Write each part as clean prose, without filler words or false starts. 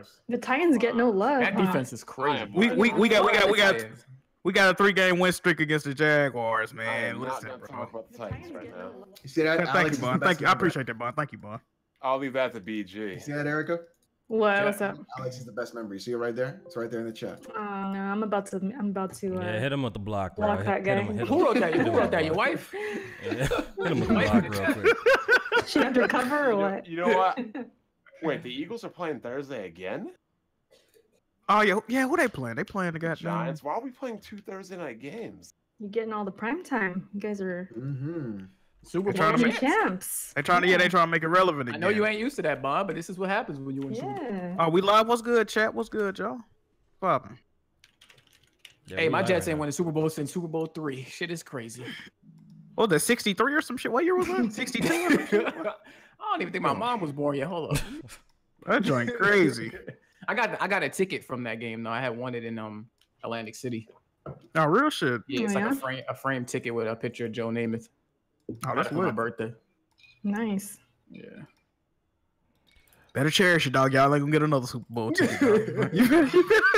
Jaguars. The Titans get no love. That defense is crazy. We got a 3-game win streak against the Jaguars, man. Listen, not bro. talk about the Titans right now. You see that? Thank you, Bon. Thank you. I appreciate that, Bon. Thank you, Bon. I'll leave that to BG. You see that, Erica? What? What's up? Alex is the best member. You see it right there? It's right there in the chat. Oh no, I'm about to. Yeah, hit him with the block, bro. block that guy. Who wrote that? Who wrote that? Your wife? Yeah. Hit him with the block real quick. She undercover or what? You know what? Wait, the Eagles are playing Thursday again? Oh yeah. Who they playing? They playing the goddamn Giants. Why are we playing 2 Thursday night games? You're getting all the prime time. You guys are Super trying Bowl to champs. They trying to make it relevant I again. know you ain't used to that, Bob, but this is what happens when you win Super Bowl. Yeah. Oh, we live. What's good, chat? What's good, y'all? Poppin'. Yeah, Hey, we my live Jets right ain't now. won a Super Bowl since Super Bowl 3. Shit is crazy. Oh, the 63 or some shit. What year was that? 62? I don't even think my mom was born yet. Hold up. That joint crazy. I got a ticket from that game though. I had won it in Atlantic City. Oh, real shit. Yeah, it's Oh, like a frame ticket with a picture of Joe Namath. Oh, that's for my lit. birthday. Nice. Yeah. Better cherish it, dog. Y'all ain't gonna get another Super Bowl ticket. Dog. You better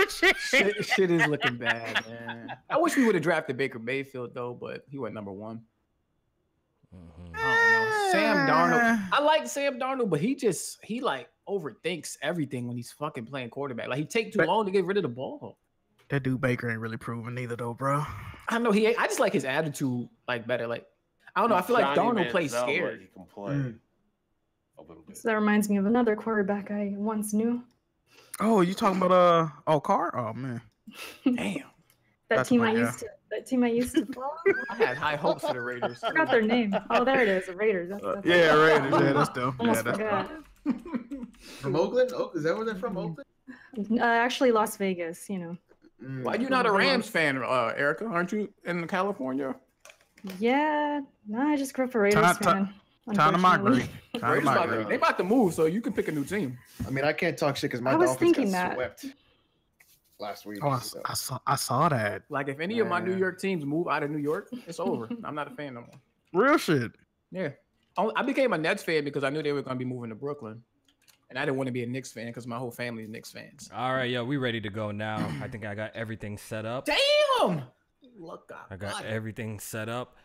cherish it. Shit is looking bad, man. I wish we would have drafted Baker Mayfield though, but he went #1. I don't know. Sam Darnold. I like Sam Darnold, but he like overthinks everything when he's fucking playing quarterback. Like he take too long to get rid of the ball. That dude Baker ain't really proven neither though, bro. I know I just like his attitude like better. Like I don't know. I feel like Darnold plays scared. He can play a little bit. So that reminds me of another quarterback I once knew. Oh, you talking about Carr? Oh man. Damn. That team I used to follow. I had high hopes for the Raiders. I forgot their name. Oh, there it is. The Raiders. That's Yeah, Raiders. Yeah, that's dope. Almost Yeah, that's forgot. From Oakland? Oh, is that where they're from? Oakland? Actually, Las Vegas. You know. Why you not a Rams fan, Erica? Aren't you in California? Yeah. No, I just grew up a Raiders fan. Time to migrate. Raiders they about to move, so you can pick a new team. I mean, I can't talk shit because my I was Dolphins thinking got that. swept last week. Oh, so. I saw that. Like if any of my New York teams move out of New York, it's over. I'm not a fan no more. Real shit. Yeah. I became a Nets fan because I knew they were going to be moving to Brooklyn. And I didn't want to be a Knicks fan because my whole family is Knicks fans. All right, yo, we ready to go now. I think I got everything set up. Damn! Look up. I got everything set up.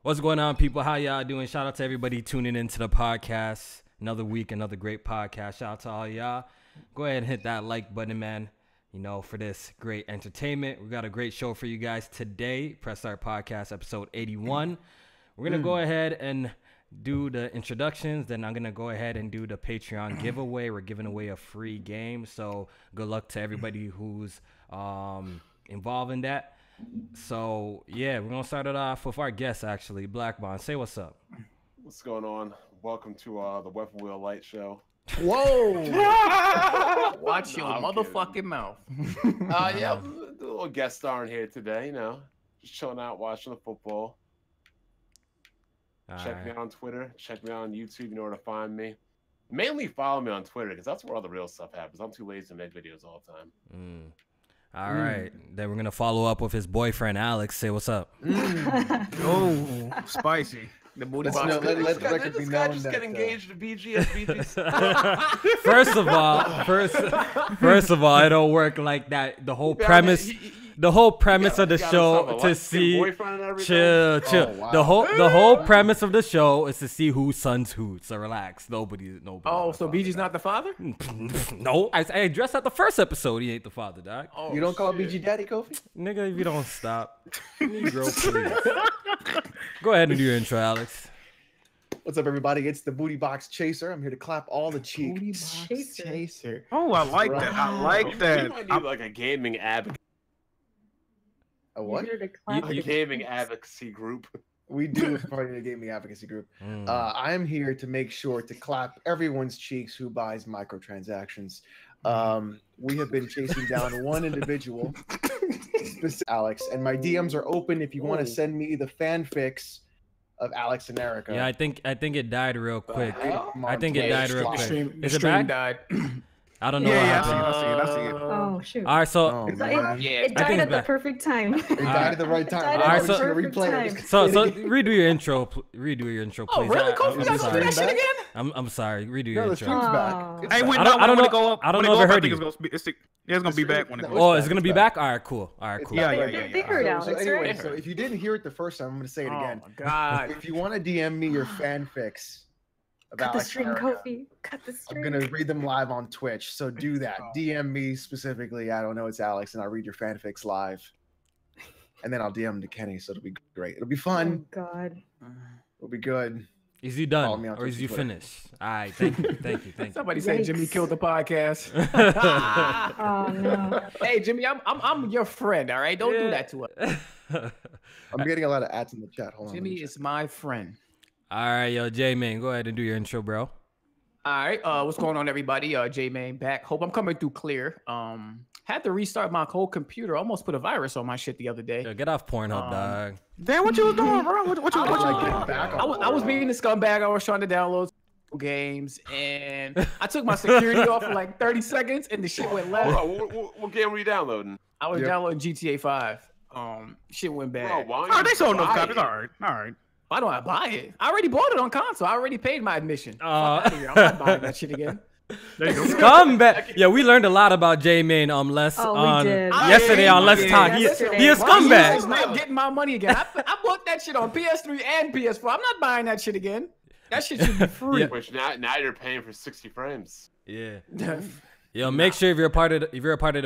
What's going on, people? How y'all doing? Shout out to everybody tuning into the podcast. Another week, another great podcast. Shout out to all y'all. Go ahead and hit that like button, man. You know, for this great entertainment. We got a great show for you guys today. Press Start Podcast, episode 81. We're going to go ahead and do the introductions. Then I'm going to go ahead and do the Patreon giveaway. We're giving away a free game. So good luck to everybody who's involved in that. So, yeah, we're going to start it off with our guest, actually. Black Bond, say what's up. What's going on? Welcome to the Weapon Wheel Light Show. Whoa! Watch your motherfucking mouth. Yeah, a little guest star in here today, you know. Just chilling out, watching the football. Check me out on Twitter. Check me out on YouTube. You know where to find me. Mainly follow me on Twitter because that's where all the real stuff happens. I'm too lazy to make videos all the time. All right. Then we're going to follow up with his boyfriend, Alex. Say what's up. Oh, spicy. The booty Let's box. know- let the record be This guy known just that, get engaged to BG as BG. First of all, it don't work like that. The whole premise, of the show to see. Chill. Oh, wow. The whole premise of the show is to see whose son's who. So relax. Nobody. Oh, so BG's not the father? No, I addressed that the first episode. He ain't the father, dog. Oh, You don't call BG Daddy, Kofi? Nigga, if you don't stop, Negro, please. Go ahead and do your intro, Alex. What's up, everybody? It's the Booty Box Chaser. I'm here to clap all the cheeks. Booty box chaser. Oh, I like that. I like You that. might need like a gaming advocacy. A what? A gaming advocacy group. We do as part of the gaming advocacy group. I'm here to make sure to clap everyone's cheeks who buys microtransactions. We have been chasing down one individual, Alex, and my DMs are open if you want to send me the fanfics of Alex and Erica. Yeah, I think it died real quick. hell? I think it died real quick. The Is it stream back? died. I don't know what happened. I see it. Oh shoot. All right, so Oh, It man. it I think died it's at the back. perfect time. It died at the right time. Died at I'm the just gonna perfect replay time. it. so redo your intro. Redo your intro, Oh, please. really? Kofi, I'm you guys sorry. do that shit again? I'm sorry. Redo No, your the intro. stream's back. Oh. It's Hey, back. when, I don't when know- it go up, I don't when it know go if I up, I heard think you. it's gonna be back when it No, goes. Oh, back, it's gonna it's be back. back. All right, cool. All right, It's cool. back Yeah, right yeah, now. yeah, They heard So Alex, anyway, right? so if you didn't hear it the first time, I'm gonna say it again. Oh my god. If you want to DM me your fanfics Cut about the stream, America, Kofi. Cut the I'm stream. gonna read them live on Twitch. So do that. DM me specifically. I don't know, it's Alex, and I'll read your fanfics live. And then I'll DM them to Kenny, so it'll be great. It'll be Oh fun. God. It'll be good. Is you Follow done me on or is Twitch you and Twitter. finished? All right, thank you, thank you, thank you. Somebody said Jimmy Yikes. killed the podcast. Oh no. Hey Jimmy, I'm your friend. All right, don't do that to us. I'm getting a lot of ads in the chat. Hold on. let me Jimmy check. is my friend. All right, yo, J-Man, go ahead and do your intro, bro. All right, what's going on, everybody? J-Man back. Hope I'm coming through clear. Had to restart my whole computer. Almost put a virus on my shit the other day. Yo, get off Pornhub, dog. Damn, what you was doing, bro? What you Like, get back on I was being the scumbag. I was trying to download games, and I took my security off for like 30 seconds, and the shit went left. Bro, what game were you downloading? I was Yep. downloading GTA 5. Shit went bad. Bro, why Oh, don't they you sold enough buy copies. it? All right, all right. Why don't I buy it? I already bought it on console. I already paid my admission. Fuck Uh, outta here. I'm not buying that shit again. There you go. Scumbag. Yeah, we learned a lot about J-Man less Oh, we on did. yesterday on Let's Yeah, Talk. He yesterday. he a Why you guys scumbag. not getting my money again? I bought that shit on PS3 and PS4. I'm not buying that shit again. That shit should be free. Which now you're paying for 60 frames. Yeah. Yo, make sure if you're a part of the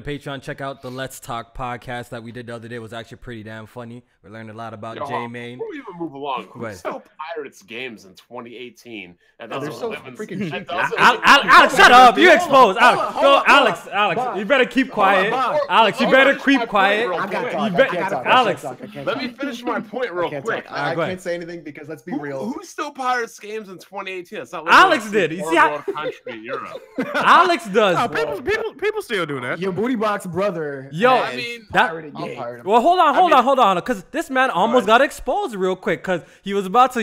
Patreon, check out the Let's Talk podcast that we did the other day. It was actually pretty damn funny. We learned a lot about Yo, J-Man. Before we even move along, who ahead. still pirates games in 2018? And They're doesn't so live in- freaking that cheap. doesn't Alex, shut up. You exposed. hold Alex, on, go, hold on, Alex, hold on. Alex, Bob. you better keep quiet. Bob. Alex, you Let me better finish keep my quiet. point real I can't quick. talk. You I bet- can't talk. Alex. I can't Let talk. me finish my point I real can't quick. talk. I go ahead. can't say anything because let's be real. Who still pirates games in 2018? It's not Alex living in did. a You see how- third world country in Europe. Alex does. No, people still do that. Your booty box brother. Yo, has I mean, pirated I'll games. pirate him. Well, hold mean- on, because this man almost got exposed real quick because he was about to,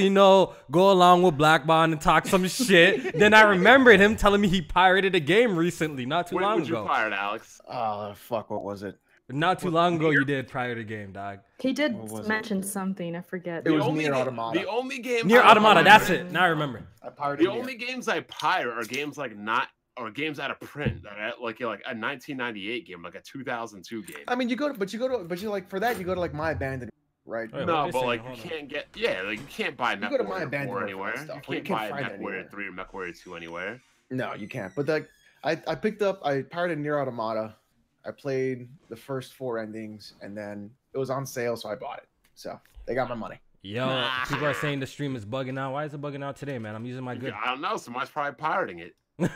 go along with Black Bond and talk some shit. Then I remembered him telling me he pirated a game recently, not too When long would you ago. pirate, Alex? Oh fuck! What was it? Not too long ago, you did pirate a game, dog. He did What was it? mention something. I forget. It was only Nier ga- Automata. The only game Near I Automata, pirate- that's it. Now I remember. I pirated. The Nier. only games I pirate are games or games out of print, like a 1998 game, like a 2002 game. I mean, you like for that you go to like My Abandoned, right? Wait, No, what but is like it? you Hold on. can't get like you can't buy You go to My MechWarrior Abandoned 4 for that anywhere. stuff, You or you can't can't buy find it anywhere. MechWarrior 3 or MechWarrior 2 anywhere. No, you can't. But like, I pirated Nier Automata. I played the first 4 endings, and then it was on sale, so I bought it. So they got my money. Yo, people are saying the stream is bugging out. Why is it bugging out today, man? I'm using my good. I don't know. Somebody's probably pirating it. Oh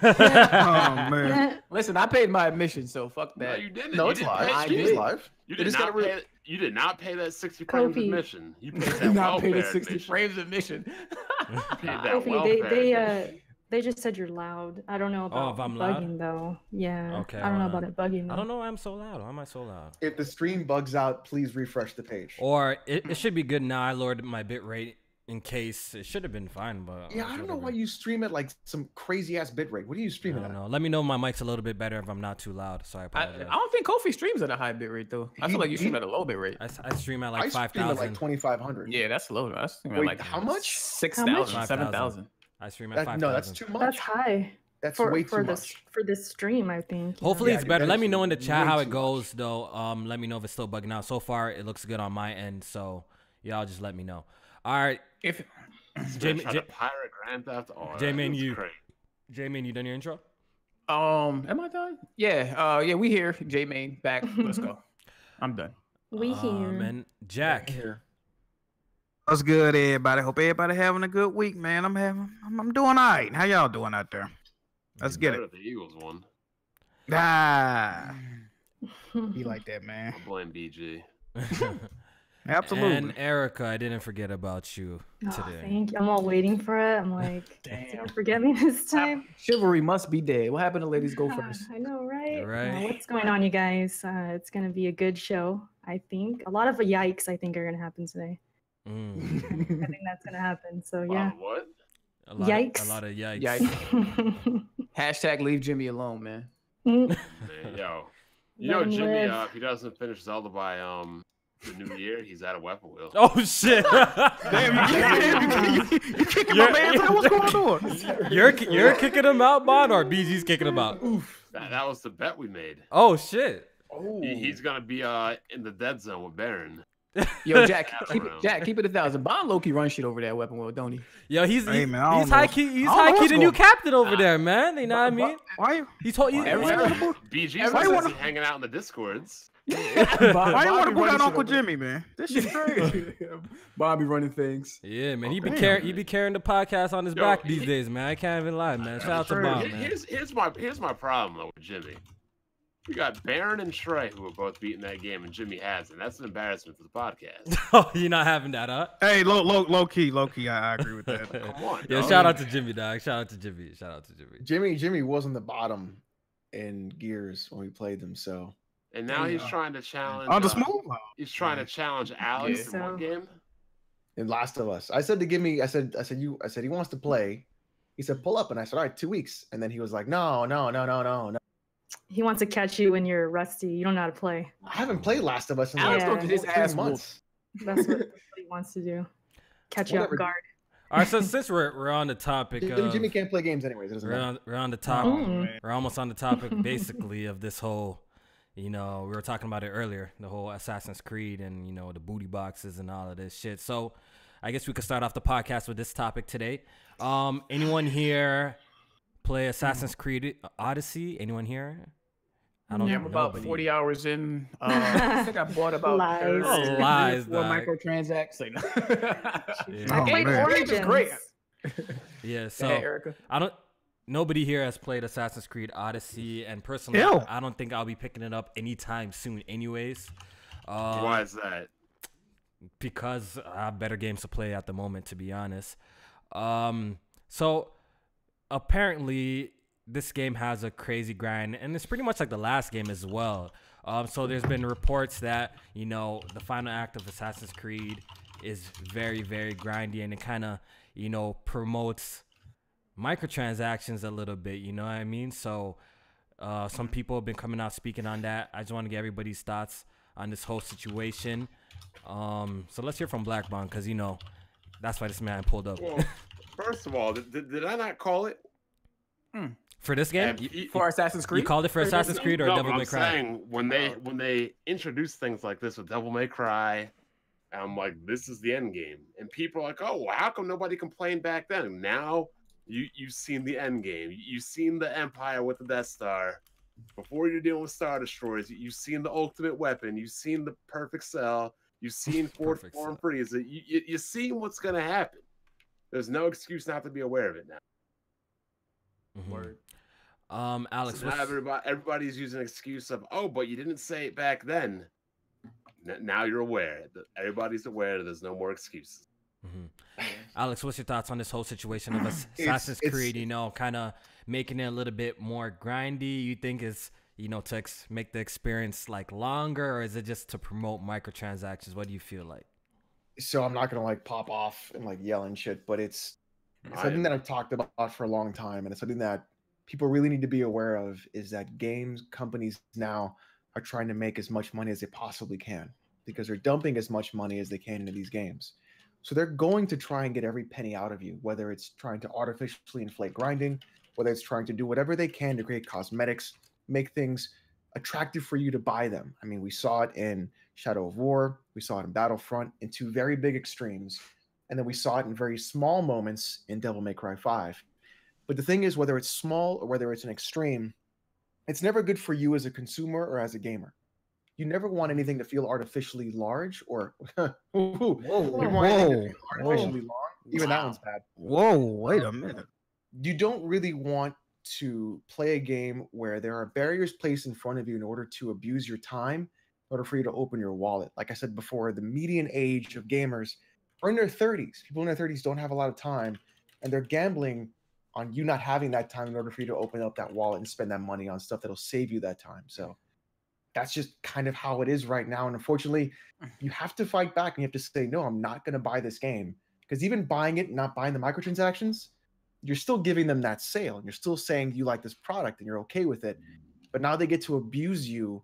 man. Listen, I paid my admission, so fuck No, that. you didn't. No, You it's didn't live. pay- I Stream is did. live. You They did just not gotta pay. You did not pay that 60 frames Kofi. admission. You paid that Did not pay the welfare 60 admission. frames admission. You paid that Kofi, welfare admission. they just said you're loud. I don't know about if I'm loud? bugging though. Yeah. Okay, I don't know hold about it bugging. I Though. don't know why I'm so loud. Why am I so loud? If the stream bugs out, please refresh the page. Or it should be good now. I lowered my bit rate in case it should have been fine, but Yeah, I don't know why you stream at like some crazy ass bitrate. What are you I streaming don't at? know. Let me know if my mic's a little bit better if I'm not too loud. So I I apologize. don't think Kofi streams at a high bit rate though. I feel like you stream at a low bit rate. I stream at I like stream at 5,000. like 2,500. Yeah, that's low. I stream at Wait, like how much? 6,000, 5,000. 7,000. I stream at 5,000. No, that's too much. That's high That's for way too this much. for this stream. I think. Hopefully Yeah, it's dude, better. that Let me is know in the chat way how too it goes though. Let me know if it's still bugging out. So far it looks good on my end. So y'all just let me know. All right. If Trying to pirate Grand Theft Auto. J-Man, That's you- crazy. J-Man, you done your intro? am I done? Yeah, yeah, we here. J-Main back. Let's go. I'm done. We here. And Jack. Here. What's good, everybody? Hope everybody having a good week, man. I'm doing all right. How y'all doing out there? Let's get Better it. if the Eagles won. Ah, be like that, man. I blame BG. Absolutely. And Erica, I didn't forget about you Oh, today. thank you. I'm all waiting for it. I'm like, don't forget me this time. Chivalry must be dead. What happened to ladies go Yeah, first? I know, right? Right. What's going on, you guys? It's gonna be a good show. I think a lot of yikes. I think are gonna happen today. Mm. I think that's gonna happen. So Wow, yeah. what? A lot Yikes. Of, a lot of yikes. Yikes. Hashtag leave Jimmy alone, man. Mm. Yo, you Let know him Jimmy, live. if he doesn't finish Zelda by the new year, he's at a weapon wheel. Oh shit! Damn, you kicking my man out? What's going on? You're kicking him out, Mon, or BG's kicking him out? Oof. That was the bet we made. Oh shit! He's gonna be in the dead zone with Baron. Yo, Jack, keep it 1,000. Bond low-key run shit over that weapon wheel, don't he? Yo, he's Hey, man, I he's don't know high key. He's I don't know high key what's the new going- captain over there, man. You know what I mean? Why? He told you. BG's busy hanging out in the discords. Why you want to Bobby put running out shit Uncle over there. Jimmy, man? This shit's crazy. Bobby running things. Yeah, man. He be damn, carrying. He man. be carrying the podcast on his Yo, back these days, man. I can't even lie, man. Shout out to Bob, man. Here's my problem though with Jimmy. We got Baron and Trey who are both beating that game, and Jimmy hasn't. That's an embarrassment for the podcast. Oh, you're not having that, huh? Hey, low key. I agree with that. Come on, Yo, dog. shout out to Jimmy, dog. Shout out to Jimmy. Jimmy was on the bottom in Gears when we played them, so. And now he's trying to challenge. On the smooth. He's trying to challenge Alex in one game. In Last of Us, I said to give me. I said he wants to play. He said pull up, and I said all right, 2 weeks, and then he was like no. He wants to catch you when you're rusty. You don't know how to play. I haven't played Last of Us in Alex Yeah. don't get his 3 ass months. That's what he wants to do. Catch you off Whatever. guard. All right, so since we're on the topic, Jimmy can't play games anyways. It doesn't matter. we're on the topic. Mm. We're almost on the topic, basically, of this whole. You know, we were talking about it earlier, the whole Assassin's Creed and, you know, the booty boxes and all of this shit. So I guess we could start off the podcast with this topic today. Anyone here play Assassin's Creed Odyssey? Anyone here? I don't Yeah, know. I'm about 40 hours in. I think I bought about Lies. Lies, 4 dog. microtransactions. Yeah. I Oh, played man. Origins. It's great. Yeah, so Hey, Erica. nobody here has played Assassin's Creed Odyssey, and personally, Ew. I don't think I'll be picking it up anytime soon anyways. Why is that? Because I have better games to play at the moment, to be honest. So apparently this game has a crazy grind, and it's pretty much like the last game as well. So there's been reports that, you know, the final act of Assassin's Creed is very, very grindy, and it kind of, you know, promotes microtransactions a little bit, you know what I mean? So some people have been coming out speaking on that. I just want to get everybody's thoughts on this whole situation. So let's hear from Black Bond, because, you know, that's why this man pulled up. Well, first of all, did I not call it? For this game? And For Assassin's You Creed? called it for Assassin's Creed or No, Devil but May I'm Cry? saying when they introduce things like this with Devil May Cry, I'm like, this is the end game, and people are like, oh, well, how come nobody complained back then? Now you've seen the end game. You've seen the Empire with the Death Star. Before you're dealing with Star Destroyers, you've seen the ultimate weapon. You've seen the perfect cell. You've seen fourth Perfect form cell. freeze. You've seen what's gonna happen. There's no excuse not to be aware of it now. Mhm. Alex, So now everybody's using an excuse of, oh, but you didn't say it back then. Now you're aware. Everybody's aware. There's no more excuses. Alex, what's your thoughts on this whole situation of Assassin's Creed? You know, kind of making it a little bit more grindy. You think it's, you know, to make the experience like longer, or is it just to promote microtransactions? What do you feel like? So I'm not gonna like pop off and like yell and shit, but it's something that I've talked about for a long time, and it's something that people really need to be aware of, is that games companies now are trying to make as much money as they possibly can, because they're dumping as much money as they can into these games. So they're going to try and get every penny out of you, whether it's trying to artificially inflate grinding, whether it's trying to do whatever they can to create cosmetics, make things attractive for you to buy them. I mean, we saw it in Shadow of War, we saw it in Battlefront, in two very big extremes, and then we saw it in very small moments in Devil May Cry 5. But the thing is, whether it's small or whether it's an extreme, it's never good for you as a consumer or as a gamer. You never want anything to feel artificially large or artificially long. Even that one's bad. Whoa, wait a minute. You don't really want to play a game where there are barriers placed in front of you in order to abuse your time, in order for you to open your wallet. Like I said before, the median age of gamers are in their 30s. People in their 30s don't have a lot of time, and they're gambling on you not having that time in order for you to open up that wallet and spend that money on stuff that'll save you that time. So that's just kind of how it is right now. And unfortunately, you have to fight back and you have to say, no, I'm not going to buy this game. Because even buying it and not buying the microtransactions, you're still giving them that sale. And you're still saying you like this product and you're okay with it. but now they get to abuse you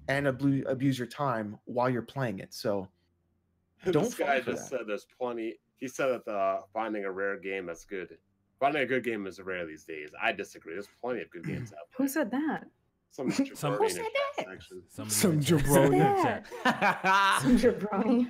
and abuse your time while you're playing it. So don't This guy fall for just that. said there's plenty. He said that finding a rare game that's good. Finding a good game is rare these days. I disagree. There's plenty of good games out there. Who said that? Some Who said that? Some jabroni. Some jabroni.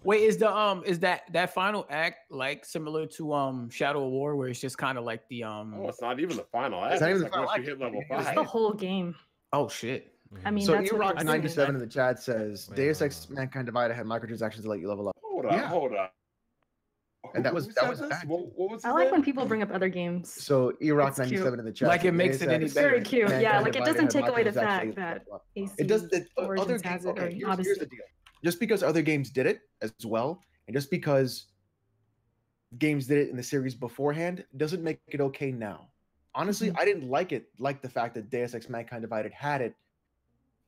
Wait, is that final act like similar to Shadow of War, where it's just kind of like the Oh, it's not even the final act. It's not even like the final once you act. hit level It's It's 5. the whole game. Oh shit. I mean, So that's what it was saying. Erock97 in the chat says Wait, Deus hold Ex on. Mankind Divided had microtransactions to let you level up. Hold on, Yeah. hold on. And that was Who that said was this? back. What was I his like name? when people bring up other games. So It's cute. Erock97 in the chat. Like it said makes Deus it any Ex better. Very cute. Mankind Yeah, like it Divided doesn't had take away the microtransactions fact to that level up. AC It does. Other Origins games. has it, Okay, or here's Odyssey. the deal. Just because other games did it as well, and just because games did it in the series beforehand, doesn't make it okay now. Honestly, I didn't like the fact that Deus Ex Mankind Divided had it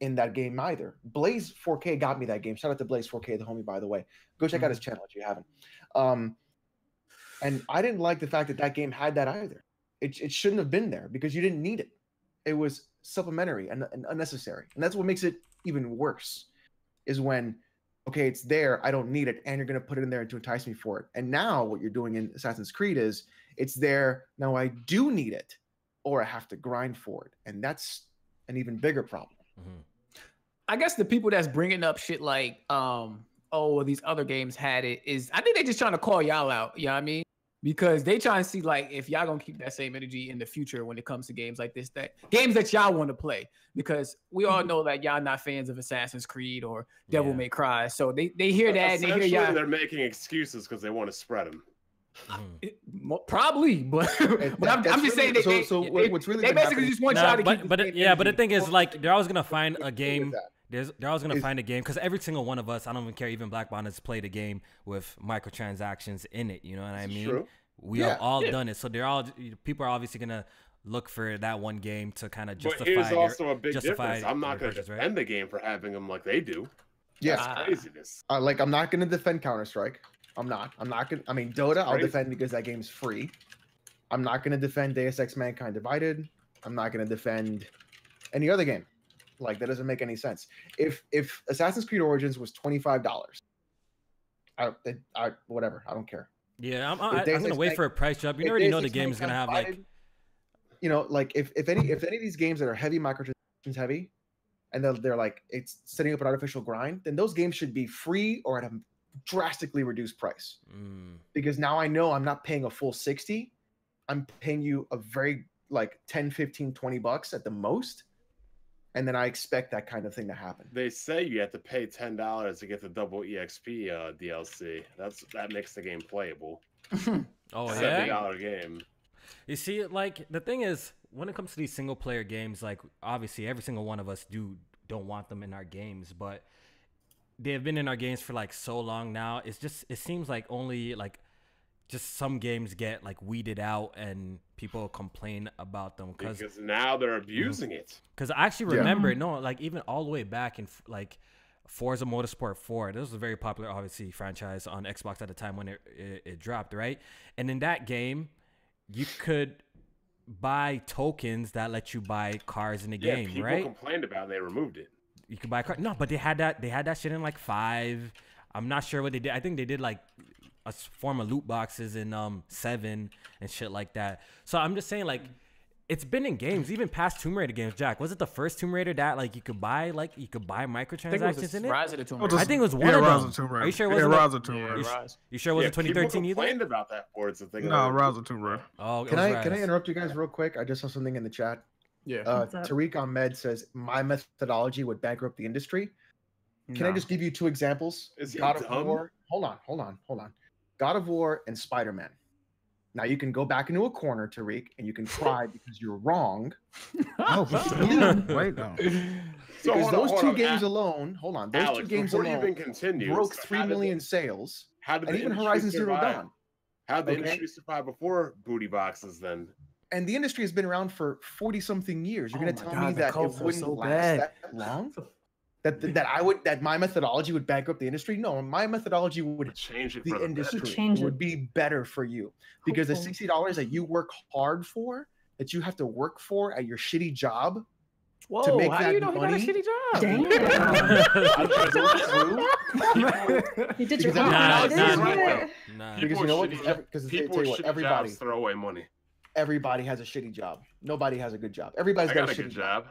in that game either. Blaze 4K got me that game. Shout out to Blaze 4K, the homie, by the way. Go check out his channel if you haven't. And I didn't like the fact that that game had that either. It shouldn't have been there because you didn't need it. It was supplementary and unnecessary. And that's what makes it even worse, is when, okay, it's there, I don't need it, and you're going to put it in there to entice me for it. And now what you're doing in Assassin's Creed is, it's there, now I do need it, or I have to grind for it. And that's an even bigger problem. Mhm. I guess the people that's bringing up shit like, oh, well, these other games had it, is I think they just trying to call y'all out. You know what I mean? Because they trying to see like if y'all gonna keep that same energy in the future when it comes to games like this, that games that y'all want to play. Because we all know that y'all not fans of Assassin's Creed or Devil Yeah. May Cry, so they hear that and they hear Essentially, y'all. they're making excuses because they want to spread them. Probably, but I'm just saying what's really they been basically happening- just want Nah, y'all to keep but the same yeah, but the energy. thing is, like, they're always gonna find a game. that. They're always gonna Is- find a game because every single one of us, I don't even care, even Black Bond has played a game with microtransactions in it. You know what I It's mean? true. We have all done it, so people are obviously gonna look for that one game to kind of justify. But here's their- also a big justify difference. I'm not their going to purchase, right? defend the game for having them like they do. Yes. That's craziness. Like, I'm not going to defend Counter-Strike. I'm not going to. I mean, Dota, I'll crazy. defend because that game's free. I'm not going to defend Deus Ex Mankind Divided. I'm not going to defend any other game. Like, that doesn't make any sense. If Assassin's Creed Origins was $25, whatever, I don't care. Yeah, I'm If Deus gonna Ex wait Man- for a price drop. You if already Deus know the Ex game is gonna have Mankind like. Divided, you know, like if any of these games that are heavy microtransactions heavy, and they're like it's setting up an artificial grind, then those games should be free or at a drastically reduced price. Because now I know I'm not paying a full 60. I'm paying you a very like 10, 15, 20 bucks at the most. And then I expect that kind of thing to happen. They say you have to pay $10 to get the double EXP DLC. That makes the game playable. Oh $70 yeah. game. You see, like the thing is, when it comes to these single player games, like obviously every single one of us don't want them in our games, but they've been in our games for like so long now. It seems like only like just some games get like weeded out and people complain about them Because now they're abusing it. Because I actually remember, like even all the way back in like Forza Motorsport 4, this was a very popular, obviously, franchise on Xbox at the time when it dropped, right? And in that game, you could buy tokens that let you buy cars in the game, people right? complained about it and they removed it. You could buy cars. No, but they had that shit in like 5. I'm not sure what they did. I think they did like a form of loot boxes in 7 and shit like that. So I'm just saying, like, it's been in games, even past Tomb Raider games. Jack, was it the first Tomb Raider that like you could buy microtransactions in it? Rise of the Tomb Oh, Raider. I think it was one Yeah, of Rise them. of Tomb Are Raider. you sure it Yeah, wasn't? Rise of Tomb Raider. You sure it wasn't 2013 people either? complained about that Forza thing. No, Rise of Tomb Raider. Oh, it Can was I Rise. interrupt you guys real quick? I just saw something in the chat. Yeah. What's up? Tariq Ahmed says my methodology would bankrupt the industry. Can I just give you 2 examples? Is he God of dumb? War. Hold on. God of War and Spider-Man. Now you can go back into a corner, Tariq, and you can cry because you're wrong. Oh, wait, no. So Because hold on, those hold 2 on. games alone, hold on, those Alex, 2 games before you alone even continue, broke so 3 million sales, How did and the even industry Horizon Zero survive? Dawn. How did the Okay. industry survive before booty boxes then? And the industry has been around for 40-something years. You're Oh going to my tell God, me the that it cult feels wouldn't so last bad. that long? That my methodology would bankrupt the industry? No, my methodology would Change it the for the industry. better. Change It would it. be better for you because Hopefully. the $60 that you work hard for, that you have to work for at your shitty job, Whoa, to make how do that you know money. he got a shitty job? Damn. You did your Because homework. Nah. Because you know what? Shitty Because people tell you with what, shitty jobs throw away money. everybody has a shitty job. Nobody has a good job. Everybody's I got got a a shitty good job.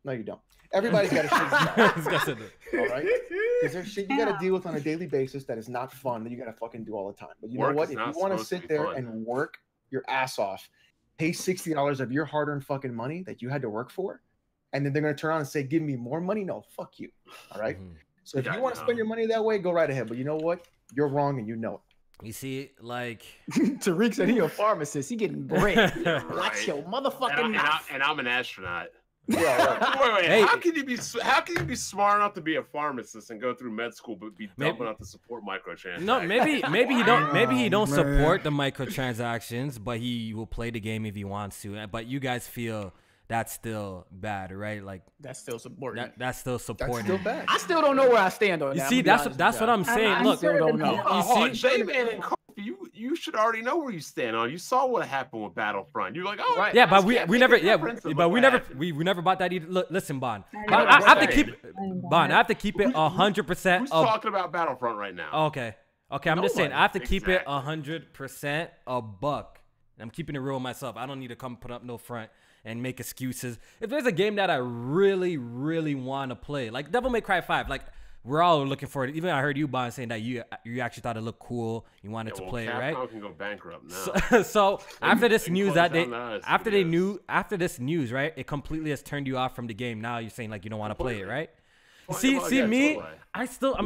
No, you don't. Everybody's got a shitty job. All right? Because there's shit you got to deal with on a daily basis that is not fun that you got to fucking do all the time. But you know what? If you want to sit there and work your ass off, pay $60 of your hard-earned fucking money that you had to work for, and then they're going to turn around and say, give me more money? No, fuck you. All right? So if you want to spend your money that way, go right ahead. But you know what? You're wrong and you know it. You see, like Tariq said he a pharmacist. He getting bread. Right. Watch your motherfucking mouth. And I'm an astronaut. Yeah, Wait. Hey. How can you be smart enough to be a pharmacist and go through med school but be dumb enough to support microtransactions? no, maybe he don't support the microtransactions, but he will play the game if he wants to. But you guys feel that's still bad, right? Like That's still supporting. that's still supporting. That's still bad. I still don't know where I stand on You that. see, that's what I'm saying. I'm Look, sure still don't the know. people- You Oh, see? J-Man and Kofi, you should already know where you stand on. You saw what happened with Battlefront. You're like, oh, Right. yeah, but I we can't never make a yeah, difference in but what we never happened. we never bought that either. Look, listen, Bond. I I know. have to saying. keep Bond. I have to keep it 100%. Who's talking about Battlefront right now? Okay. I'm just saying Nobody. I have to keep it Exactly. 100% a buck. I'm keeping it real with myself. I don't need to come put up no front and make excuses. If there's a game that I really, really want to play, like Devil May Cry 5, like we're all looking for it. Even I heard you, Bond, saying that you actually thought it looked cool. You wanted to play it, right? Capcom can go bankrupt now. So after this And news close that they down the after this news, right? It completely has turned you off from the game. Now you're saying like you don't want to play it, right? See me, I'm still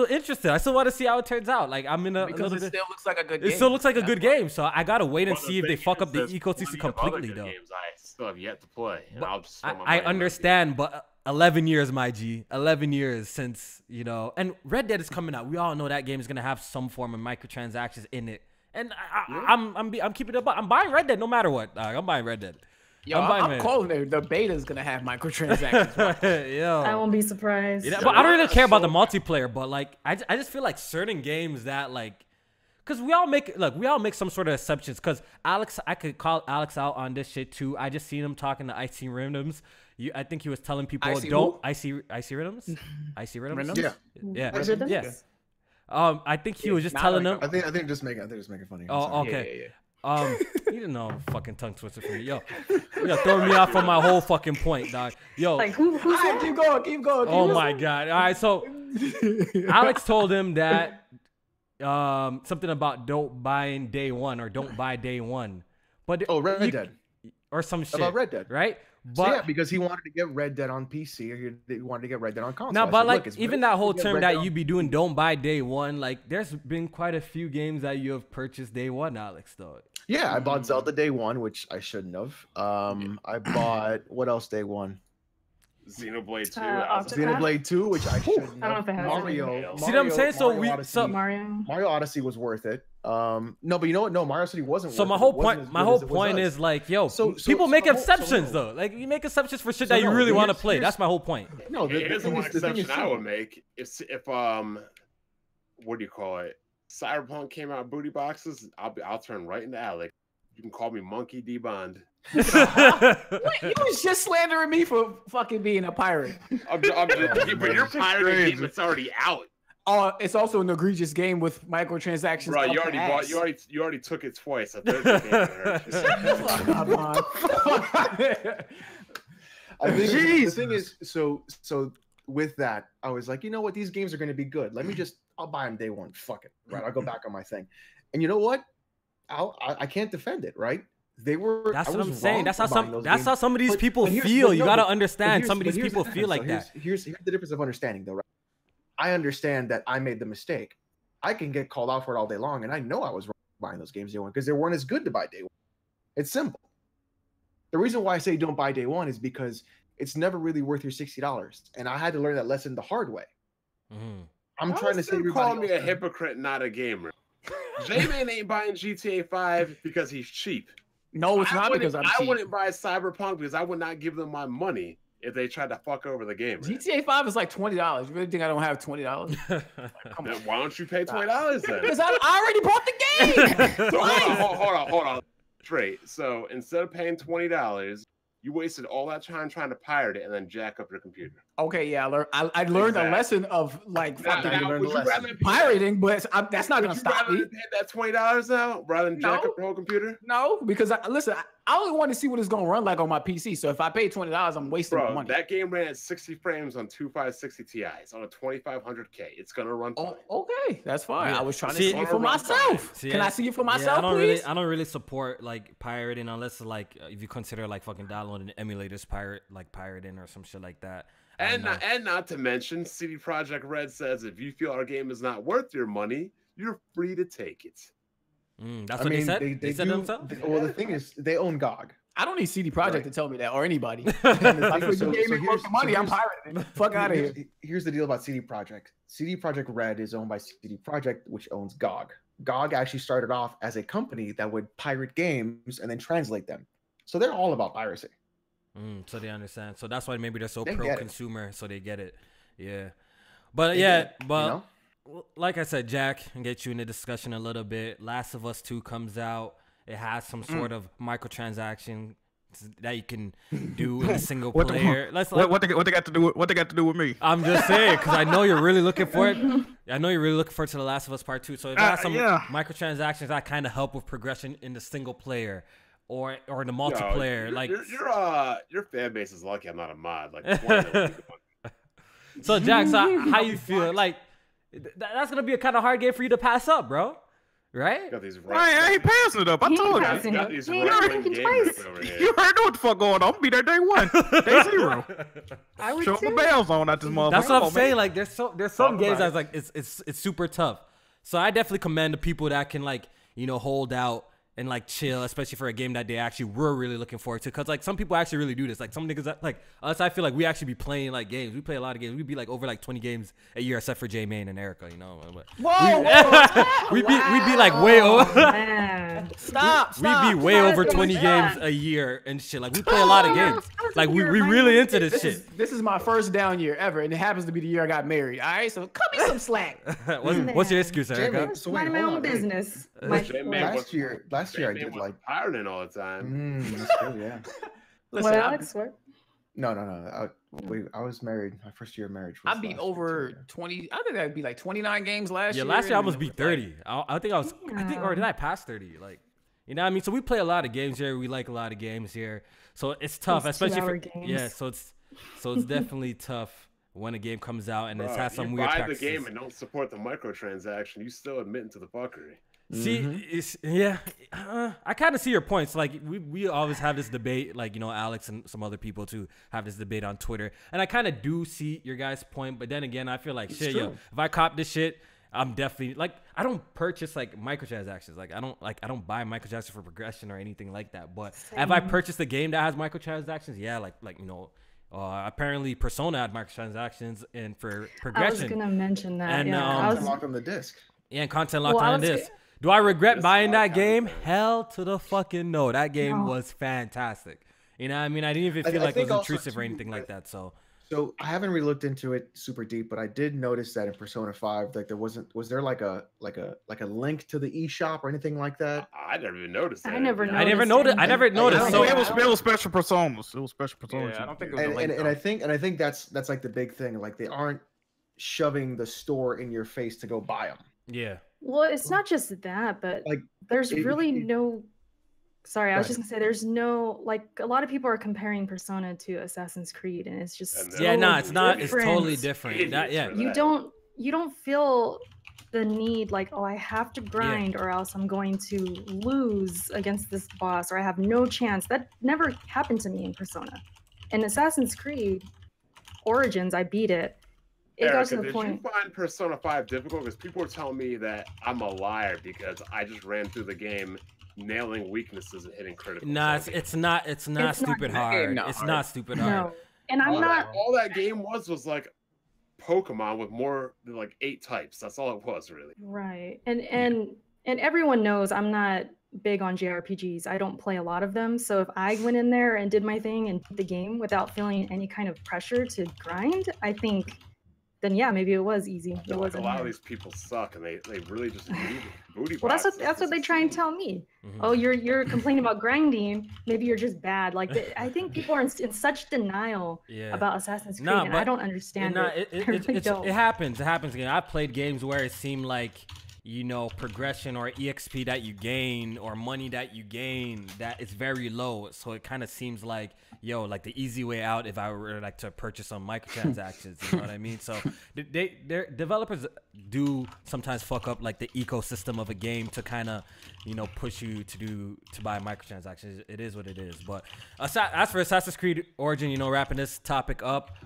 interested. I still want to see how it turns out. Like I'm in a Because little it bit. still looks like a good It game. still looks like a good game, so I gotta wait and Well, the see if they thing fuck up is, the there's ecosystem plenty of other completely, good though. games I still have yet to play, and I'll just spend my I money on understand, but 11 years, my G, 11 years since and Red Dead is coming out. We all know that game is gonna have some form of microtransactions in it, and I'm keeping it up. I'm buying Red Dead no matter what. Dog. I'm buying Red Dead. Yo, I'm calling it. The beta is gonna have microtransactions. Yo. I won't be surprised. Yeah, but I don't really care about the multiplayer. But like, I just feel like certain games that like, cause we all make some sort of exceptions. Cause Alex, I could call Alex out on this shit too. I just seen him talking to Icy Rhythms. I think he was telling people Icy Icy Rhythms. Icy Rhythms. Yeah. Yeah. Rhythms? Yeah. I think he was just not telling like them. I think just making funny. I'm Oh, sorry. okay. Yeah. You didn't know fucking tongue twister for me. Yo, you're throwing me off on my whole fucking point, dog. Yo. Like who's that? Keep going. Oh my god. All right, so Alex told him that something about don't buy day one or don't buy day one. But Red Dead. or some shit About Red Dead. right? So But yeah, because he wanted to get Red Dead on PC, or he wanted to get Red Dead on console. now, I but said, like look, it's even better that whole to get term Red Dead that on- you be doing, don't buy day one. Like there's been quite a few games that you have purchased day one, Alex. Though. Yeah, I bought Zelda day one, which I shouldn't have. I bought what else day one? Xenoblade 2. Octopath? Xenoblade 2, which I shouldn't I don't know have. if it has Mario. See what I'm saying? So Mario Odyssey- Mario. Odyssey was worth it. No, but you know what? No, Mario City wasn't. So worth my it. whole It wasn't point, as my good whole as it was point us. is like, yo, So people make no, exceptions no. though. Like you make exceptions for shit So that you no, really want to here's- play. here's- That's my whole point. No, Here's the one the thing is exception I would simple. make. If what do you call it? Cyberpunk came out booty boxes, I'll turn right into Alex. You can call me Monkey D Bond. You was just slandering me for fucking being a pirate. But you're pirating game that's already out. Oh, it's also an egregious game with microtransactions. Bro, up you the already ass. bought. You already took it twice. A third game hurt you. Come on. I think the thing is, so with that, I was like, you know what, these games are going to be good. I'll buy them day one. Fuck it, right? I'll go back on my thing. And you know what? I can't defend it, right? That's what I'm saying. That's how some of these But- people but here's- feel. but You no, gotta but understand. here's- Some of but these here's the people feel like difference. that. So here's the difference of understanding, though, right? I understand that I made the mistake. I can get called out for it all day long, and I know I was wrong buying those games day one because they weren't as good to buy day one. It's simple. The reason why I say don't buy day one is because it's never really worth your $60, and I had to learn that lesson the hard way. I'm trying to say, call me a hypocrite, not a gamer. J-Man ain't buying GTA 5 because he's cheap. No, it's not because I'm cheap. I wouldn't buy Cyberpunk because I would not give them my money if they tried to fuck over the game. GTA 5 is like $20. You really think I don't have $20? Then why don't you pay $20 then? Because I already bought the game. So hold on. Straight. So instead of paying $20, You wasted all that time trying to pirate it and then jack up your computer. Okay, yeah, I learned a lesson of like fucking pirating, but that's not gonna stop me. Pay that $20 now rather than jack up your whole computer? No, because listen, I only want to see what it's gonna run like on my PC. So if I pay $20, I'm wasting my money. That game ran at 60 frames on 2560 Ti's on a 2500K. It's gonna run fine. Okay, that's fine. Yeah. I was trying to see it for myself. Can I see it for myself, please? I don't really support like pirating unless like if you consider like fucking downloading emulators pirating or some shit like that. And not to mention, CD Projekt Red says if you feel our game is not worth your money, you're free to take it. That's what they said. They said themselves. Well, the thing is, they own GOG. I don't need CD Projekt to tell me that, or anybody. If you gave me worth the money, I'm pirating it. Fuck out of here. Here's the deal about CD Projekt. CD Projekt Red is owned by CD Projekt, which owns GOG. GOG actually started off as a company that would pirate games and then translate them. So they're all about piracy. So they understand. So that's why maybe they're so pro-consumer, so they get it. Yeah. But like I said, Jack, and get you in the discussion a little bit. Last of Us 2 comes out. It has some sort of microtransaction that you can do in a single player. What they got to do with me? I'm just saying, because I know you're really looking for it. I know you're really looking forward to The Last of Us Part 2. So it has some microtransactions that kind of help with progression in the single player. Or the multiplayer, your fan base is lucky I'm not a mod. Like, so Jack, how you feel? Like that's gonna be a kind of hard game for you to pass up, bro. Right? I ain't passing it up. I told you. You heard what the fuck going on. I'll be there day one, day zero. I would show my bells on at this motherfucker. That's what I'm saying. Like there's some games that's like it's super tough. So I definitely commend the people that can hold out and like chill, especially for a game that they actually were really looking forward to. Cause like some people actually really do this. Like some niggas that, like us, I feel like we actually be playing like games. We play a lot of games. We'd be like over like 20 games a year, except for J Main and Erica, you know. We'd be like way over. Stop. We'd be way over 20 games a year and shit. Like we play a lot of games. Like we really into this shit. This is my first down year ever, and it happens to be the year I got married. All right, so cut me some slack. What's your excuse, Erica? Mind my own business. Last year I did like pirating all the time. That's true, yeah. Listen, Alex, what? No. I was married. My first year of marriage. I beat over 20. I think that'd be like 29 games last year. Yeah, last year I almost beat 30. I think, or did I pass 30? Like, you know what I mean? So we play a lot of games here. We like a lot of games here. So it's tough, especially for games. So it's definitely tough when a game comes out and it has some weird practices. You buy the game and don't support the microtransaction, you still admitting to the fuckery. See, I kind of see your points. Like we always have this debate, like Alex and some other people too have this debate on Twitter, and I kind of do see your guys' point. But then again, I feel like if I cop this shit, I'm definitely like I don't purchase like microtransactions. Like I don't buy microtransactions for progression or anything like that. But if I purchase a game that has microtransactions, apparently Persona had microtransactions and for progression. I was gonna mention that. And content locked on the disc. Yeah, and content locked on the disc. Do I regret buying that game? Hell to the fucking no. That game was fantastic. You know what I mean? I didn't even feel like it was intrusive or anything like that. So I haven't really looked into it super deep, but I did notice that in Persona 5, like was there like a link to the eShop or anything like that? I never even noticed that. I never noticed. So it was special personas. It was special personas. Yeah, I don't think it was a link, and I think that's like the big thing. Like they aren't shoving the store in your face to go buy them. Yeah. Well, it's not just that, but there's really no. Sorry, I was just gonna say there's no a lot of people are comparing Persona to Assassin's Creed, and it's just it's not. It's totally different. You don't feel the need I have to grind or else I'm going to lose against this boss or I have no chance. That never happened to me in Persona. In Assassin's Creed Origins, I beat it. It got to the point. Did you find Persona 5 difficult? Because people were telling me that I'm a liar because I just ran through the game nailing weaknesses and hitting critical. Nah, it's not stupid hard. It's not stupid hard. No. And I'm not. All that game was like Pokemon with more than 8 types. That's all it was, really. Right. And everyone knows I'm not big on JRPGs. I don't play a lot of them. So if I went in there and did my thing and beat the game without feeling any kind of pressure to grind, I think then yeah, maybe it was easy. I It feel like a wasn't lot of hard. these people suck, and they really just need booty Well, boxes that's to what they try and succeed. tell me. Oh, you're complaining about grinding. Maybe you're just bad. Like I think people are in such denial about Assassin's Creed, and I don't understand it. I really don't. It happens. It happens again. I've played games where it seemed like, you know, progression or EXP that you gain or money that you gain, that is very low. So it kind of seems like, yo, like the easy way out if I were like to purchase some microtransactions, you know what I mean? So their developers do sometimes fuck up like the ecosystem of a game to kind of, you know, push you to buy microtransactions. It is what it is. But as for Assassin's Creed Origin, you know, wrapping this topic up,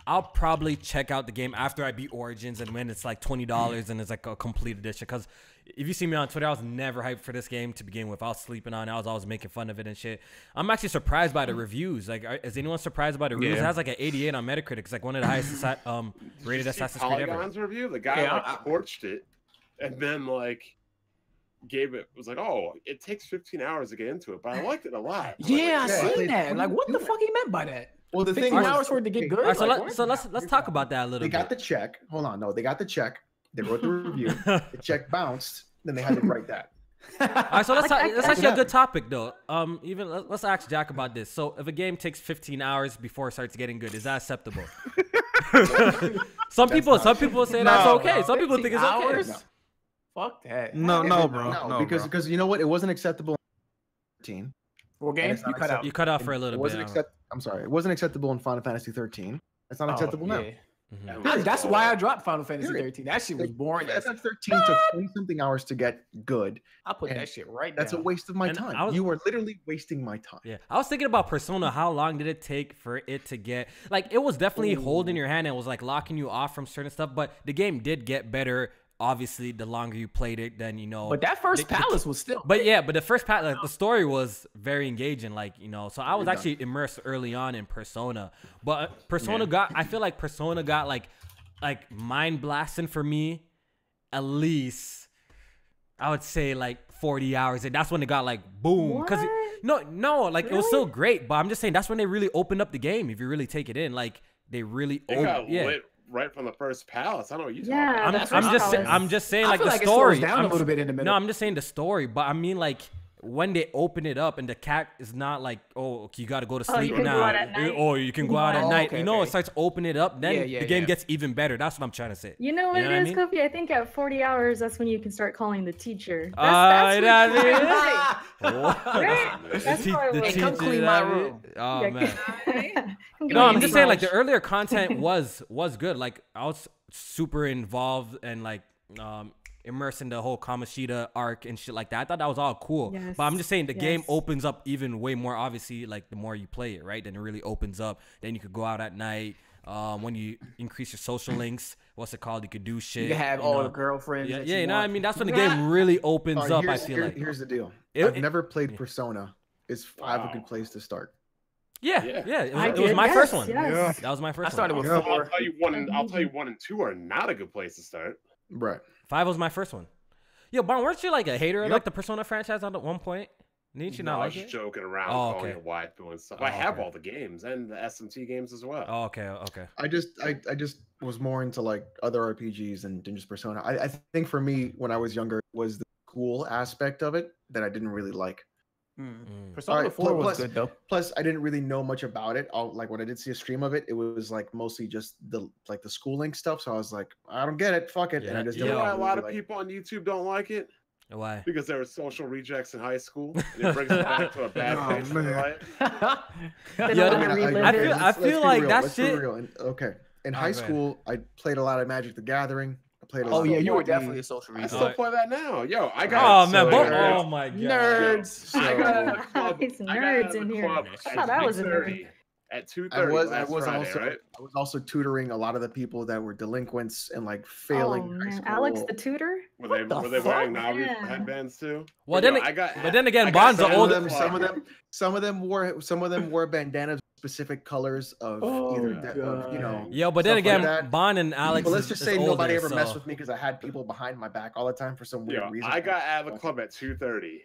I'll probably check out the game after I beat Origins and when it's like $20 and it's like a complete edition. Because if you see me on Twitter, I was never hyped for this game to begin with. I was sleeping on it. I was always making fun of it and shit. I'm actually surprised by the reviews. Like, is anyone surprised by the reviews? It has like an 88 on Metacritic. It's like one of the highest rated Assassin's Creed ever. Polygon's review, the guy torched it and then like gave it, was like, oh, it takes 15 hours to get into it, but I liked it a lot. I seen that. Like, what the fuck he meant by that? Well, the thing 15 was, hours for it to get good. All right, so let's talk about that a little bit. They got the check. Hold on, no, they got the check. They wrote the review. The check bounced. Then they had to write that. All right, so that's actually a good topic though. Let's ask Jack about this. So if a game takes 15 hours before it starts getting good, is that acceptable? Some people say that's okay. Some people think it's okay. No. Fuck that. No, bro. No, because you know what? It wasn't acceptable in 13. What game? You cut out for a little bit. I'm sorry. It wasn't acceptable in Final Fantasy 13. It's not acceptable now. That's why I dropped Final Fantasy 13. That shit was boring. FF13 took 20-something hours to get good. I put that shit right That's down. a waste of my time. You were literally wasting my time. Yeah, I was thinking about Persona. How long did it take for it to get, like, it was definitely holding your hand and was like locking you off from certain stuff, but the game did get better. Obviously, the longer you played it, then, you know. But that first palace was still. But yeah, but the first palace, like, the story was very engaging, like, you know. So I was actually immersed early on in Persona. But Persona I feel like Persona got like mind blasting for me, at least I would say like 40 hours, and that's when it got like boom. Because no, like it was still great, but I'm just saying that's when they really opened up the game. If you really take it in, like they really lit right from the first palace. I don't know what you're talking about. I'm just saying like the story. Down a little bit in the middle. No, I'm just saying the story, but I mean like when they open it up and the cat is not like, oh, you got to go to sleep now, or you can go out at night. You know, it starts opening it up. Then the game gets even better. That's what I'm trying to say. You know what it is, Kofi? I think at 40 hours, that's when you can start calling the teacher. That's come clean my room. Oh man. No, I'm just saying like the earlier content was good. Like I was super involved and like immersed in the whole Kamoshida arc and shit like that. I thought that was all cool. Yes. But I'm just saying the game opens up even way more, obviously, like the more you play it, right? Then it really opens up. Then you could go out at night. When you increase your social links, what's it called? You could do shit. You can have all the girlfriends. Yeah, you know what I mean? That's when the game really opens up, I feel like. Here's the deal. I've never played Persona. Is 5 a good place to start? Yeah. It was my first one. Yes. That was my first one. I started with 4. I'll tell you 1 and 2 are not a good place to start. Right. 5 was my first one. Yo, Bon, weren't you like a hater of like the Persona franchise at one point? Didn't you not like it? I was joking around, calling it waifu and stuff. I have all the games and the SMT games as well. Oh, okay. I just was more into like other RPGs than just Persona. I think for me, when I was younger, was the cool aspect of it that I didn't really like. Persona 4 was good though. Plus, I didn't really know much about it. Like when I did see a stream of it, it was like mostly just the schooling stuff. So I was like, I don't get it. Fuck it. And I just a lot of people on YouTube don't like it. Why? Because they were social rejects in high school. And it brings it back to a bad place in life. I feel like that shit. Okay. In high school, I played a lot of Magic the Gathering. I played a lot. Oh yeah, you were definitely a social reject. I still play that now. Yo, I got. Oh my god. Nerds. I got a club. It's nerds in here. I thought I was a nerd. At 2:30 I was also tutoring a lot of the people that were delinquents and like failing. Oh man, Alex the tutor. Were they wearing Navi headbands too? Well, then again, Bond's the older. Some of them wore bandanas with specific colors of either. Yo, but then again, like Bond and Alex. But let's just say nobody ever messed with me because I had people behind my back all the time for some weird reason. I got out of the club at 2:30,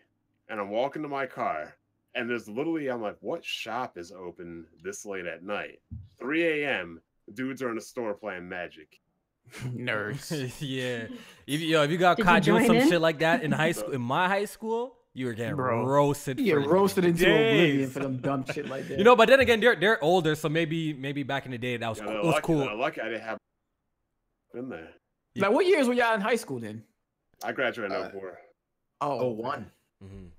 and I'm walking to my car. And there's literally, I'm like, what shop is open this late at night? 3 a.m. Dudes are in a store playing Magic. Nerds. Yeah. If you got Did caught you doing join some in? shit like that in high school, in my high school, you were getting roasted. You for get roasted into days. oblivion for them dumb shit like that. You know, but then again, they're older, so maybe back in the day that was Yeah, it was cool. They're lucky I didn't have in there. Like, what years were y'all in high school then? I graduated in 04. Oh, one.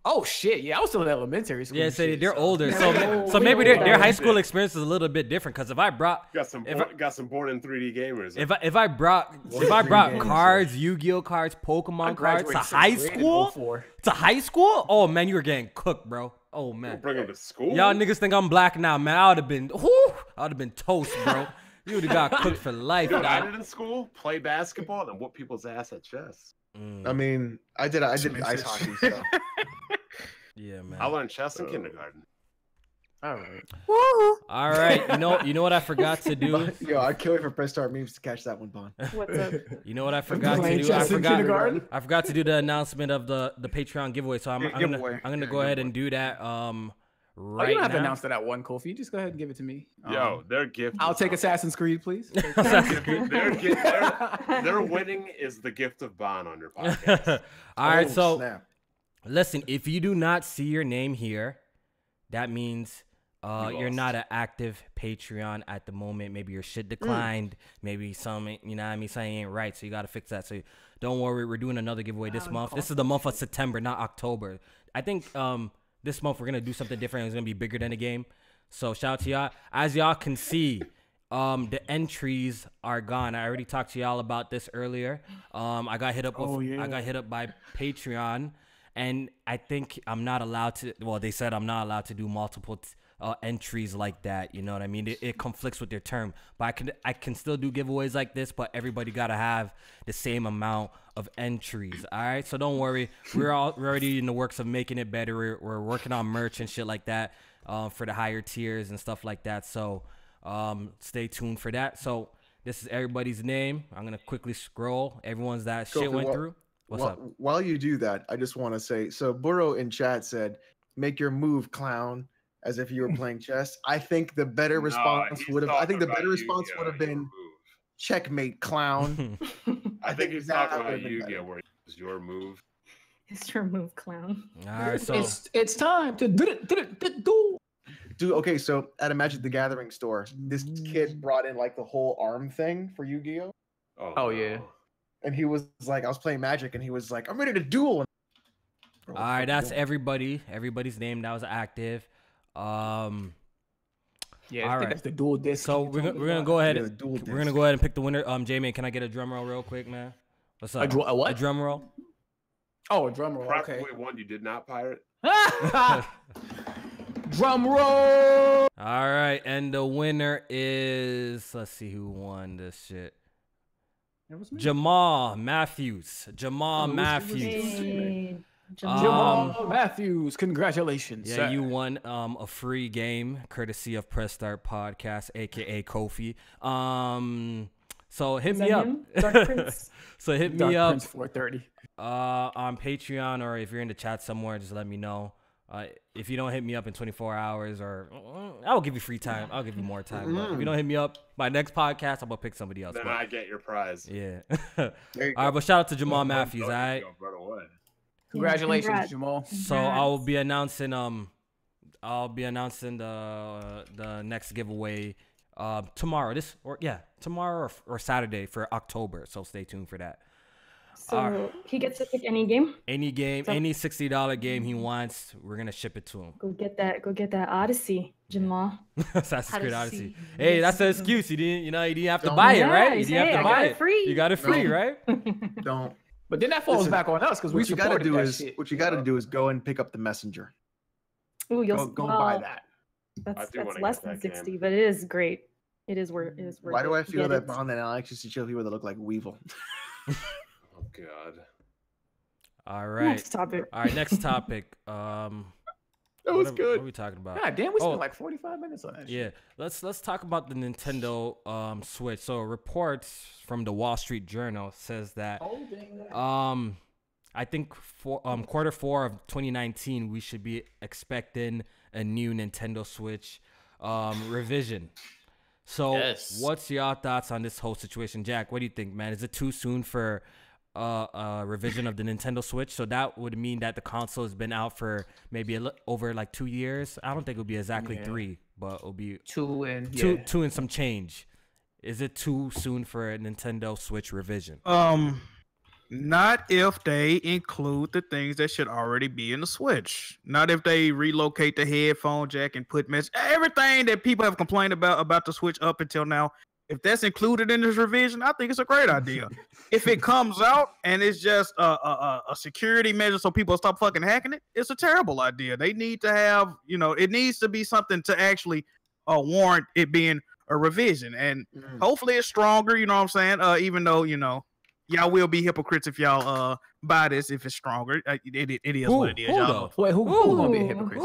Oh shit! Yeah, I was still in elementary school. Yeah, and so shit, they're older, so Oh, maybe we their older. high school experience is a little bit different. Because if I brought Got some born in 3D gamers. if I brought games, cards, Yu-Gi-Oh cards, Pokemon cards to graduated high sixth grade in school, 04. to high school, oh man, you were getting cooked, bro. Oh man, Bring them to school. y'all niggas think I'm black now, man. I would have been toast, bro. You would have got cooked for life. Dude, I dog. did in school, play basketball, and whoop people's ass at chess. I mean, I did ice hockey. So. Yeah, man. I learned chess in kindergarten. All right. All right, you know what I forgot to do. Yo, I'd kill you for press start memes to catch that one, Bond. What's up? You know what I forgot to Playing do. I chess in kindergarten? forgot to do the announcement of the Patreon giveaway. So I'm Giveaway. gonna Yeah, go ahead giveaway. and do that. Oh, Right you don't have to now. announce that one, Kofi. You just go ahead and give it to me. Yo, their gift. I'll is take awesome. Assassin's Creed, please. Their winning is the gift of Bond on your podcast. All right, Oh, so snap. listen, if you do not see your name here, that means you're lost. not an active Patreon at the moment. Maybe your shit declined. Maybe some, you know what I mean, something ain't right. So you got to fix that. So don't worry. We're doing another giveaway this month. This is the month of September, not October. I think this month we're going to do something different. It's going to be bigger than the game. So shout out to y'all. As y'all can see, the entries are gone. I already talked to y'all about this earlier. I got hit up with, I got hit up by Patreon, and I think I'm not allowed to. Well, they said I'm not allowed to do multiple entries like that. You know what I mean? It conflicts with their term. But I can still do giveaways like this. But everybody gotta have the same amount of entries. All right. So don't worry. We're already in the works of making it better. We're working on merch and shit like that for the higher tiers and stuff like that. So stay tuned for that. So this is everybody's name. I'm gonna quickly scroll. Everyone's that shit went through. What's up? While you do that, I just want to say, so Burrow in chat said, "Make your move, clown," as if you were playing chess. I think the better response would have. I think the better response would have been, "Checkmate, clown." I think he's that talking would've about been Yu-Gi-Oh, better. where it was your move. It's your move, clown. All right. So It's time to do. Dude, okay, so at a Magic the Gathering store, this kid brought in like the whole arm thing for Yu-Gi-Oh, Oh, yeah. and he was like, I was playing Magic, and he was like, "I'm ready to duel." all right, that's everybody's name that was active. Yeah, All I think right. that's the dual disc. So we're gonna go ahead. Yeah, the dual We're gonna disc. go ahead and pick the winner. J-Man, can I get a drum roll real quick, man? What's up? A what? A drum roll. Oh, a drum roll. Okay. Probably one you did not pirate. Drum roll. All right, and the winner is, let's see who won this shit. Jamal Matthews. Hey, Jamal Matthews, congratulations. Yeah, sir. you won a free game courtesy of Press Start Podcast, aka Kofi. So hit Is me that up. him? Dark Prince? So hit Dark me up Prince 430. on Patreon, or if you're in the chat somewhere, just let me know. If you don't hit me up in 24 hours, or I'll give you free time. I'll give you more time. But if you don't hit me up, my next podcast, I'm gonna pick somebody else. Then But, I get your prize. yeah. There you All right, but shout out to Jamal Matthews. Oh, All right. Yu-Gi-Oh, right away. Congratulations, congrats. Jamal. So I'll be announcing the next giveaway tomorrow. Tomorrow or Saturday for October. So stay tuned for that. So he gets to pick any game. Any game, So- any $60 game he wants, we're gonna ship it to him. Go get that Odyssey, Jamal. Assassin's Creed Odyssey. Odyssey. Hey, Yes, that's the yes. excuse. You didn't have to Don't- buy it, Yeah, right? You you didn't have say, to I buy got it. it free. You got it free, No. right? Don't. But then that falls Listen, back on us because we What you gotta supported do that is shit. go and pick up the messenger. Ooh, you'll Go well, buy that. That's do wanna less get than that game. 60, but it is great. It is worth. It is worth. Why do I it. feel Get that it. Bond and Alex used to show people that look like Weevil? Oh God. All right. Next topic. All right, next topic. That What was are good. we talking about? God damn, we spent Oh. like 45 minutes on that Yeah, shit. let's talk about the Nintendo Switch. So reports from the Wall Street Journal says that I think for quarter 4 of 2019 we should be expecting a new Nintendo Switch revision. So what's your thoughts on this whole situation, Jack? What do you think, man? Is it too soon for a revision of the Nintendo Switch? So that would mean that the console has been out for maybe over like 2 years. I don't think it'll be exactly 3, but it'll be 2 and some change. Is it too soon for a Nintendo Switch revision? Not if they include the things that should already be in the Switch. Not if they relocate the headphone jack and put everything that people have complained about the Switch up until now. If that's included in this revision, I think it's a great idea. If it comes out and it's just a security measure so people stop fucking hacking it, it's a terrible idea. They need to have, it needs to be something to actually warrant it being a revision. And hopefully it's stronger, you know what I'm saying? Even though, y'all will be hypocrites if y'all buy this if it's stronger. It is what it is. Wait, who gonna be a hypocrite?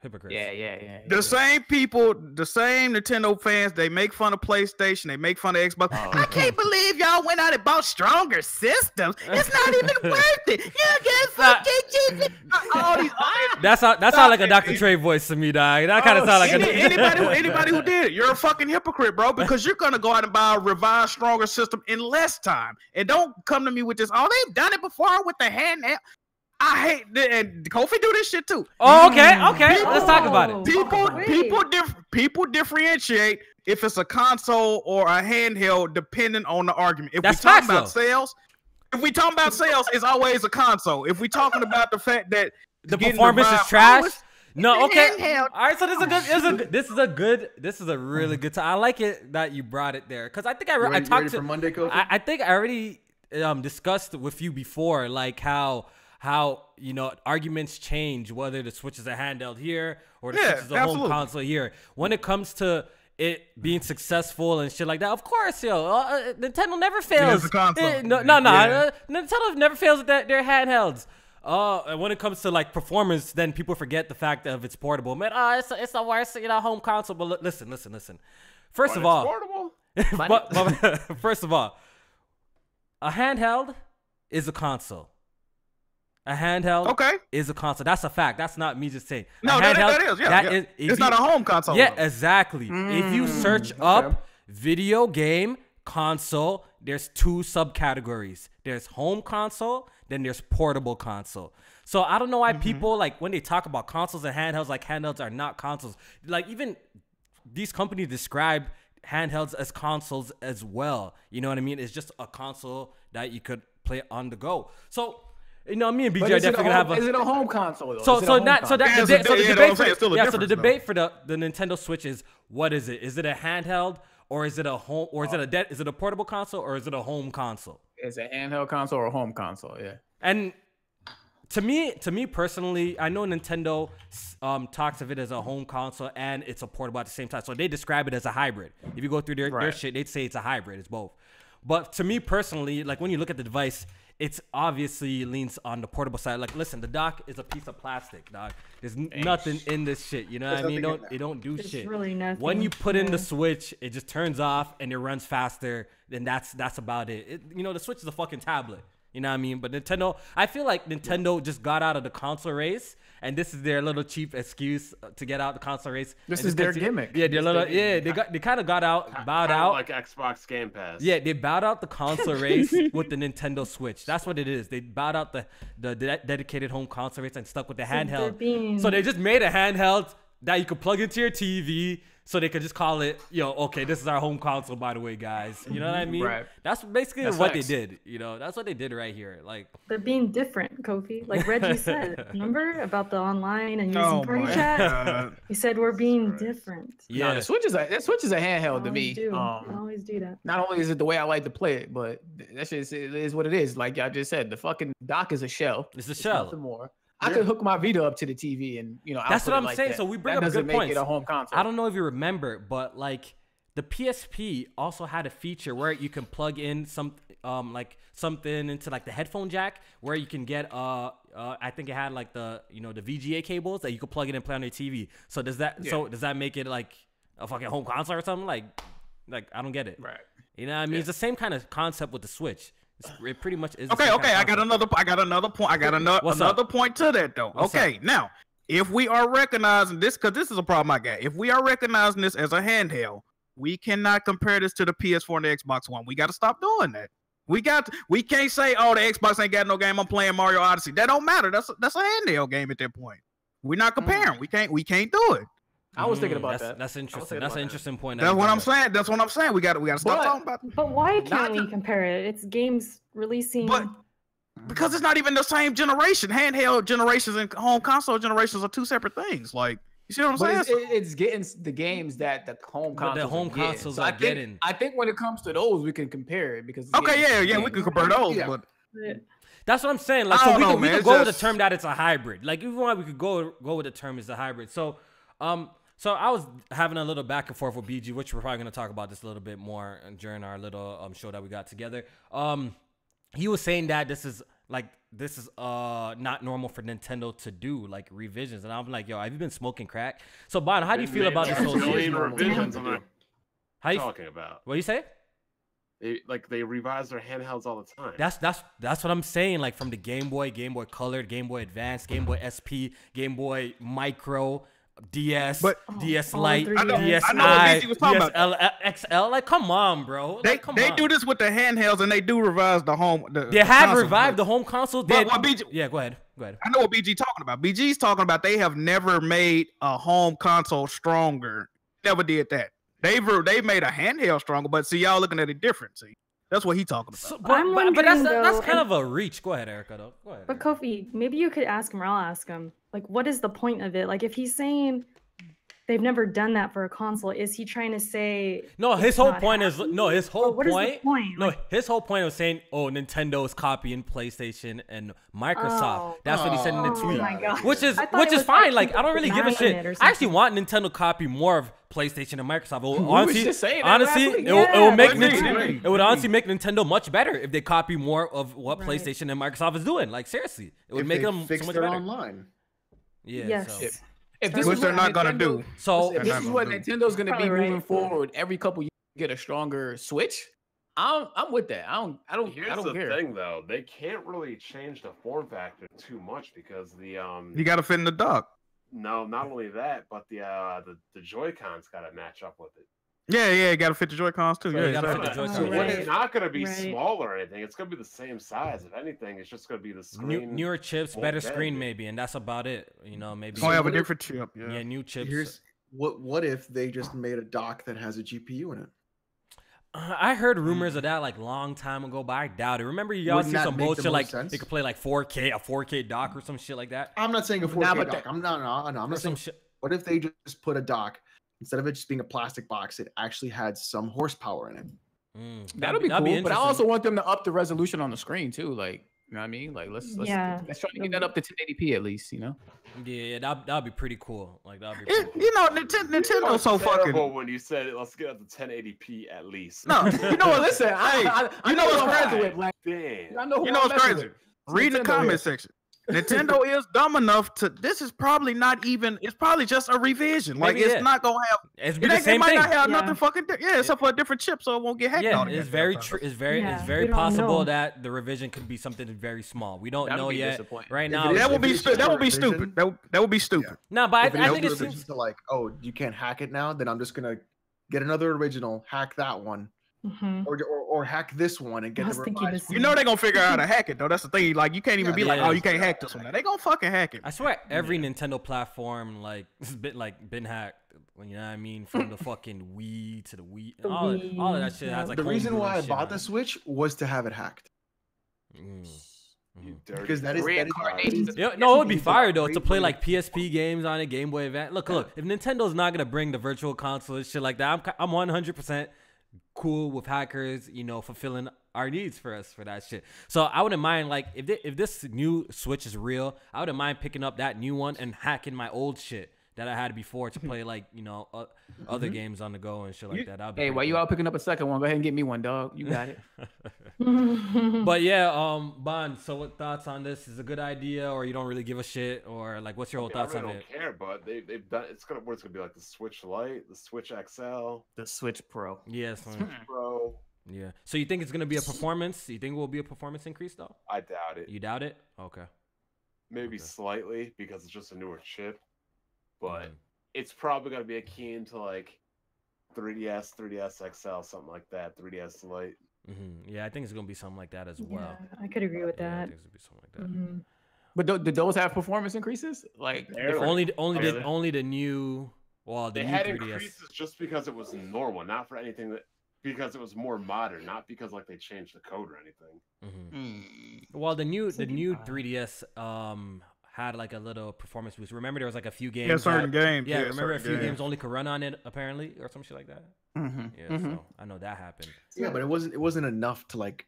Hypocrites. Yeah. The same people, the same Nintendo fans, they make fun of PlayStation, they make fun of Xbox. I can't believe y'all went out and bought stronger systems. It's not even worth it. You get all these. That sound like a Dr. Trey voice to me, dog. That kind of sound like anybody who did it. You're a fucking hypocrite, bro, because you're gonna go out and buy a revised, stronger system in less time. And don't come to me with this. Oh, they've done it before with the handheld. I hate and Kofi do this shit too. Oh, okay. Let's talk about it. People differentiate if it's a console or a handheld depending on the argument. If we talking about sales, it's always a console. If we talking about the fact that the performance is trash. No, okay. All right, so this is a really good time. I like it that you brought it there because I think I talked to Monday, Kofi? I think I already discussed with you before, like how arguments change whether the Switch is a handheld here or the Switch is a home console here. When it comes to it being successful and shit like that, of course, Nintendo never fails. Nintendo never fails with their handhelds. And when it comes to like performance, then people forget the fact of it's portable. Man, it's the worst, home console. But listen. First of all, first of all, a handheld is a console. A handheld is a console. That's a fact. That's not me just saying. No, that is. Yeah. It's not a home console. Yeah, exactly. If you search up video game console, there's 2 subcategories. There's home console, then there's portable console. So I don't know why people, like, when they talk about consoles and handhelds, like handhelds are not consoles. Like, even these companies describe handhelds as consoles as well. You know what I mean? It's just a console that you could play on the go. So, me and BJ are definitely gonna have a. Is it a home console though? So the debate for the Nintendo Switch is, what is it? Is it a handheld or is it a home or is it a portable console or is it a home console? It's a handheld console or a home console, yeah. And to me personally, I know Nintendo talks of it as a home console and it's a portable at the same time. So they describe it as a hybrid. If you go through their shit, they'd say it's a hybrid. It's both. But to me personally, like when you look at the device, it's obviously leans on the portable side. Like, listen, the dock is a piece of plastic, dog. There's nothing in this shit. You know what I mean? It don't do shit. Really nothing. When you put in the Switch, it just turns off and it runs faster. Then that's about it. The Switch is a fucking tablet. You know what I mean? But Nintendo, I feel like Nintendo just got out of the console race, and this is their little cheap excuse to get out the console race. This is their gimmick. Yeah, they kind of got out, bowed out. Like Xbox Game Pass. Yeah, they bowed out the console race with the Nintendo Switch. That's what it is. They bowed out the dedicated home console race and stuck with the handheld. So they just made a handheld that you could plug into your TV. So they could just call it, okay, this is our home console, by the way, guys. You know what I mean? Right. That's basically what they did. That's what they did right here. Like, they're being different, Kofi. Like Reggie said, remember about the online and using party chat? He said we're being different. Yeah, no, the Switch is a handheld to me. I always do that. Not only is it the way I like to play it, but that shit is what it is. Like I just said, the fucking dock is a shell. It's a shell. Nothing more. I could hook my Vita up to the TV and that's what I'm saying. That. So we bring up good points. It a home console. I don't know if you remember, but like the PSP also had a feature where you can plug in something into like the headphone jack where you can get I think it had like the the VGA cables that you could plug in and play on your TV. So does that make it like a fucking home console or something? Like I don't get it. Right. You know what I mean? It's the same kind of concept with the Switch. It pretty much is. Okay. I got another point. I got another point to that though. Now, if we are recognizing this, because this is a problem I got. If we are recognizing this as a handheld, we cannot compare this to the PS4 and the Xbox One. We got to stop doing that. We can't say, oh, the Xbox ain't got no game. I'm playing Mario Odyssey. That don't matter. That's a handheld game at that point. We're not comparing. We can't do it. I was thinking about that. That's interesting. That's an interesting point. That's what I'm saying. That's what I'm saying. We got to stop talking about that. But why can't we compare it? It's games releasing. But because it's not even the same generation. Handheld generations and home console generations are two separate things. Like, you see what I'm saying? It's getting the games that the home consoles are getting. I think when it comes to those, we can compare it because we can compare those. Yeah. But that's what I'm saying. Like, so we can go with the term that it's a hybrid. Like, even we could go with the term is a hybrid. So, so I was having a little back and forth with BG, which we're probably going to talk about this a little bit more during our little show that we got together. He was saying that this is not normal for Nintendo to do, like, revisions. And I'm like, yo, have you been smoking crack? So, Bon, how do you feel about this whole revisions? How you talking about? What do you say? They revise their handhelds all the time. That's what I'm saying. Like, from the Game Boy, Game Boy Color, Game Boy Advance, Game Boy SP, Game Boy Micro, DS, DS Lite, DSi, DS XL. Like, come on, bro. They do this with the handhelds, and they do revise the home. They have revived the home console. Yeah, go ahead. I know what BG talking about. BG's talking about they have never made a home console stronger. Never did that. They've made a handheld stronger, but see, y'all looking at it different. See, that's what he's talking about. So, but that's kind of a reach. Go ahead, Erica. Though. Go ahead. But Kofi, maybe you could ask him, or I'll ask him. Like, what is the point of it? Like, if he's saying they've never done that for a console, is he trying to say? No, his whole point is his whole what point. Is the point? No, his whole point was saying, oh, Nintendo is copying PlayStation and Microsoft. That's what he said in the tweet. My God. Which is fine. Like, I don't really give a shit. I actually want Nintendo to copy more of PlayStation and Microsoft. It would honestly make Nintendo much better if they copy more of what PlayStation and Microsoft is doing. Like, seriously, it would make them fix so much their better. Online. Yeah. Yes. So. If this which they're not gonna do. So if this is what Nintendo's gonna be moving forward, every couple years get a stronger Switch. I'm with that. I don't care. Here's the thing, though. They can't really change the form factor too much because the you got to fit in the dock. No, not only that, but the Joy-Cons got to match up with it. Yeah, you got to fit the Joy-Cons too. So it's not going to be smaller or anything. It's going to be the same size. If anything, it's just going to be the screen. Newer chips, better screen, maybe, and that's about it. You know, maybe. Oh, have a different chip. Yeah, new chips. Here's what if they just made a dock that has a GPU in it? I heard rumors of that like long time ago, but I doubt it. Remember, y'all see some bullshit like it could play like 4K, a 4K dock or some shit like that. I'm not saying a 4K dock. I'm not saying. What if they just put a dock? Instead of it just being a plastic box, it actually had some horsepower in it. That'd be cool. But I also want them to up the resolution on the screen too. Like, you know what I mean? Like, let's try to get that up to 1080p at least. You know? Yeah, that'd be pretty cool. Like, that'd be pretty cool. You know, Nintendo's so fucking. When you said it, let's get up to 1080p at least. No, you know what? Listen, I know what's crazy. Like, damn. I know you know what's crazy. Read the comment section. Nintendo is dumb enough to. This is probably not even. It's probably just a revision. Like, it's not gonna have. It's the same might thing. Not have nothing fucking. Except for a different chip, so it won't get hacked. Yeah, it's very true. It's very possible that the revision could be something very small. We don't know yet. Right now, that would be stupid. That would be stupid. No, but I think it's like, oh, you can't hack it now. Then I'm just gonna get another original, hack that one. Or hack this one and get the revised. You know they're gonna figure out how to hack it though. That's the thing. Like, you can't even be like, oh, you can't hack this one. They gonna fucking hack it. I swear every Nintendo platform has been hacked. You know what I mean? From the fucking Wii to the Wii, all of that shit has like. The reason why I bought the Switch was to have it hacked. Because that is no, it would be fire though to play like PSP games on a Game Boy Advance. Look, if Nintendo's not gonna bring the virtual console and shit like that, I'm 100% cool with hackers, you know, fulfilling our needs for us for that shit. So I wouldn't mind, like, if this new Switch is real, I wouldn't mind picking up that new one and hacking my old shit that I had before to play, like, you know, other games on the go and shit like that. Hey, while you all picking up a second one, go ahead and get me one, dog. You got it. But yeah, Bond, so what thoughts on this? Is it a good idea, or you don't really give a shit, or like, what's your whole thoughts on it? I don't care, but they've done it's gonna be like the Switch Lite, the Switch XL, the Switch Pro. Yes, Switch Pro. Yeah. So you think it's gonna be a performance? You think it will be a performance increase though? I doubt it. You doubt it? Okay. Maybe slightly because it's just a newer chip, but it's probably gonna be akin to like 3DS, 3DS XL, something like that. 3DS Lite. Yeah, I think it's gonna be something like that as well. Yeah, I could agree with Yeah, I that. think it's gonna be something like that. But did those have performance increases? Like Barely. Only the new. Well, the They new had 3DS. increases just because it was normal, not for anything that. Because it was more modern, not because like they changed the code or anything. Well, the new 3DS had like a little performance boost. Remember, there was like a few games. Yeah, certain games. Yeah, remember a few games only could run on it apparently, or some shit like that. Yeah, so I know that happened. Yeah, but it wasn't enough to like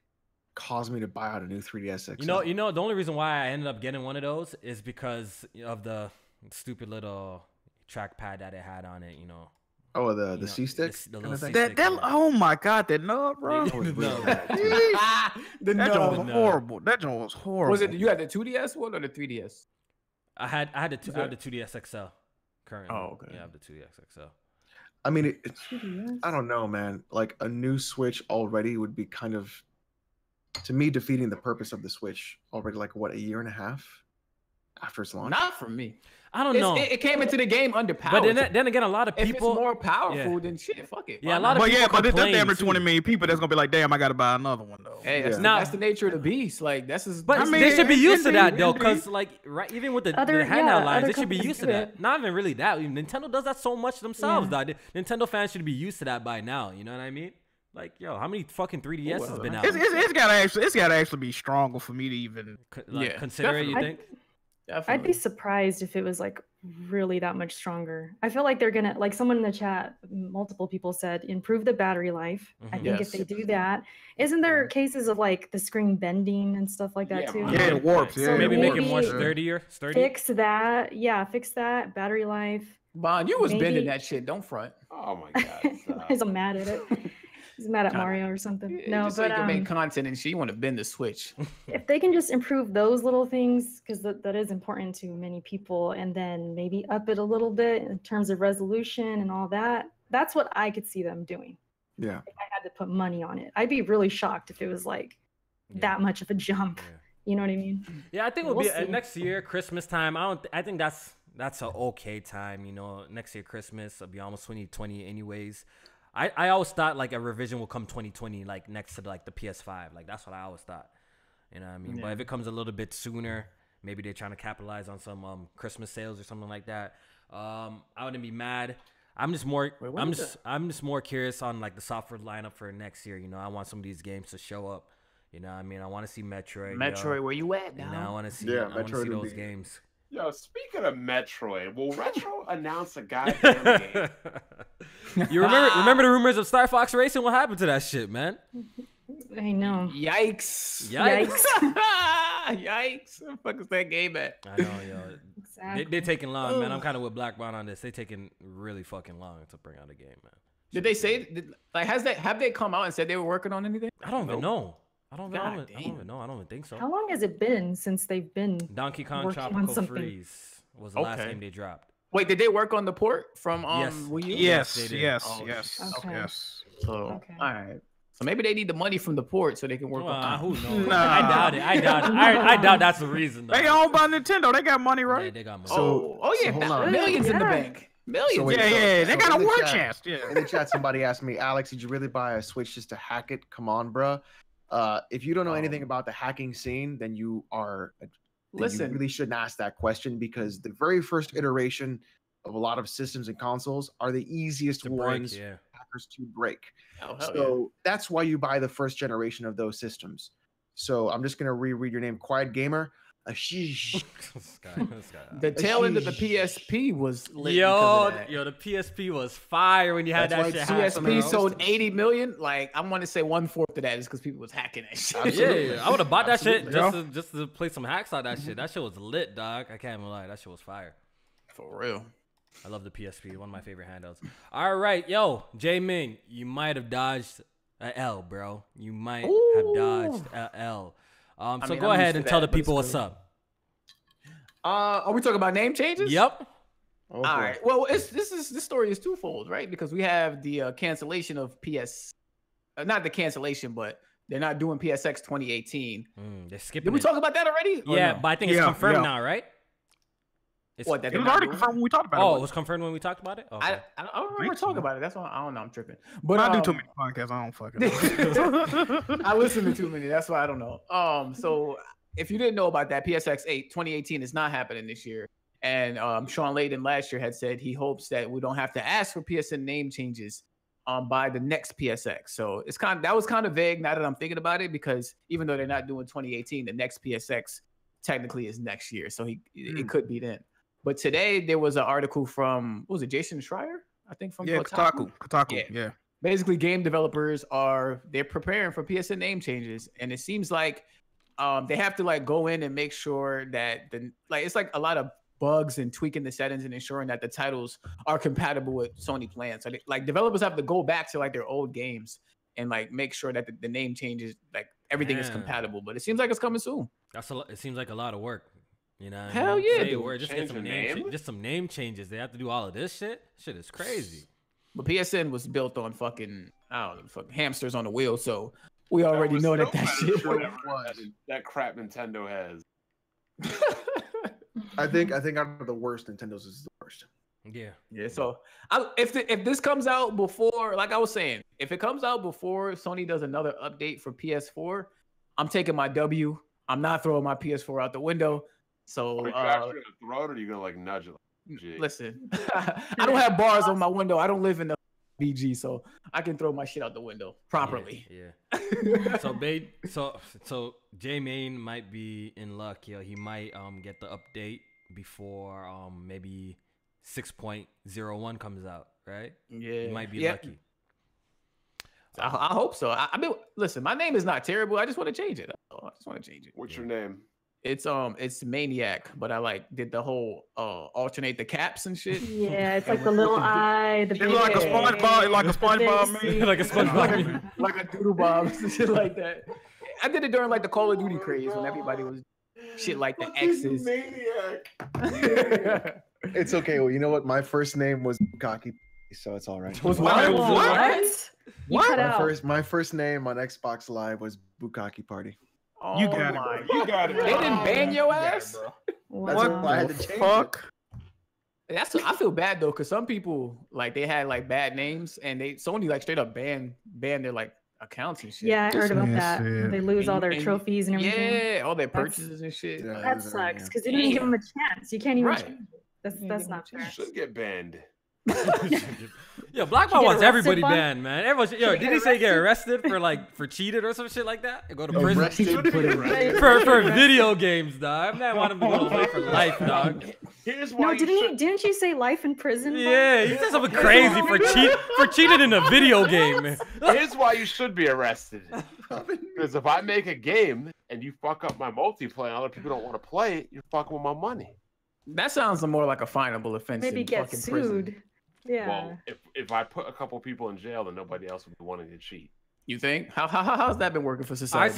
cause me to buy out a new 3DS XL. You know, the only reason why I ended up getting one of those is because of the stupid little trackpad that it had on it. You know. Oh, the C stick. The little C That, stick. oh my god, that nub, bro. That was really No. bad, too. That joint was horrible. That joint was horrible. Was it you had the 2DS one or the 3DS? I had the 2DS XL currently. Oh, okay. Yeah, I have the 2DS XL. I mean, it's I don't know, man. Like a new Switch already would be kind of, to me, defeating the purpose of the Switch already. Like what, a year and a half after its launch? Not for me. I don't know. It came into the game underpowered. But then again, a lot of if people. it's more powerful, then shit, fuck it. Yeah, a lot of But people yeah, but there's complain, damn near too. 20 million people that's gonna be like, damn, I gotta buy another one though. Hey, Yeah. that's the nature of the beast. Like that's just. But I mean, they should be used to that indeed, though, indeed. because like even with the Other- handheld yeah, lines, other they should be companies used to do that. it. Not even really that. Nintendo does that so much themselves. Yeah. Dog. Nintendo fans should be used to that by now. You know what I mean? Like, yo, how many fucking 3DS has been out? It's gotta actually be stronger for me to even. Consider it. You think? I'd be surprised if it was like really that much stronger. I feel like they're gonna, like someone in the chat, multiple people said, improve the battery life. I think if they do that, isn't there cases of like the screen bending and stuff like that too? Yeah, it warps. Yeah, So Maybe make it more maybe sturdier. Fix that. Yeah, fix that. Battery life. Bond, you was Maybe- bending that shit. Don't front. Oh my god. stop. He's mad at it. He's mad at Mario or something. No, just so you but can make content and shit. You want to bend the Switch. if they can just improve those little things, because that is important to many people, and then maybe up it a little bit in terms of resolution and all that, that's what I could see them doing. Yeah. If I had to put money on it, I'd be really shocked if it was like that much of a jump. Yeah. You know what I mean? Yeah, I think it'll We'll be see. next year, Christmas time. I think that's an okay time. You know, next year Christmas it'll be almost 2020 anyways. I always thought like a revision will come 2020, like next to like the PS5. Like that's what I always thought. You know what I mean? But if it comes a little bit sooner, maybe they're trying to capitalize on some Christmas sales or something like that. I wouldn't be mad. I'm just more I'm just more curious on like the software lineup for next year. You know, I want some of these games to show up. You know what I mean? I want to see Metroid. Metroid, where you at You now? know, I want to see Yeah, I want to see Metroid would those be- games. Yo, speaking of Metroid, will Retro announce a goddamn game? You remember the rumors of Star Fox Racing? What happened to that shit, man? I know. Yikes! Yikes. Yikes! What the fuck is that game at? I know, yo. Exactly. They're taking long, man. I'm kind of with Black Bond on this. They're taking really fucking long to bring out a game, man. Did they say have they come out and said they were working on anything? I don't even know. I don't God even know. I don't even think so. How long has it been since they've been? Donkey Kong working on Tropical something? Freeze was the last Okay. game they dropped. Wait, did they work on the port from Yes. Wii U? Yes, they did. yes, Oh, yes, okay. yes. So Okay. all right. So maybe they need the money from the port so they can work on. Who knows? Nah. I doubt it. I doubt that's the reason. Though. They owned by Nintendo. They got money, Yeah, right? they got money. Oh yeah, so hold on. millions in the Yeah. bank. Millions. So wait, Yeah, yeah. They so got a in the war chat- chest. Yeah. In the chat, somebody asked me, Alex, did you really buy a Switch just to hack it? Come on, bruh. If you don't know anything about the hacking scene, then you Listen. really shouldn't ask that question, because the very first iteration of a lot of systems and consoles are the easiest To break, ones yeah. for hackers to break. Oh, hell So that's why you buy the first generation of those systems. So I'm just gonna reread your name, Quiet Gamer. Ashish. This guy. yeah. The tail end of the PSP was lit because Yo, of that. the PSP was fire when you had That's that why shit it's happen. PSP bro. sold 80 million. Like I want to say 1/4 of that is because people was hacking that shit. Yeah, I would have bought that shit Absolutely. just to play some hacks on that shit. That shit was lit, dog. I can't even lie. That shit was fire. For real. I love the PSP. One of my favorite handhelds. All right, yo, Jae-Min, you might have dodged a L, bro. You might have dodged a L. So mean, go I'm ahead used to and tell the that, but people it's what's up. Are we talking about name changes? Yep. Oh, All boy. right. Well, this story is twofold, right? Because we have the cancellation of not the cancellation, but they're not doing PSX 2018. They're skipping Did we it. talk about that already? or Yeah, no? but I think it's Yeah, confirmed yeah. now, right? What, that It was already confirmed when we talked about it. Oh, it was confirmed when we talked about it? Okay. I don't remember talking about it. That's why I don't know. I'm tripping. But I do too many podcasts. I don't fucking know. I listen to too many. That's why I don't know. So if you didn't know about that, PSX 8 2018 is not happening this year. And Sean Layden last year had said he hopes that we don't have to ask for PSN name changes by the next PSX. So it's that was kind of vague now that I'm thinking about it, because even though they're not doing 2018, the next PSX technically is next year. So it could be then. But today there was an article from, what was it, Jason Schreier? I think from Kotaku. Yeah. Basically, game developers they're preparing for PSN name changes, and it seems like they have to like go in and make sure that it's like a lot of bugs and tweaking the settings and ensuring that the titles are compatible with Sony plans. So developers have to go back to like their old games and like make sure that the name changes, like everything is compatible. But it seems like it's coming soon. It seems like a lot of work. You know, hell yeah, dude. Just get some name changes. They have to do all of this shit. Shit is crazy. But PSN was built on fucking, I don't know, fucking hamsters on a wheel. So we already know that shit. That crap Nintendo has. I think out of the worst, Nintendo's is the worst. Yeah. So if this comes out before, like I was saying, if it comes out before Sony does another update for PS4, I'm taking my W. I'm not throwing my PS4 out the window. So are you actually gonna throw it, or are you gonna like nudge it? Listen, I don't have bars on my window. I don't live in the BG, so I can throw my shit out the window properly. Yeah. So J Main might be in luck. Yo, he might get the update before maybe 6.01 comes out, right? Yeah, he might be lucky. I hope so. I mean, listen, my name is not terrible. I just want to change it. I just want to change it. What's your name? It's Maniac, but I like did the whole alternate the caps and shit. Yeah, it's like the little eye, the big like a SpongeBob, like a SpongeBob meme, like a SpongeBob meme, like a Doodle Bob and shit like that. I did it during like the Call of Duty craze when everybody was shit like the X's. Maniac. It's okay. Well, you know what? My first name was Bukaki, so it's all right. What? My first name on Xbox Live was Bukaki Party. Oh, you got it. You got it. They didn't ban your ass. What I had to change fuck? I feel bad though, because some people like they had like bad names and Sony like straight up banned their like accounts and shit. Yeah, I heard about that. They lose all their trophies and everything. Yeah, all their purchases and shit. Yeah, that sucks because they didn't give them a chance. You can't even. Change it. That's not fair. You should get banned. Yo, Blackball wants everybody banned, man. Everyone should, did he say get arrested for cheated or some shit like that? Go to prison for video games, dog. Man, want him to go away for life, dog. Here's why. Didn't you say life in prison? Yeah, he said something crazy for cheating in a video game. Here's why you should be arrested. Because if I make a game and you fuck up my multiplayer and other people don't want to play it, you're fucking with my money. That sounds more like a finable offense. Maybe get sued. Prison. Yeah. Well, if I put a couple people in jail, then nobody else would be wanting to cheat. You think? How's that been working for society?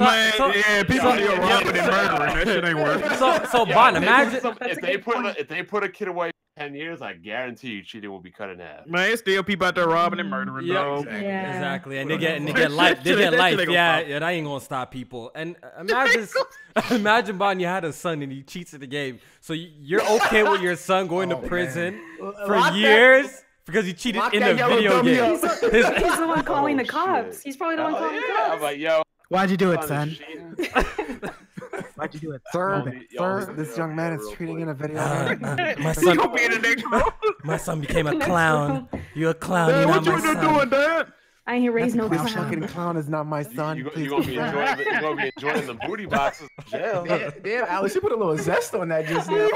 People are robbing and murdering. That shit ain't working. So Bon, imagine if they put a kid away 10 years, I guarantee you cheating will be cut in half. Man, it's still people out there robbing and murdering, though. Exactly. And they get life. They get life. Yeah, that ain't gonna stop people. And imagine Bon, you had a son and he cheats in the game. So you're okay with your son going to prison for years? Because he cheated in the video game. He's the one calling the cops. He's probably the one calling the cops. I'm like, yo. Why'd you do it, son? Why'd you do it? Sir, this young man is cheating in a video game. My son became a clown. You're a clown. Dad, you're what not you my son. doing, Dad? I ain't raised no This clown. fucking clown is not my son. You're gonna be enjoying the booty boxes in jail. Damn, Alex, you put a little zest on that just now.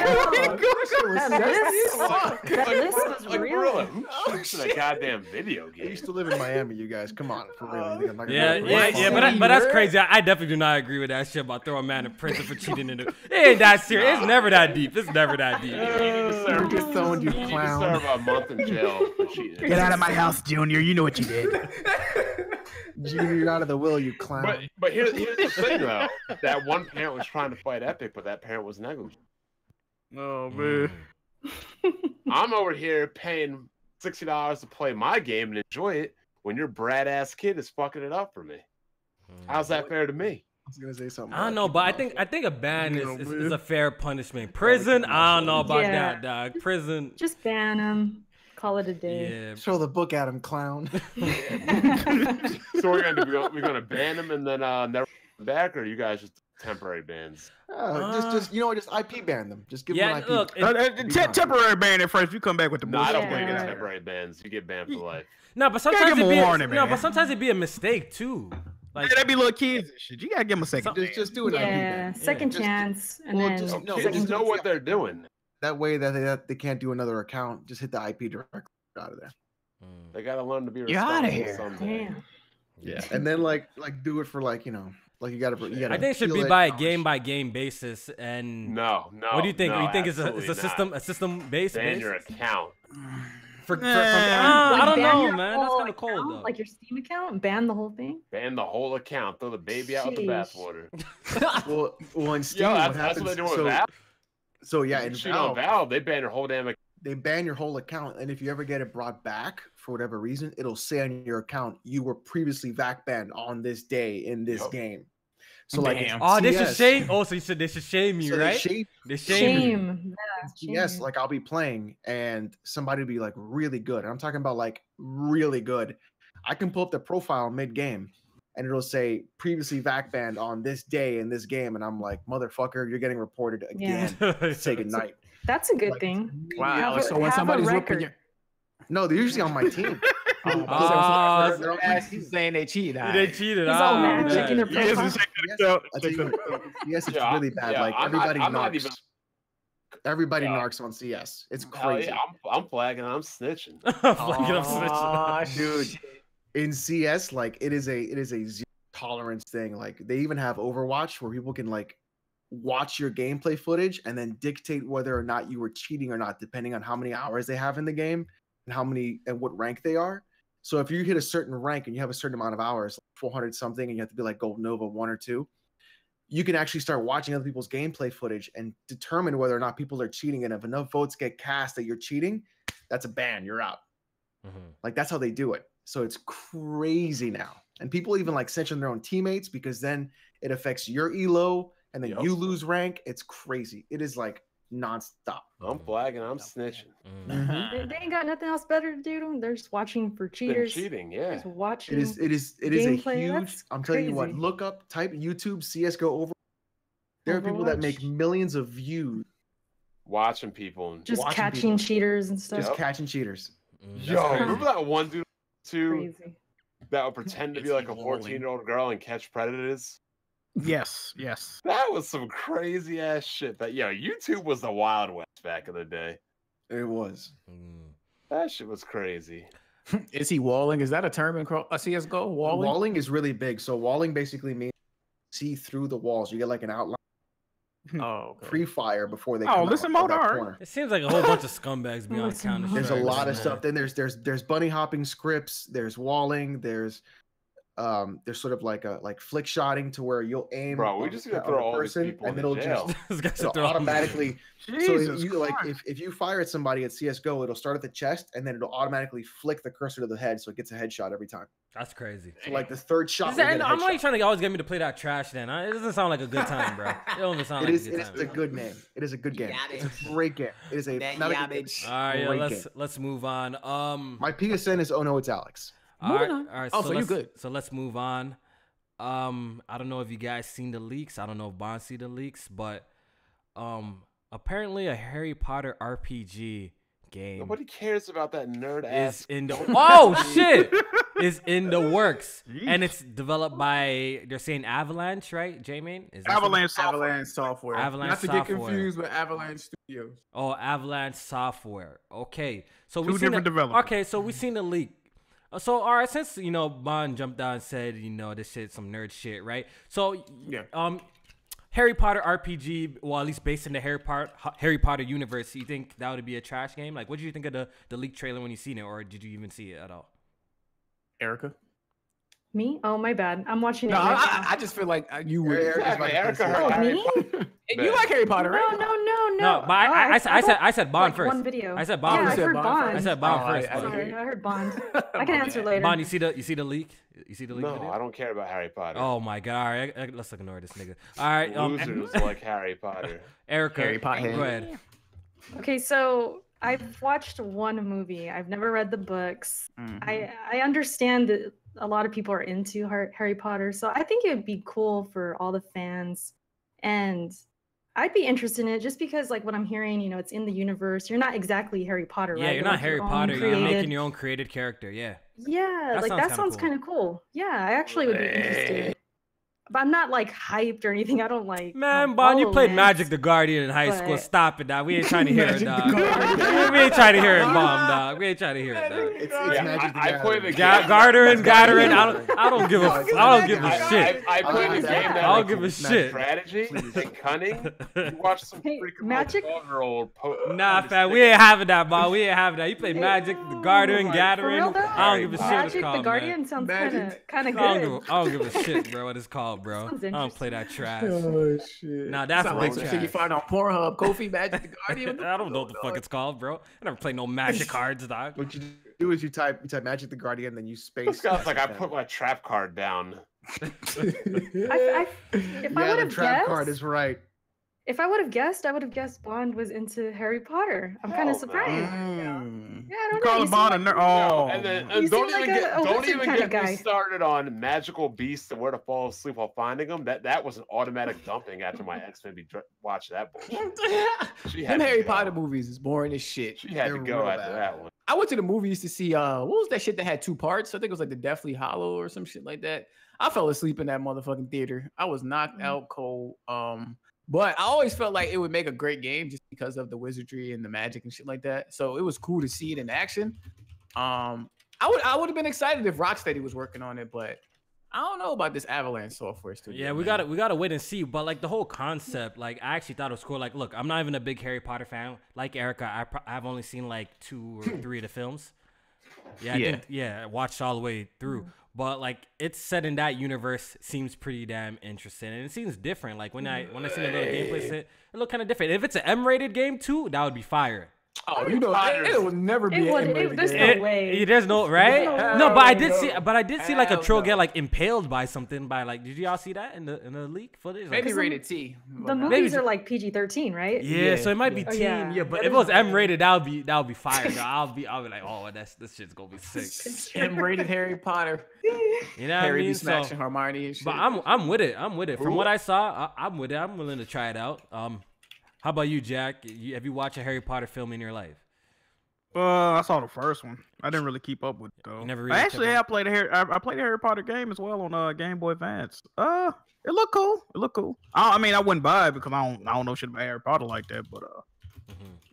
That list was real. Who shoots in a goddamn video game? I used to live in Miami, you guys. Come on, for real. But that's crazy. I definitely do not agree with that shit about throwing a man in prison for cheating in it. It ain't that serious. It's never that deep. It's never that deep. You just owned, you clown. You serve a month in jail for cheating. Get out of my house, Junior. You know what you did. Junior, you're out of the will, you clown. But here's the thing, though. That one parent was trying to fight Epic, but that parent was negligent. Oh, man. I'm over here paying $60 to play my game and enjoy it when your brat-ass kid is fucking it up for me. How's that fair to me? was gonna say something. I don't know, but I think a ban is a fair punishment. Prison, I don't know about that, dog. Prison. Just ban him. Call it a day. Yeah. Throw the book at him, clown. So we're gonna ban him and then never come back, or you guys just temporary bans? Just IP ban them. Just give them an IP. Look, temporary ban at first. You come back with the No, bullshit. I don't believe in temporary bans. You get banned for life. no, but sometimes it'd be a mistake too. Like They be little kids and shit. You gotta give them a second. Just do an IP ban. Second chance, and then Kids know what they're doing. That way that they can't do another account. Just hit the IP directly out of there. They gotta learn to be You're outta responsible here. someday. Damn. Yeah, and then like do it for like you gotta. I think it should be by a game basis. And No. what do you think? No, you think it's absolutely a system based? Ban your account. I don't Ban know, your man. That's whole kind of cold account, though. Like your Steam account, ban the whole thing. Ban the whole account. Throw the baby out with the Sheesh. bathwater. well, in Steam, Yo, what that's what happens? they're doing with Valve. So yeah, You in cheat on Valve, they ban your whole damn account. they ban your whole account, and if you ever get it brought back for whatever reason, it'll say on your account you were previously VAC banned on this day in this game. So like, Damn. Oh, they should CS, shame. Oh, so they should shame you, so right? they Shame you. Shame. Yeah, Yes, shame. like I'll be playing and somebody will be like really good. And I'm talking about like really good. I can pull up the profile mid game and it'll say previously VAC banned on this day in this game. And I'm like, motherfucker, you're getting reported again. Say goodnight. That's a good Like, thing. Wow. Have a- So when have a somebody's record. whooping your No, they're usually on my team. so he's saying they cheated. They cheated. He's all mad, man. checking their Yes, profile. it's I tell you what, CS is Yeah, really bad. yeah, Like I'm not- everybody I'm not narcs. even- Everybody Yeah. narcs on CS. It's Hell crazy. yeah, I'm flagging. I'm snitching. Fucking up snitching. Aw, Dude, in CS, like it is a zero tolerance thing. Like they even have Overwatch where people can like watch your gameplay footage and then dictate whether or not you were cheating or not, depending on how many hours they have in the game and how many and what rank they are. So if you hit a certain rank and you have a certain amount of hours, like 400 something, and you have to be like Gold Nova 1 or 2, you can actually start watching other people's gameplay footage and determine whether or not people are cheating. And if enough votes get cast that you're cheating, that's a ban. You're out. Like that's how they do it. So it's crazy now. And people even like censor their own teammates because then it affects your elo and then you lose rank. It's crazy. It is like nonstop. I'm flagging. I'm snitching. They ain't got nothing else better to do. They're just watching for Been cheaters. cheating, yeah. Just watching. It is a gameplay, huge. that's I'm telling you what. crazy. Look up, type YouTube CS:GO over. There are people that make Overwatch. millions of views Watching people. And Just watching catching people. cheaters and stuff. just catching cheaters. Yo, crazy. remember that one dude too Crazy. that would pretend to be It's like a evolving. 14-year-old girl and catch predators? Yes. That was some crazy ass shit. That YouTube was the Wild West back in the day. It was. That shit was crazy. Is he walling? Is that a term in CS:GO? Walling? Walling is really big. So walling basically means see through the walls. You get like an outline Oh, okay. pre-fire before they. Oh, come listen, out of that Modar. corner. It seems like a whole bunch of scumbags be on Listen, Counter. There's a Right. lot of stuff. Then there's bunny hopping scripts. There's walling. There's sort of like flick shotting to where you'll aim. Bro, we on just the- gotta on throw the all these person, people and in it'll jail. just This guy's it'll throwing- automatically. So Jesus you like Christ. if you fire at somebody at CS:GO, it'll start at the chest and then it'll automatically flick the cursor to the head, so it gets a headshot every time. That's crazy. So like the third shot. Is will that, get a I'm not headshot. trying to always get me to play that trash. Then it doesn't sound like a good time, bro. It don't even sound It like is. a It good is time. a good game. It is a good game. got It's it. a great game. It is a That not a good game. yabage. All right, yo, Great let's move on. My PSN is oh no, it's Alex. All right, Moving on. all right. Oh, so you let's- good. So let's move on. I don't know if you guys seen the leaks. I don't know if Bond see the leaks, but apparently a Harry Potter RPG game Nobody cares about that nerd is ass. in the shit is in the works, and it's developed by they're saying Avalanche, right? J-Main? Is that Avalanche software. Avalanche software. Avalanche Not to software. get confused with Avalanche Studios. Oh, Avalanche Software. Okay, so Two we seen different the, developers. Okay, so we seen the leak. So all right, since Bond jumped out and said this shit some nerd shit, right? So Yeah. Harry Potter RPG, well at least based in the Harry Potter universe, you think that would be a trash game? Like, what did you think of the leak trailer when you seen it, or did you even see it at all? Erica? Me? Oh, my bad. I'm watching it. No, right now. I just feel like you would. Exactly, Erica heard Oh, Harry me? Potter. You like Harry Potter, right? No. But I said Bond like first. one video. I said Bond. Yeah, first. I heard Bond. I said Bond first. Sorry, I heard Bond. I can answer later. Bond, you see the leak? You see the leak? No, video? I don't care about Harry Potter. Oh my god! All right, let's ignore this nigga. All right, Losers like Harry Potter. Erica, Harry Potter. go ahead. Okay, so I've watched one movie. I've never read the books. I understand that a lot of people are into Harry Potter, so I think it would be cool for all the fans, and I'd be interested in it just because, like, what I'm hearing, you know, it's in the universe. You're not exactly Harry Potter, right? Yeah, you're not like Harry your own Potter. You're created- making your own created character. Yeah. Yeah, that sounds kind of cool. Yeah, I actually would be interested. But I'm not like hyped or anything. I don't like. Man, Bond, you played Magic the Guardian in high school. Stop it, dog. We ain't trying to hear it, dog. We ain't trying to hear it, Bomb, dog. We ain't trying to hear it, dog. It's Magic the Gathering. I play the game. Gathering. I don't give a shit. I play the game that I don't give a shit. Strategy and cunning. You watch some freaking Magic. 12-year-old. Nah, fam, we ain't having that, Bob. We ain't having that. You play Magic the Guardian, Gathering. For real, though? I don't give a shit what it's Magic called, the Guardian man. sounds kind of I good. don't give a shit, bro. What it's called, bro. I don't play that trash. Oh shit! Nah, that's Sound big like some trash. shit you find on Pornhub. Kofi Magic the Guardian. I don't know what the fuck it's called, bro. I never played no Magic cards, dog. What you do is you type Magic the Guardian, then you space. This guy's like, I put my trap card down. If I would have trap card guessed, is right. if I would have guessed, I would have guessed Bond was into Harry Potter. I'm kind of surprised. Yeah, I don't know. Call You Bond a seem nerd. like- Oh, And then You don't seem even like a get wizard kinda me guy. started on magical beasts and where to fall asleep while finding them. That was an automatic dumping after my ex maybe watched that bullshit. She had Them to Harry go. Potter movies is boring as shit. She had to They're go real after bad. that one. I went to the movies to see what was that shit that had 2 parts? I think it was like the Deathly Hollow or some shit like that. I fell asleep in that motherfucking theater. I was knocked out cold. But I always felt like it would make a great game just because of the wizardry and the magic and shit like that. So it was cool to see it in action. I would have been excited if Rocksteady was working on it, but I don't know about this Avalanche software studio. Yeah, we gotta wait and see. But like the whole concept, like I actually thought it was cool. Like, look, I'm not even a big Harry Potter fan. Like Erica, I've only seen like 2 or 3 of the films. I watched all the way through. But like it's set in that universe seems pretty damn interesting, and it seems different. Like when I seen a little gameplay set, it looked kind of different. If it's an M-rated game too, that would be fire. Oh, you know, it will never be. There's no way. There's no right. No, but I did see like a troll Hell get no. like impaled by something by like. Did y'all see that in the leak footage? Like, Maybe rated T. The movies are like PG-13, right? yeah, so it might be Oh, teen. yeah. Yeah, but if it was M-rated, that would be fire. though. I'll be like, oh, this shit's gonna be sick. M-rated Harry Potter. You know what Harry I mean? be smashing Hermione and shit. But I'm with it. I'm with it. From what I saw, I'm with it. I'm willing to try it out. How about you, Jack? Have you watched a Harry Potter film in your life? I saw the first one. I didn't really keep up with it though. You never really I kept actually up? have played I played a Harry Potter game as well on Game Boy Advance. It looked cool. I mean, I wouldn't buy it because I don't know shit about Harry Potter like that, but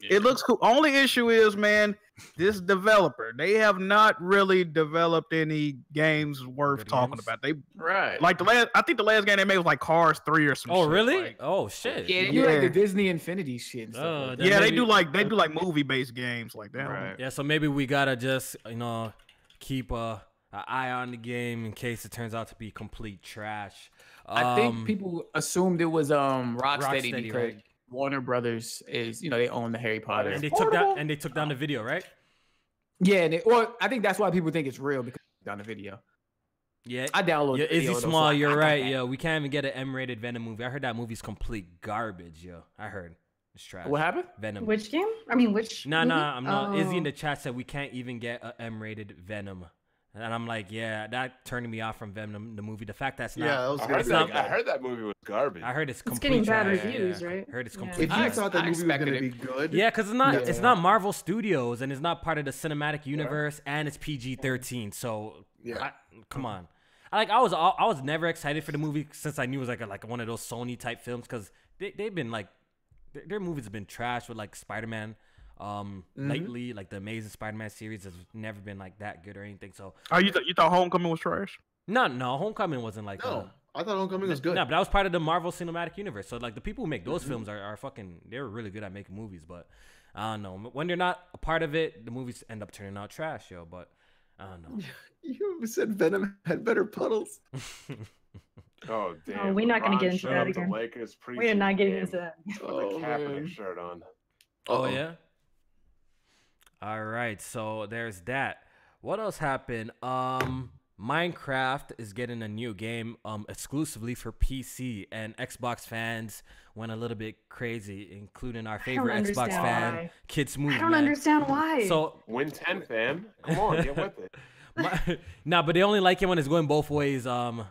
it looks cool. Only issue is, man, this developer, they have not really developed any games worth Good talking games? about. They right. like I think the last game they made was like Cars 3 or some Oh, shit. really? Like, Oh, shit. Yeah, they do like Yeah. the Disney Infinity shit and stuff. Like that. yeah, they maybe- do like movie based games like that. Right. Yeah, so maybe we gotta just keep an eye on the game in case it turns out to be complete trash. I think people assumed it was Rocksteady Rocksteady, because right? Warner Brothers is they own the Harry Potter. And they took down the video, right? Yeah, I think that's why people think it's real because they took down the video. Yeah. I downloaded Yeah, the video. Izzy though, Small, so you're I got right. that. Yo, we can't even get an M-rated Venom movie. I heard that movie's complete garbage, yo. I heard it's trash. What happened? Venom. Which game? I mean, which? Nah, movie? I'm not. Izzy in Oh. the chat said we can't even get an M-rated Venom, and I'm like, yeah, that turned me off from Venom, the movie. The fact that's not. Yeah, that was I good. heard that movie was garbage. I heard it's It's complete getting bad trash. reviews, Yeah. right? I heard it's Yeah. complete. If you I- thought that I movie was expected gonna it. be good, Yeah, because it's Yeah. not Marvel Studios and it's not part of the cinematic universe and it's PG-13. So Yeah. come on. I was never excited for the movie since I knew it was like one of those Sony type films because they've been like their movies have been trash with like Spider-Man. Lately, like the Amazing Spider-Man series has never been like that good or anything. So you thought Homecoming was trash? no, Homecoming wasn't like no, I thought Homecoming was good. No, but that was part of the Marvel Cinematic Universe. So like the people who make those films are fucking they're really good at making movies, but I don't know. When they're not a part of it, the movies end up turning out trash, yo. But I don't know. You said Venom had better puddles. Oh damn! Oh, we're not gonna get into showed that up to again. Lakers We are not getting game into that. with a Oh, Kaepernick man. shirt on. Oh yeah. All right, so there's that. What else happened? Minecraft is getting a new game exclusively for PC, and Xbox fans went a little bit crazy, including our favorite Xbox fan, why. Kid Smooth. I don't understand why. So Win 10, fam. Come on, get with it. nah, but they only like it when it's going both ways. Bond,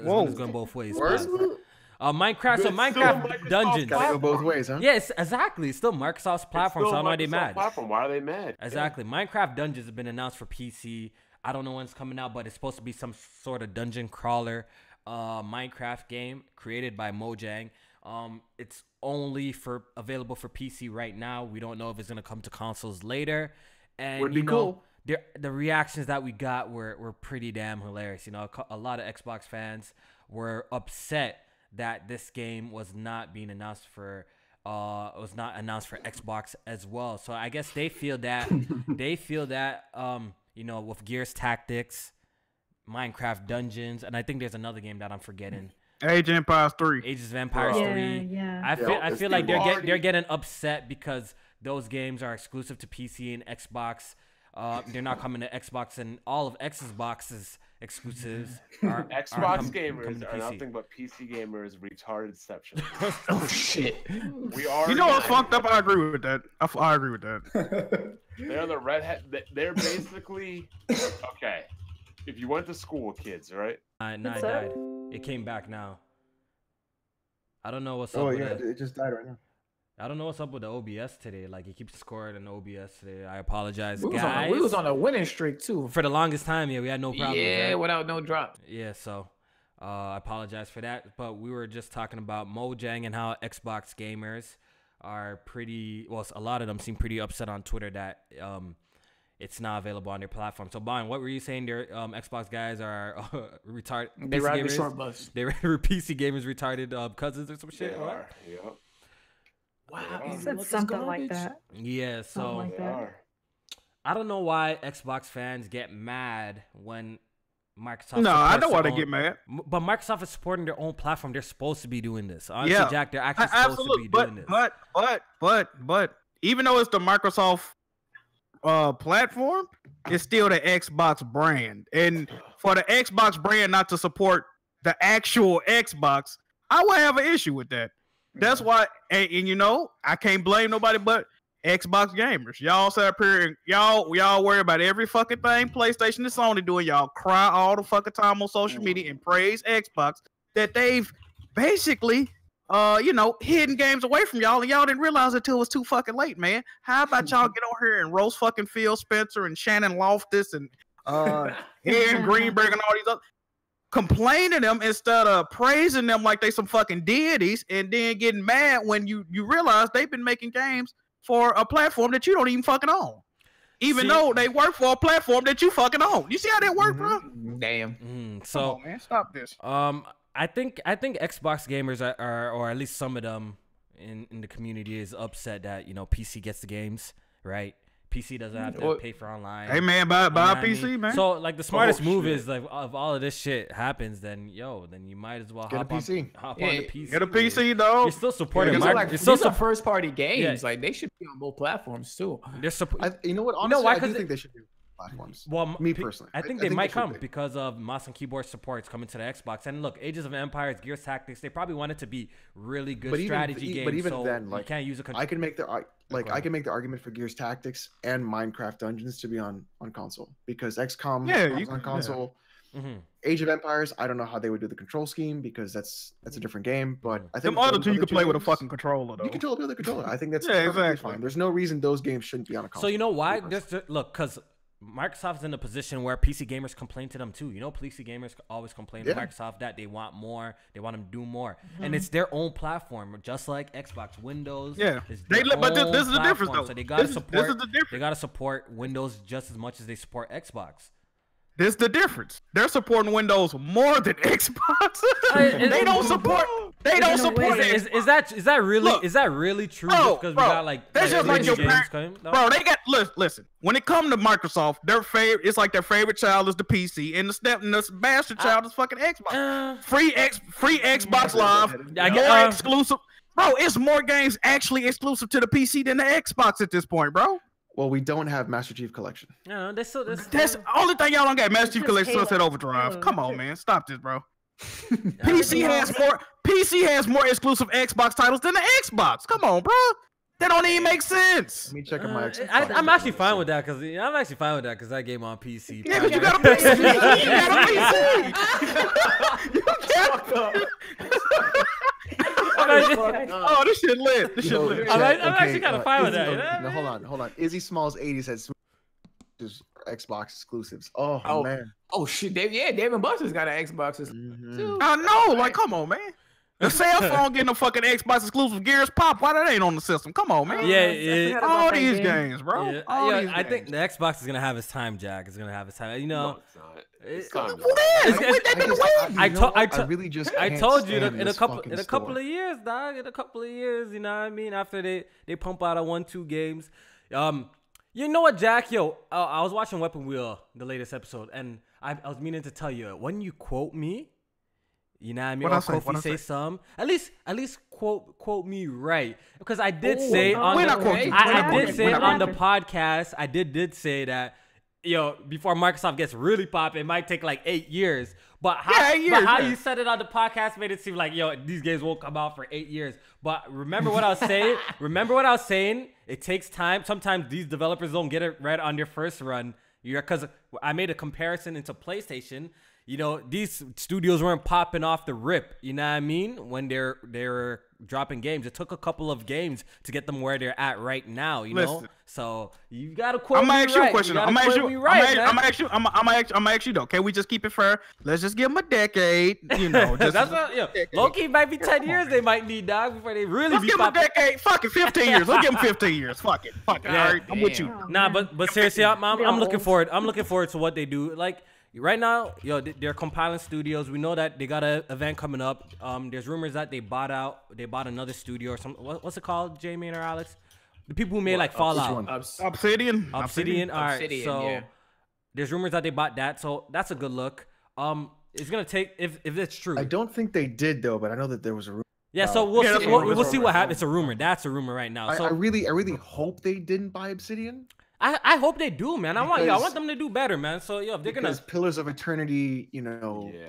Whoa. it's going both ways. Word? Minecraft, so It's still Minecraft Microsoft Dungeons. Gotta go both ways, huh? Yes, exactly. It's still Microsoft's platform, It's so I still know why they Microsoft mad. Platform. Why are they mad? Exactly. Minecraft Dungeons has been announced for PC. I don't know when it's coming out, but it's supposed to be some sort of dungeon crawler Minecraft game created by Mojang. It's only available for PC right now. We don't know if it's gonna come to consoles later. And Would be you know, cool. the reactions that we got were pretty damn hilarious. You know, a lot of Xbox fans were upset that this game was not being announced for Xbox as well. So I guess they feel that you know, with Gears Tactics, Minecraft Dungeons, and I think there's another game that I'm forgetting. Age of Empires 3. Ages of Empires Yeah, 3. yeah. I feel like already- they're getting upset because those games are exclusive to PC and Xbox. They're not coming to Xbox, and all of Xbox's exclusives are Xbox coming gamers to are PC. nothing but PC gamers retardedception. Oh shit. We are. You know what's fucked up? I agree with that. I agree with that. They're the redhead. They're basically okay. If you went to school with kids, right? Nah, it What's died. up? It came back now. I don't know what's up Oh with yeah, it. it just died right now. I don't know what's up with the OBS today. Like, it keeps scoring in OBS today. I apologize, We guys. was on a winning streak too. For the longest time, yeah, we had no problems. Yeah, right? without no drop. Yeah, so I apologize for that. But we were just talking about Mojang and how Xbox gamers are pretty, well, a lot of them seem pretty upset on Twitter that it's not available on their platform. So, Bon, what were you saying? Their Xbox guys are retarded. They ride the short bus. They were PC gamers retarded cousins or some shit. They or what? are. Yep. Wow, They Said something like that. Yeah, Something so like They that. are. I don't know why Xbox fans get mad when Microsoft. No, I supports know why their they get own- mad. But Microsoft is supporting their own platform. They're supposed to be doing this. Honestly, Yeah. Jack, they're actually supposed to be doing this. But even though it's the Microsoft platform, it's still the Xbox brand. And for the Xbox brand not to support the actual Xbox, I would have an issue with that. That's why, and you know, I can't blame nobody but Xbox gamers. Y'all sit up here and y'all worry about every fucking thing PlayStation and Sony doing. Y'all cry all the fucking time on social media and praise Xbox that they've basically you know, hidden games away from y'all, and y'all didn't realize it till it was too fucking late, man. How about y'all get on here and roast fucking Phil Spencer and Shannon Loftus and Aaron Greenberg and all these other, complaining them instead of praising them like they some fucking deities, and then getting mad when you realize they've been making games for a platform that you don't even fucking own, even though they work for a platform that you fucking own. You see how that work, bro? Damn. So, Come on, man, stop this. I think Xbox gamers are, or at least some of them in the community, is upset that, you know, PC gets the games, right? PC doesn't have to pay for online. Hey man, buy You know a what I PC, mean? man. So like the smartest move shit. is like, if all of this shit happens, then you might as well Get a hop on PC. hop Yeah, on the PC. Get a man. PC, dog. You're still supporting. Yeah, These Mike- are like You're still these are first party games. Yeah. Like they should be on both platforms too. They're You know what? You know Honestly, why? I do 'Cause think they should do platforms. Well, Me personally, I think they might should come be. because of mouse and keyboard supports coming to the Xbox. And look, Ages of Empires, Gears Tactics, they probably want it to be really good strategy games. But even so then, you like, can't use a I can make the Go I ahead. can make the argument for Gears Tactics and Minecraft Dungeons to be on console, because XCOM Yeah, is you on can- console. Mhm. Age of Empires, I don't know how they would do the control scheme, because that's a different game. But I think Them other those two you can play with a games- fucking controller, though. You can totally play the controller. I think that's Yeah, perfectly exactly. fine. There's no reason those games shouldn't be on a console. So you know why? Me There's look, because Microsoft's in a position where PC gamers complain to them too. You know, PC gamers always complain to Yeah. Microsoft that they want more, they want them to do more, and it's their own platform, just like Xbox. Windows, Yeah. is They their but this own is the difference, platform, though. So they gotta This is support. the difference. They gotta support Windows just as much as they support Xbox. This the difference. They're supporting Windows more than Xbox. and- They don't support. They don't support it. Is that really true? Bro, just because we got like that's just like your games parents. Bro, they got listen. When it comes to Microsoft, their favorite, it's like their favorite child is the PC, and the bastard child is fucking Xbox. Free Xbox Live, more exclusive. Bro, it's more games actually exclusive to the PC than the Xbox at this point, bro. Well, we don't have Master Chief Collection. No, that's the only thing y'all don't got. Master Chief Collection, Sunset Overdrive. Come on, man, stop this, bro. PC has more exclusive Xbox titles than the Xbox. Come on, bro. That don't even make sense. Let me check on my Xbox. I'm actually fine with that because that game on PC. Yeah, because you got a PC. You got a PC. Oh, this shit lit. This shit lit. I'm actually kind of fine with that. No, hold on. Izzy Smalls 80 says Xbox exclusives. Oh man. Oh shit, David Buster's got an Xbox too. I know, like, come on, man. The cell phone getting a fucking Xbox exclusive Gears Pop. Why that ain't on the system? Come on, man. Yeah. All these games, bro. Yeah. I think the Xbox is gonna have its time, Jack. It's gonna have its time. You know. I really just. I told you in a couple of years, dog. In a couple of years, you know what I mean. After they pump out a 1-2 games, you know what, Jack? Yo, I was watching Weapon Wheel, the latest episode, and I was meaning to tell you when you quote me. You know what I mean? Or Kofi say some. At least quote me right, because I did say on the podcast. I did say that, before Microsoft gets really popping, it might take like 8 years. But how you said it on the podcast made it seem like these games won't come out for 8 years. But remember what I was saying. It takes time. Sometimes these developers don't get it right on their first run. Because I made a comparison into PlayStation. These studios weren't popping off the rip, you know what I mean? When they're dropping games. It took a couple of games to get them where they're at right now, you know? So you gotta quote me right. I'm gonna ask you a question. I'm gonna ask you though. Can we just keep it fair? Let's just give them a decade, That's low-key might be 10 years they might need, dog, before they really be popping. Let's give them a decade. Fuck it, 15 years. Let's give them 15 years. Fuck it. Yeah, all right, I'm with you. Nah, but seriously, I'm looking forward. I'm looking forward to what they do. Like, right now, they're compiling studios. We know that they got an event coming up. There's rumors that they bought another studio or something. What's it called, Jamie or Alex? The people who made like Fallout. Obsidian. All right. So there's rumors that they bought that. So that's a good look. It's gonna take if it's true. I don't think they did though, but I know that there was a rumor. Yeah, so we'll see what happens. It's a rumor. That's a rumor right now. So I really hope they didn't buy Obsidian. I hope they do, man. I want them to do better, man. So if they're gonna Pillars of Eternity,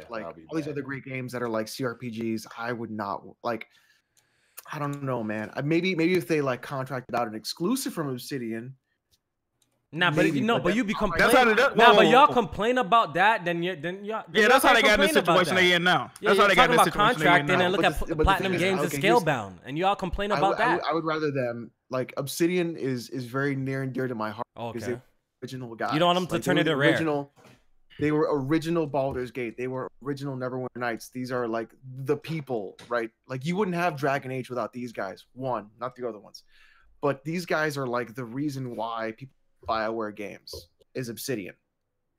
like all these other great games that are like CRPGs, I would not like. I don't know, man. Maybe if they like contracted out an exclusive from Obsidian. Nah, but you be complaining. But y'all complain about that, then y'all. Yeah, that's how they got in the situation they in now. That's how they got in the situation they in now. And then look at Platinum Games and Scalebound, and y'all complain about that. I would rather them like Obsidian is very near and dear to my heart because they're original guys. You don't want them to turn it to rare. They were original Baldur's Gate. They were original Neverwinter Nights. These are like the people, right? Like you wouldn't have Dragon Age without these guys. One, not the other ones, but these guys are like the reason why people buy BioWare games is Obsidian,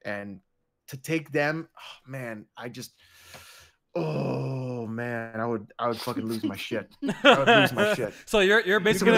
and to take them, I would fucking lose my shit. I would lose my shit. So you're basically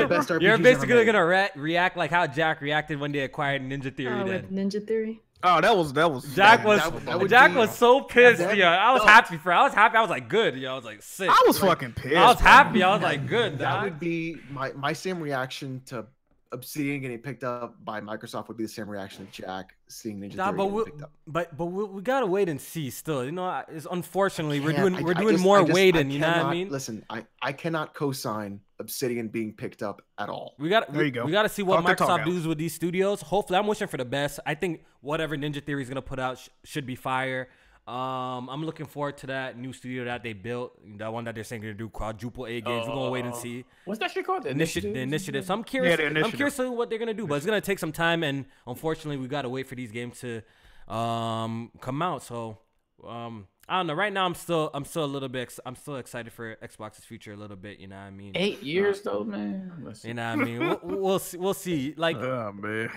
gonna react like how Jack reacted when they acquired Ninja Theory. With Ninja Theory. Oh, that was Jack was so pissed. I was happy. I was like, good. I was like, sick. I was fucking pissed. I was happy. I was like, good. That would be my same reaction to Obsidian getting picked up by Microsoft would be the same reaction to Jack seeing Ninja Theory getting picked up. But we gotta wait and see. Still, it's unfortunately we're doing more waiting. You know what I mean? Listen, I cannot co-sign Obsidian being picked up at all. We got to see what Microsoft does with these studios. Hopefully, I'm wishing for the best. I think whatever Ninja Theory is gonna put out should be fire. I'm looking forward to that new studio that they built. That one that they're saying they're gonna do quadruple A games. We're gonna wait and see. What's that shit called? The Initiative. So I'm curious. I'm curious to what they're gonna do, but it's gonna take some time, and unfortunately, we gotta wait for these games to come out. So I don't know. Right now, I'm still a little bit. I'm still excited for Xbox's future a little bit. You know what I mean? 8 years though, man. You know what I mean? We'll see. Like, man.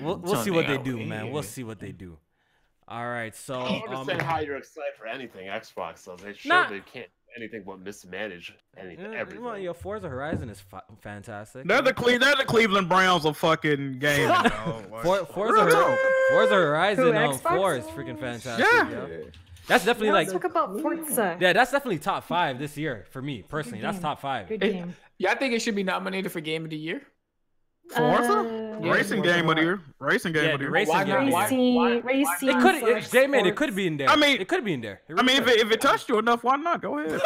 We'll see what they do, man. We'll see what they do. All right, so I don't understand how you're excited for anything Xbox does. They can't do anything but mismanage anything. Yeah, Everything. well, Forza Horizon is fantastic. They're the Cleveland Browns of fucking gaming. Forza Horizon on Xbox? 4 is freaking fantastic. Yeah. Yo. That's definitely Let's like talk about Forza. yeah, that's definitely top 5 this year for me personally. That's game. top 5. Good game. Yeah, I think it should be nominated for Game of the Year. Forza? Racing game of the year. Racing game of the year. racing Why game. not? Racing. It could, slash J-Man, it sports. could be in there. I mean- it could be in there. I mean, if it touched you enough, why not? Go ahead.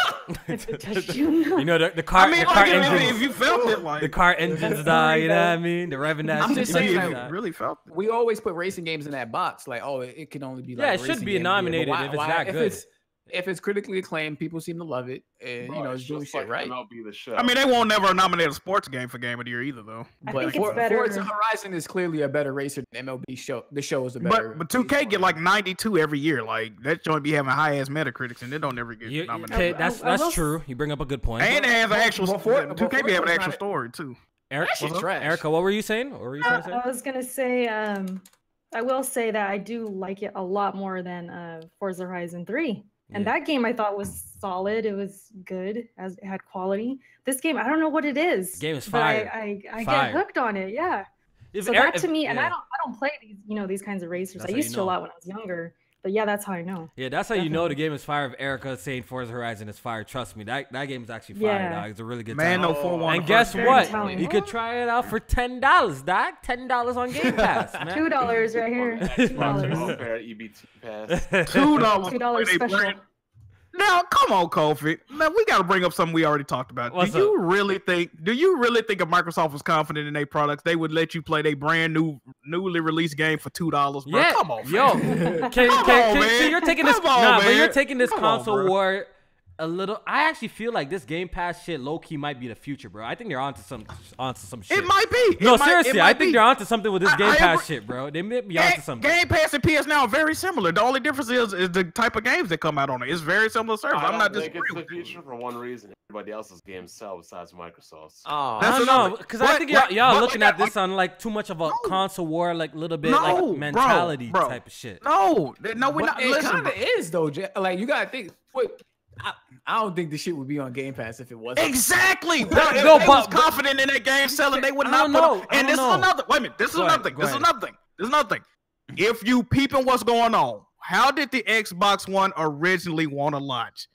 If it touched you, no. You know the car, I mean, the car like, engines, if you felt it, like the car engines die. You know what I mean? The revving that. I'm shit just saying, like like, that. really felt it. We always put racing games in that box. Like, oh, it can only be like Yeah, it should racing be game of the year. nominated But if it's that good. If it's critically acclaimed, people seem to love it, and you know, it's doing just shit right. MLB the show. I mean, they won't never nominate a sports game for game of the year either, though. I But think it's better. Forza Horizon is clearly a better racer than MLB show. The show is a better. But 2K get like 92 every year. Like that joint be having high ass Metacritics, and they don't ever get nominated. Okay, that's I will true. You bring up a good point. And it has an actual. Before- 2K be having an Forza's actual not- story too. Eric, That shit's trash. Erica, what were you saying? What were you trying to say? I was gonna say, I will say that I do like it a lot more than Forza Horizon 3. And Yeah. that game I thought was solid. It was good, as it had quality. This game, I don't know what it is. Game is but fire. I Fire. get hooked on it. Yeah. If So Eric- that to me, and yeah. I don't play these kinds of racers. That's I how used you to a know. lot when I was younger. But yeah, that's how I know. Yeah, that's how you know the game is fire. If Erica saying Forza Horizon is fire, trust me, that game is actually fire. Yeah. Dog. It's a really good Man, time. no 4-1. And guess Very what? telling. You could try it out for $10, dog. $10 on Game Pass, man. $2 right here. $2. Welfare, EBT pass. $2. $2 special. Now, come on, Kofi. Now we got to bring up something we already talked about. What's Do you really think if Microsoft was confident in their products, they would let you play their brand newly released game for $2? Bro? Yeah, Come on, yo, man. can, on, so man. you're taking this, Come on, nah, but man. you're taking this Come on, console bro. war a little. I actually feel like this Game Pass shit, low key, might be the future, bro. I think they're onto some shit. It might be. No, It might- seriously, it I might think be. they're onto something with this Game I Pass agree. shit, bro. They may be onto something. Game Pass and PS Now are very similar. The only difference is the type of games that come out on it. It's very similar service. I I'm not don't think disagreeing it's the with you. future for one reason. Everybody else's games sell besides Microsoft's. Oh, That's I don't know, another- because I but- think but- y'all but looking they at got- this on like too much of a console war, like little bit No, like bro, mentality bro. type of shit. No, we're but not. it Listen, kind bro. of is though. Like you gotta think. I don't think the shit would be on Game Pass if it wasn't. Exactly. Bro, if No, they but- was confident in that game selling, they would I not don't put know. up. I And don't this know. is another. Wait a minute. This is Go ahead, another thing. go This is ahead. another thing. This is another thing. If you peeping what's going on, how did the Xbox One originally want to launch?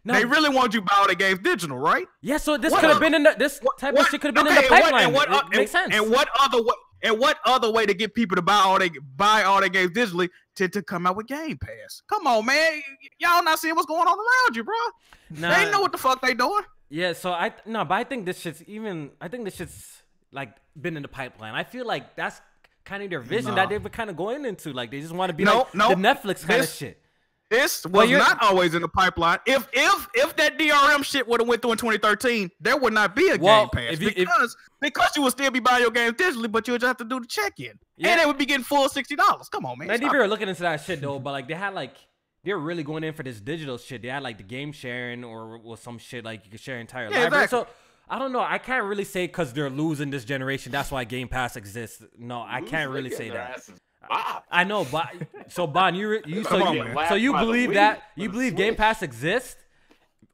No, They really want you to buy all the games digital, right? yeah. So this What could have other- been in the, this type of shit could have been in the okay, and pipeline. what, It makes sense. And what other way? And what other way to get people to buy all their games digitally to come out with Game Pass? Come on, man. Y'all not seeing what's going on around you, bro. Nah. They know what the fuck they doing. Yeah, so but I think this shit's like been in the pipeline. I feel like that's kind of their vision that they've been kind of going into. Like they just want to be No, like no. the Netflix kind of This- shit. This Well, was you're- not always in the pipeline. If that DRM shit would have went through in 2013, there would not be a Well, Game Pass if you- because you would still be buying your games digitally, but you would just have to do the check-in, Yeah. and they would be getting full $60. Come on, man. I think Stop we it. were looking into that shit though, but like they were really going in for this digital shit. They had like the game sharing or some shit like you could share entire Yeah, library. exactly. So I don't know. I can't really say because they're losing this generation. That's why Game Pass exists. No, I can't really say that. I know, but so Bon, Come on, man. so you By the believe Wii, that for you the believe Game Switch. Pass exists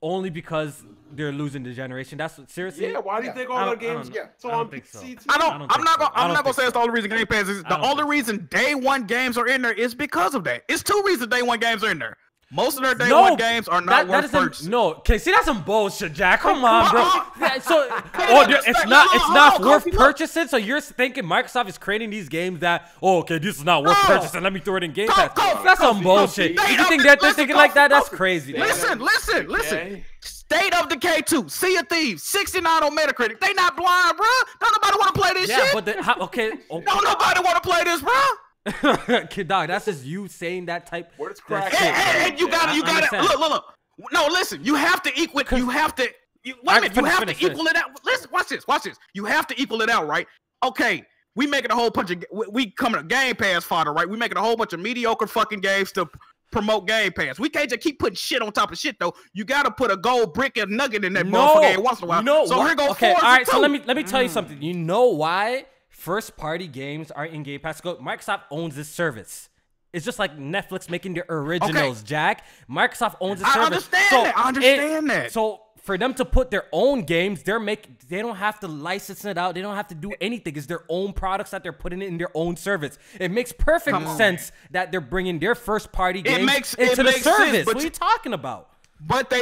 only because they're losing the generation. That's what, seriously. Yeah, why do you think I all don't- the I don't games know. get so I don't on think so. PC too? I I don't. don't I'm think not so. gonna. I I'm don't not gonna think say it's the so. only reason Game Pass is. I The don't only think so. reason day one games are in there is because of that. It's two reasons day one games are in there. Most of their day No, one games are not worth isn't- purchasing. No, okay, see that's some bullshit, Jack. Come on, bro. Yeah, so, on, it's respect- not no, worth Kofi, look. purchasing. So you're thinking Microsoft is creating these games that, okay, this is not worth No. purchasing. Let me throw it in Game Kofi, Pass. That's some bullshit. Kofi. If you think that they're Listen, thinking like that, that's Kofi. crazy. Listen. Okay. State of Decay 2, Sea of Thieves, 69 on Metacritic. They not blind, bro. Don't nobody want to play this Yeah, shit. but okay, Don't nobody want to play this, bro. Kid dog, that's just you saying that type. Where's that Crackdown? shit. And you got I to understand. look. No, listen. You have to equal. You have to. Wait a minute. You have to equal it out. Listen, watch this. You have to equal it out, right? Okay. We making a whole bunch of. We coming to Game Pass fodder, right? We making a whole bunch of mediocre fucking games to promote Game Pass. We can't just keep putting shit on top of shit though. You got to put a gold brick and nugget in that motherfucker every once in a while. No, so here go okay, Forza all right. So 2. let me tell you something. You know why first party games are in Game Pass? Microsoft owns this service. It's just like Netflix making their originals, Jack. Microsoft owns the service. I understand that. So for them to put their own games, they don't have to license it out. They don't have to do anything. It's their own products that they're putting in their own service. It makes perfect sense that they're bringing their first party games into the service. What are you talking about? But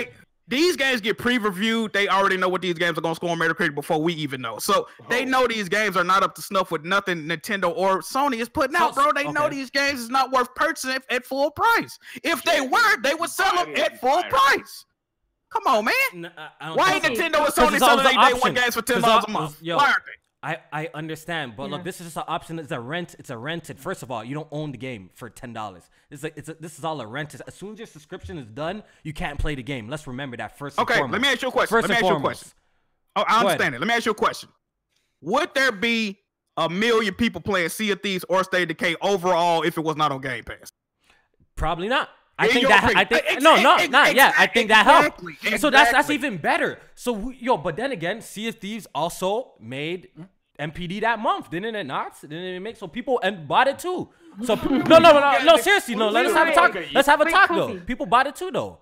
these games get pre-reviewed. They already know what these games are going to score on Metacritic before we even know. So they know these games are not up to snuff with nothing Nintendo or Sony is putting out, bro. They know these games is not worth purchasing at full price. If they were, they would sell them at full price. Come on, man. Why ain't Nintendo and Sony selling their day one games for $10 a month? Why aren't they? I understand, but look, this is just an option. It's a rented. First of all, you don't own the game for $10. This is all a rent. As soon as your subscription is done, you can't play the game. Let's remember that first. Okay, let me ask you a question. Oh, I understand it. Let me ask you a question. Would there be a million people playing Sea of Thieves or State of Decay overall if it was not on Game Pass? Probably not. I think that helped. So that's even better. So but then again, Sea of Thieves also made MPD that month, didn't it not? Didn't it make so people bought it too? So no, seriously, no. Let's have a talk. Let's have a talk though. People bought it too though.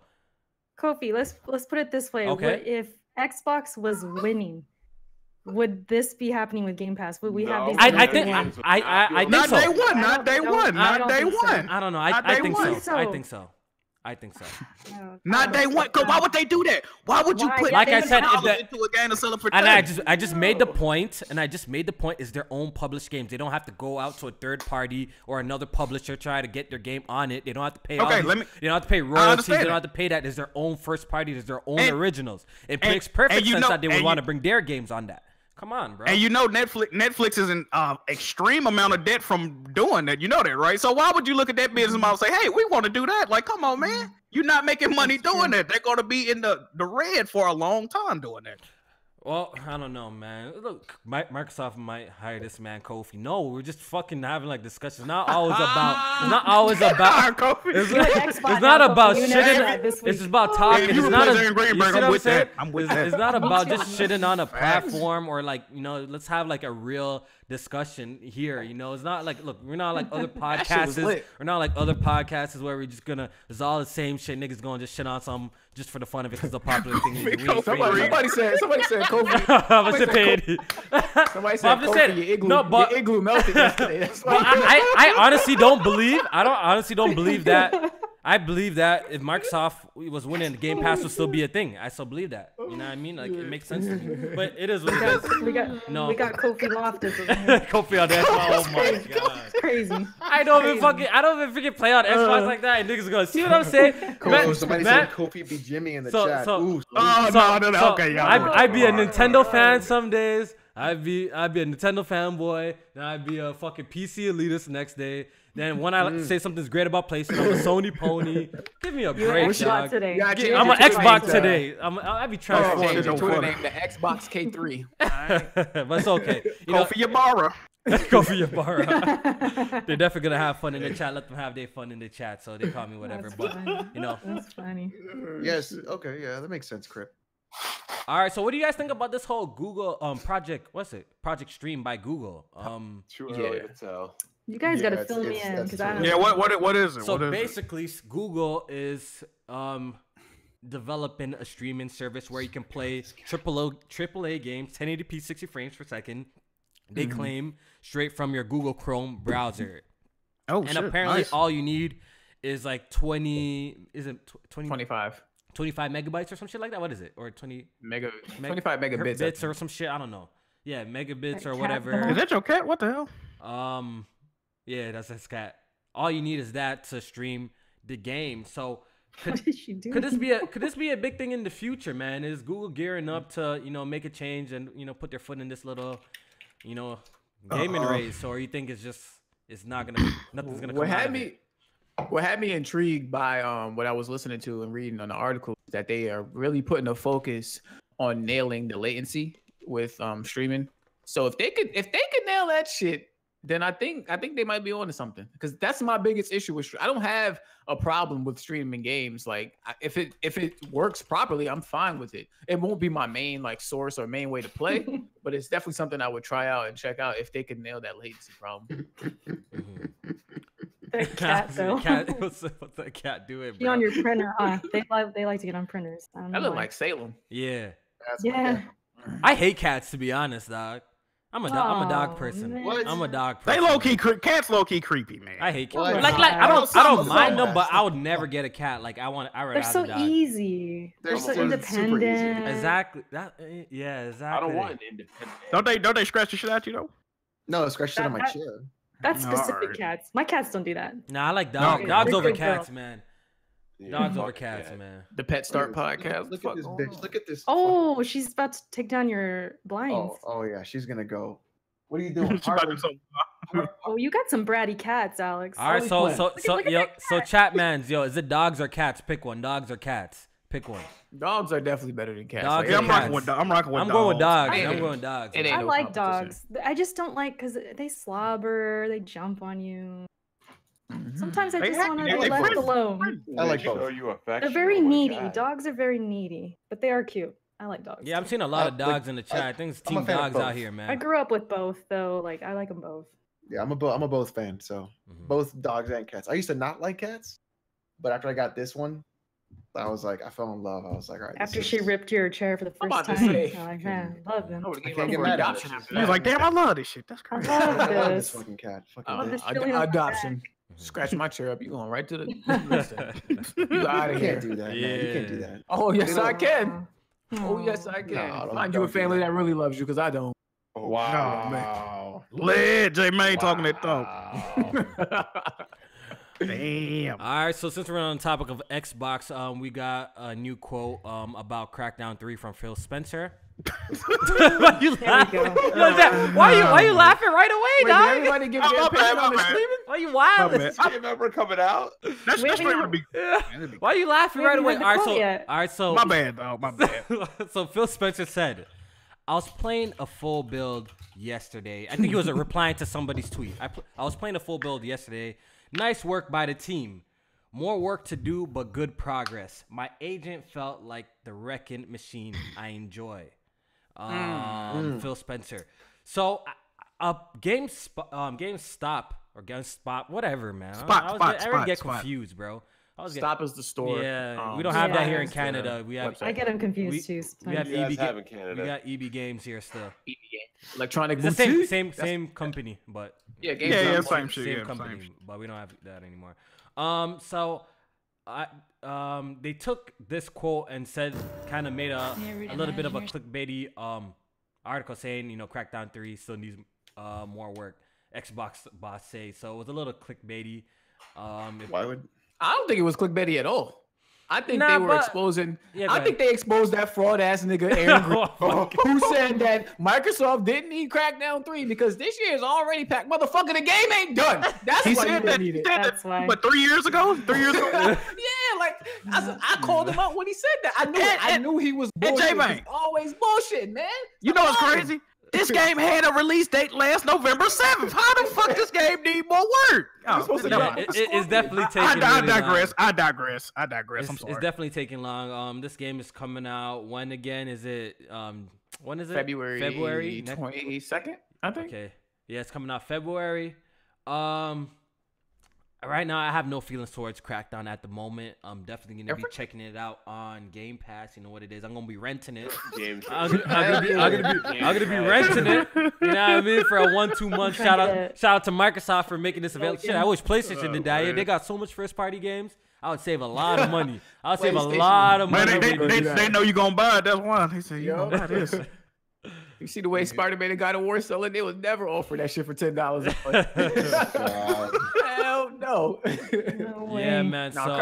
Kofi, let's put it this way. Okay. What if Xbox was winning? Would this be happening with Game Pass? Would we have these? I think so. Not day one. I don't know. I think so. Not day one. Cause why would they do that? Why would you put like I said into a game and sell it for 10? And I just made the point. Is their own published games. They don't have to go out to a third party or another publisher try to get their game on it. They don't have to pay. They don't have to pay royalties. They don't have to pay that. It's their own first party. It's their own originals. It makes perfect sense that they would want to bring their games on that. Come on, bro. And you know Netflix is an extreme amount of debt from doing that. You know that, right? So why would you look at that business model and say, hey, we want to do that? Like, come on, man. You're not making money doing that. They're going to be in the red for a long time doing that. Well, I don't know, man. Look, Microsoft might hire this man Kofi. No, we're just fucking having like discussions. It's not always about. It's not about shitting. It's just about talking. It's not. It's not about just shitting on a platform or like let's have like a real discussion here. It's not like we're not like other podcasts. We're not like other podcasts where we're just gonna. It's all the same shit. Niggas gonna just shit on some just for the fun of it because it's a popular thing. Somebody said Kofi. I was paid. Somebody said Kofi, your igloo melted yesterday. I honestly don't believe. That. I believe that if Microsoft was winning, the Game Pass would still be a thing. I still believe that. You know what I mean? Like it makes sense to me. But it is what it is. We got Kofi Loftus. Kofi on the Xbox. Oh my god, it's crazy. I don't even freaking play on Xbox like that. And niggas are gonna see what I'm saying. Somebody said Kofi be Jimmy in the chat. No. Okay, I'd be a Nintendo fan some days. I'd be a Nintendo fanboy. Then I'd be a fucking PC elitist the next day. Then when I say something's great about PlayStation, I'm a Sony pony. Give me a break, dog. Today. I'm an Xbox today. I'd be transformed. The Xbox K3. But it's okay. Go for your borrow. Go for your borrow. They're definitely gonna have fun in the chat. Let them have their fun in the chat. So they call me whatever. That's funny. Yes. Okay. Yeah, that makes sense, Crip. All right, so what do you guys think about this whole Google project? What's it? Project Stream by Google. Too early to tell. You guys gotta fill me in because I don't. Yeah, what is it? So basically, Google is developing a streaming service where you can play AAA games, 1080p, 60 frames per second. They claim straight from your Google Chrome browser. Oh, and apparently all you need is like 25 megabytes or some shit like that. What is it? Or 25 megabits bits or some shit. I don't know. Yeah, megabits or whatever. Is that your cat? What the hell? Yeah, that's his cat. All you need is that to stream the game. So what did she do? Could this be a big thing in the future, man? Is Google gearing up to make a change and put their foot in this little gaming race, or you think nothing's gonna come out of it? What had me intrigued by what I was listening to and reading on the article is that they are really putting a focus on nailing the latency with streaming. So if they could nail that shit, then I think they might be onto something, because that's my biggest issue with I don't have a problem with streaming games. Like if it works properly, I'm fine with it. It won't be my main source or main way to play, but it's definitely something I would try out and check out if they could nail that latency problem. That cat though. What's the cat doing, She bro? on your printer, huh? They like to get on printers. I don't That know look why. like Salem. Yeah. That's my Yeah. cat. I hate cats, to be honest, dog. I'm a dog Oh, person. man. What? I'm a dog They person. low key cats low key creepy, man. I hate cats. Well, Like I don't some mind them, of but them. I would never get a cat. Like I rather They're have so a dog. easy. They're They're so super easy. independent. Exactly. Yeah, exactly. I don't want an independent. Don't they scratch the shit out you though? No, scratch shit on my That- chair. That's No, specific alright. cats. My cats don't do that. Nah, I like dogs. No, Dogs they're over good cats, girls. man. Yeah, Dogs fuck over a cats, cat. man. The Pet Start podcast. Look Fuck at this going bitch. on? Look at this. Oh, she's about to take down your blinds. Oh yeah, she's gonna go. What are you doing? She about to do something. Oh, you got some bratty cats, Alex. All right, Harley so Quinn. Look at yo, that so cat. chat mans, yo, is it dogs or cats? Pick one. Dogs or cats? Pick one. Dogs are definitely better than cats. Dogs Yeah, I'm Cats. rocking with dogs. I'm rocking with I'm dogs. going with dogs. It I'm ain't- going with dogs. it ain't I no like competition. dogs. I just don't like because they slobber, they jump on you. Sometimes I They just hack- want to they- be they left friendly. alone. I like They show both. you affection. They're very Oh my needy. God. Dogs are very needy, but they are cute. I like dogs. Yeah, I'm seeing a lot of Like, dogs in the chat. I think it's I'm a team fan of dogs out both. here, I man. grew up with both, though. Like I like them both. Yeah, I'm a both fan. So Mhm. both dogs and cats. I used to not like cats, but after I got this one, I was like, I fell in love. I was like, all right. After this she is- ripped your chair for the I'm first about to time, say. I'm like, man, I love them. I would've I gave can't up get for mad at adoption it. after He was that. like, damn, I love this shit. That's I crazy. love I love this this. fucking cat. Fucking love bitch. this feeling on my Adoption. Scratch my chair up. You going right to the. Listen, you out You of can't here. do that, man. You can't do that. Oh yes, They I don't- can. Oh Aw. yes, I can. don't- Find you a don't do family that. that really loves you, because I don't. Oh, wow. Let J Main talking that talk. Damn. All right, so since we're on the topic of Xbox, we got a new quote about Crackdown 3 from Phil Spencer. Why you laughing? go. What's that? Why you laughing right away, Wait, did dog? everybody give Oh, their my opinion bad, on my the bad. streaming? Why you My wild? bad. Do you remember coming out? That's We haven't straight to even- be. Why you laughing We right haven't away? heard the All right, quote so yet. all right, so My bad, dog. My bad. so Phil Spencer said, I was playing a full build yesterday. I think he was replying to somebody's tweet. I was playing a full build yesterday. Nice work by the team. More work to do, but good progress. My agent felt like the wrecking machine I enjoy. Phil Spencer. So, GameStop or GameSpot, whatever, man. I already get Spot. confused, bro. I was Stop is the store. Yeah, we don't have that here in the Canada. We have website. I get them confused We- too. we have You guys EB have in we Canada. got EB Games here still. Electronic It's the boutique. same company, but Yeah, Yeah, GameStop. same shit. same Yeah, company, same shit. but we don't have that anymore. So they took this quote and said, kind of made a little bit of a clickbaity article saying, Crackdown 3 still needs more work. Xbox boss say so. It was a little clickbaity. Why would? I don't think it was clickbaity at all. I think Nah, they were but- exposing. Yeah, go I ahead. think they exposed that fraud ass nigga Aaron Green, Oh, who said that Microsoft didn't need Crackdown 3 because this year is already packed. Motherfucker, the game ain't done. That's He why you said didn't that. need it. That's why. But 3 years ago? 3 years ago? Yeah, like I called him out when he said that. I knew he was and bullshit. J-Bang. He's always bullshit, man. You know what's Stop lying. crazy? This game had a release date last November 7th. How the fuck this game need more work? Oh, supposed to never Yeah, drop mind. it's definitely taking. I really digress. long. I digress. I'm It's sorry. definitely taking long. This game is coming out. When again is it? When is it? February Next- 22nd, I think. Okay. Yeah, it's coming out February. Right now I have no feelings towards Crackdown at the moment. I'm definitely gonna be checking it out on Game Pass. You know what it is. I'm gonna be renting it. James. I'm gonna be renting it. You know what I mean? For a 1-2 month. Shout out to Microsoft for making this available. Shit, I wish PlayStation did that. They got so much first party games. I would save a lot of money. I would save a PlayStation. lot of Man, money. they know you gonna buy it. That's why they say you gonna buy this. You see the way Spider-Man and God of War selling? They would never offer that shit for $10. God. Hell no. No way. Yeah, man. No, So